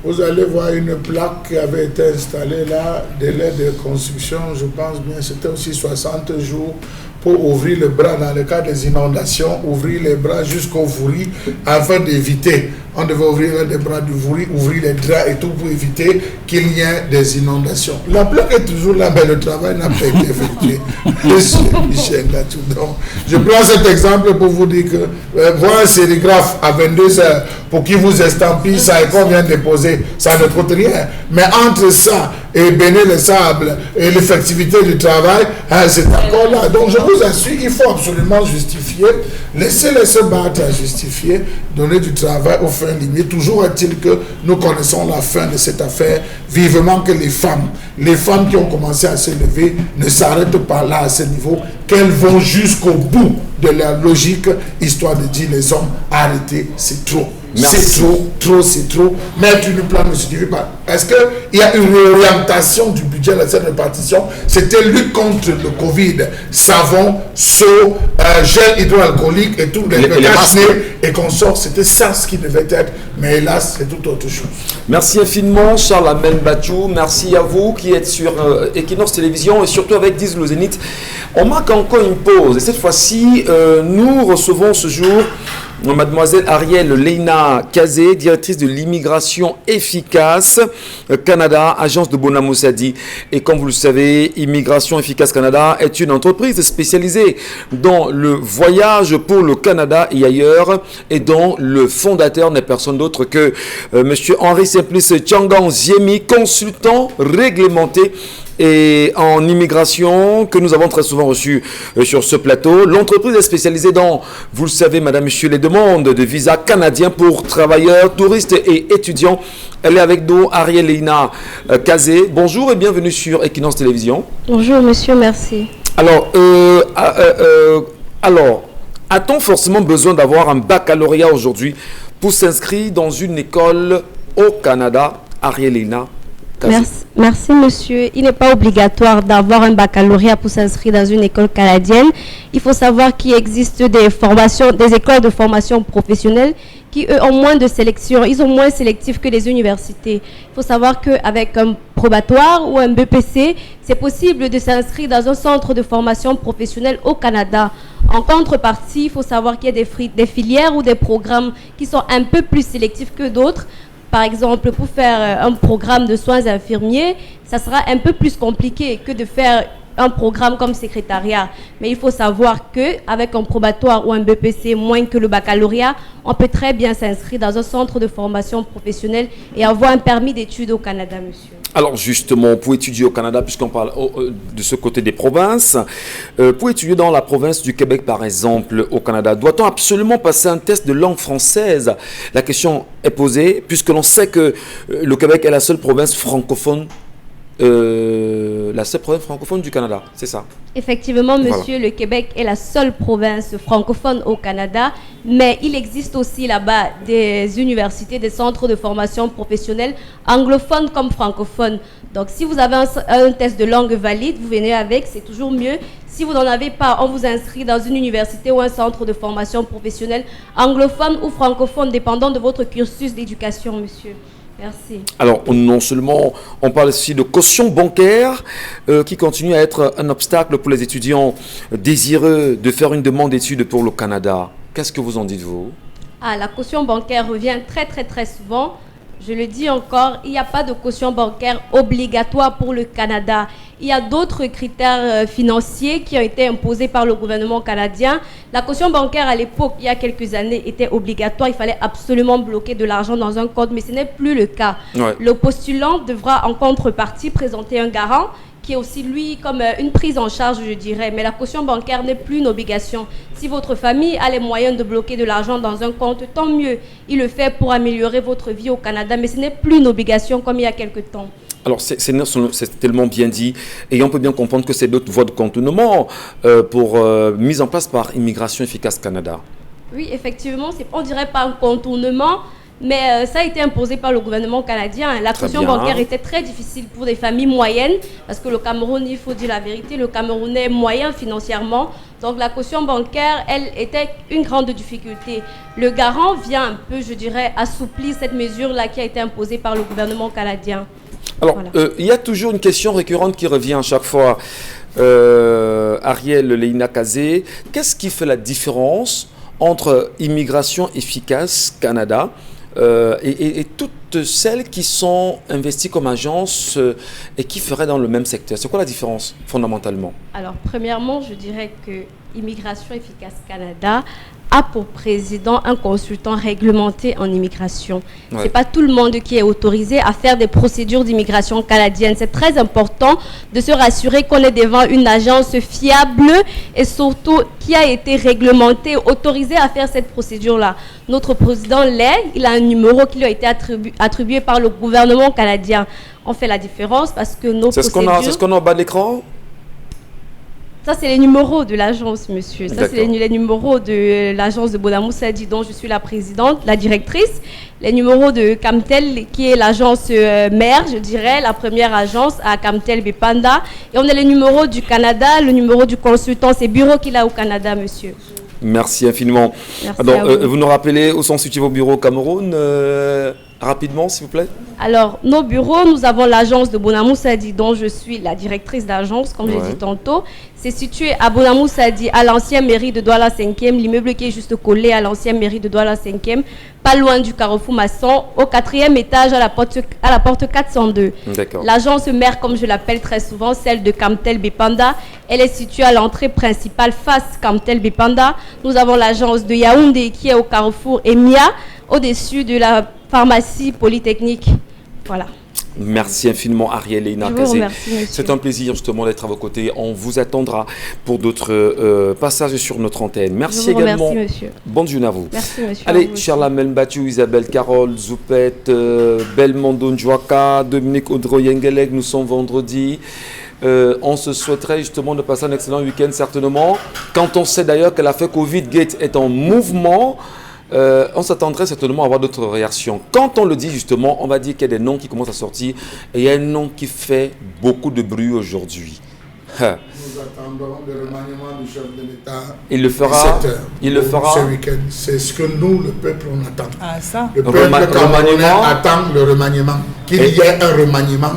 vous allez voir une plaque qui avait été installée là, délai de construction, je pense bien, c'était aussi 60 jours pour ouvrir le bras dans le cas des inondations, ouvrir les bras jusqu'au vouri afin d'éviter. On devait ouvrir des bras du vouri, ouvrir les draps et tout pour éviter qu'il y ait des inondations. La plaque est toujours là, mais le travail n'a pas été effectué. Michel Gatou. Donc, je prends cet exemple pour vous dire que voir un sérigraphe à 22 heures pour qu'il vous estampille ça et qu'on vient déposer, ça ne coûte rien. Mais entre ça et bénir le sable et l'effectivité du travail, c'est encore là. Donc je vous assure, il faut absolument justifier, laissez-les se battre à justifier, donner du travail aux fins limites. Toujours est-il que nous connaissons la fin de cette affaire, vivement que les femmes qui ont commencé à se lever ne s'arrêtent pas là à ce niveau, qu'elles vont jusqu'au bout de leur logique, histoire de dire les hommes, arrêtez, c'est trop. C'est trop, c'est trop. Mettre une plante ne suffit pas. Est-ce qu'il y a une réorientation du budget de cette répartition? C'était lutte contre le Covid, savon, seau, gel hydroalcoolique et tout, les masques et consorts. C'était ça ce qui devait être. Mais hélas, c'est tout autre chose. Merci infiniment, Charles Amen Bachou. Merci à vous qui êtes sur Equinox Télévision et surtout avec 10 le Zénith. On marque encore une pause. Et cette fois-ci, nous recevons ce jour Mademoiselle Arielle Leina Kazé, directrice de l'immigration efficace Canada, agence de Bonamoussadi. Et comme vous le savez, Immigration Efficace Canada est une entreprise spécialisée dans le voyage pour le Canada et ailleurs, et dont le fondateur n'est personne d'autre que Monsieur Henri Simplice Tchangan Ziemi, consultant réglementé et en immigration que nous avons très souvent reçu sur ce plateau. L'entreprise est spécialisée dans, vous le savez, madame, monsieur, les demandes de visa canadien pour travailleurs, touristes et étudiants. Elle est avec nous, Arielle Leina Kazé. Bonjour et bienvenue sur Equinox Télévision. Bonjour monsieur, merci. Alors, a-t-on forcément besoin d'avoir un baccalauréat aujourd'hui pour s'inscrire dans une école au Canada? Arielle Leina. Merci monsieur. Il n'est pas obligatoire d'avoir un baccalauréat pour s'inscrire dans une école canadienne. Il faut savoir qu'il existe des écoles de formation professionnelle qui eux ont moins de sélection. Ils sont moins sélectifs que les universités. Il faut savoir qu'avec un probatoire ou un BPC, c'est possible de s'inscrire dans un centre de formation professionnelle au Canada. En contrepartie, il faut savoir qu'il y a des filières ou des programmes qui sont un peu plus sélectifs que d'autres. Par exemple, pour faire un programme de soins infirmiers, ça sera un peu plus compliqué que de faire un programme comme secrétariat. Mais il faut savoir qu'avec un probatoire ou un BPC moins que le baccalauréat, on peut très bien s'inscrire dans un centre de formation professionnelle et avoir un permis d'études au Canada, monsieur. Alors justement, pour étudier au Canada, puisqu'on parle de ce côté des provinces, pour étudier dans la province du Québec, par exemple, au Canada, doit-on absolument passer un test de langue française? La question est posée, puisque l'on sait que le Québec est la seule province francophone du Canada, c'est ça? Effectivement, monsieur, le Québec est la seule province francophone au Canada, mais il existe aussi là-bas des universités, des centres de formation professionnelle anglophones comme francophones. Donc, si vous avez un test de langue valide, vous venez avec, c'est toujours mieux. Si vous n'en avez pas, on vous inscrit dans une université ou un centre de formation professionnelle anglophone ou francophone, dépendant de votre cursus d'éducation, monsieur. Merci. Alors, non seulement, on parle aussi de caution bancaire qui continue à être un obstacle pour les étudiants désireux de faire une demande d'études pour le Canada. Qu'est-ce que vous en dites, vous? La caution bancaire revient très souvent. Je le dis encore, il n'y a pas de caution bancaire obligatoire pour le Canada. Il y a d'autres critères financiers qui ont été imposés par le gouvernement canadien. La caution bancaire, à l'époque, il y a quelques années, était obligatoire. Il fallait absolument bloquer de l'argent dans un compte, mais ce n'est plus le cas. Ouais. Le postulant devra en contrepartie présenter un garant qui est aussi, lui, comme une prise en charge, je dirais. Mais la caution bancaire n'est plus une obligation. Si votre famille a les moyens de bloquer de l'argent dans un compte, tant mieux. Il le fait pour améliorer votre vie au Canada, mais ce n'est plus une obligation comme il y a quelque temps. Alors, c'est tellement bien dit. Et on peut bien comprendre que c'est d'autres voies de contournement mise en place par Immigration Efficace Canada. Oui, effectivement, on dirait pas un contournement, mais ça a été imposé par le gouvernement canadien. La caution bancaire était très difficile pour des familles moyennes, parce que le Cameroun, il faut dire la vérité, le Camerounais est moyen financièrement. Donc la caution bancaire, elle était une grande difficulté. Le garant vient un peu, je dirais, assouplir cette mesure-là qui a été imposée par le gouvernement canadien. Alors, il y a toujours une question récurrente qui revient à chaque fois. Arielle Leina Kazé, qu'est-ce qui fait la différence entre Immigration Efficace Canada et toutes celles qui sont investies comme agence et qui feraient dans le même secteur? C'est quoi la différence fondamentalement? Alors, premièrement, je dirais que Immigration Efficace Canada a pour président un consultant réglementé en immigration. Ouais. Ce n'est pas tout le monde qui est autorisé à faire des procédures d'immigration canadienne. C'est très important de se rassurer qu'on est devant une agence fiable et surtout qui a été réglementée, autorisée à faire cette procédure-là. Notre président l'est, il a un numéro qui lui a été attribué par le gouvernement canadien. On fait la différence parce que nos procédures... C'est ce qu'on a au bas de l'écran? Ça, c'est les numéros de l'agence, monsieur. Ça, c'est D'accord. les numéros de l'agence de Bonamoussa dit, dont je suis la présidente, la directrice. Les numéros de Camtel, qui est l'agence mère, je dirais, la première agence à Camtel Bepanda. Et on a les numéros du Canada, le numéro du consultant, c'est bureau qu'il a au Canada, monsieur. Merci infiniment. Merci Alors, à vous. vous nous rappelez où sont situés vos bureaux au Cameroun rapidement, s'il vous plaît? Alors, nos bureaux, nous avons l'agence de Bonamoussadi, dont je suis la directrice d'agence, comme j'ai dit tantôt. C'est situé à Bonamoussadi, à l'ancienne mairie de Douala 5e, l'immeuble qui est juste collé à l'ancienne mairie de Douala 5e, pas loin du carrefour Masson, au 4e étage à la porte 402. D'accord. L'agence mère, comme je l'appelle très souvent, celle de Camtel Bepanda, elle est située à l'entrée principale face Camtel Bepanda. Nous avons l'agence de Yaoundé qui est au carrefour Emia, au-dessus de la pharmacie polytechnique. Voilà. Merci infiniment, Ariel et Ina Je vous Kazé. remercie, monsieur. C'est un plaisir justement d'être à vos côtés. On vous attendra pour d'autres passages sur notre antenne. Merci Je vous également. remercie, monsieur. Bonne journée à vous. Merci, monsieur. Allez, À vous Charla Melbatchou, Isabelle Carole, Zoupette, Belmondo Njouaka, Dominique Audroyengeleg, nous sommes vendredi. On se souhaiterait justement de passer un excellent week-end certainement. Quand on sait d'ailleurs que l'affaire Covid Gate est en mouvement, on s'attendrait certainement à avoir d'autres réactions. Quand on le dit justement, on va dire qu'il y a des noms qui commencent à sortir et il y a un nom qui fait beaucoup de bruit aujourd'hui. Nous attendons le remaniement du chef de l'État. Il le fera. 17 heures Il le fera. ce week-end. C'est ce que nous, le peuple, on attend. Ah, ça. Le peuple camerounais remaniement. attend le remaniement. Qu'il y ait un remaniement,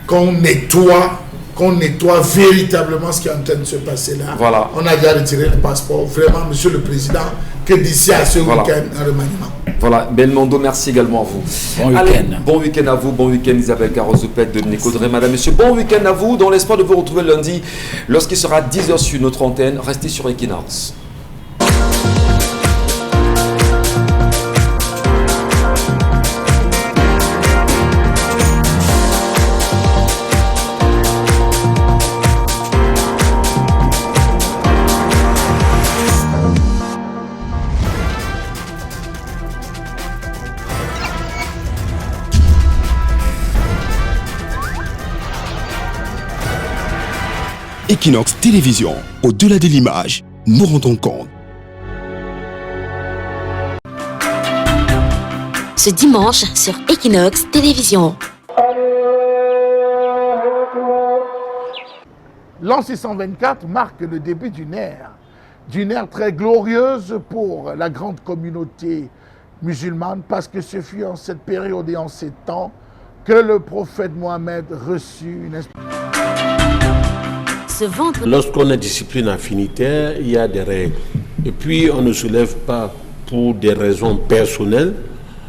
qu'on nettoie véritablement ce qui est en train de se passer là. Voilà. On a déjà retiré le passeport. Vraiment, monsieur le président, que d'ici à ce week-end, un remaniement. Voilà, Belmondo, merci également à vous. Bon Allez, week-end. bon week-end à vous, bon week-end Isabelle Carozopette, Dominique Audrey, madame, monsieur. Bon week-end à vous, dans l'espoir de vous retrouver lundi, lorsqu'il sera 10h sur notre antenne. Restez sur Equinox. Equinox Télévision, au-delà de l'image, nous rendons compte. Ce dimanche sur Equinox Télévision. L'an 624 marque le début d'une ère très glorieuse pour la grande communauté musulmane, parce que ce fut en cette période et en ces temps que le prophète Mohammed reçut une inspiration. Lorsqu'on a discipline affinitaire, il y a des règles. Et puis, on ne se lève pas pour des raisons personnelles,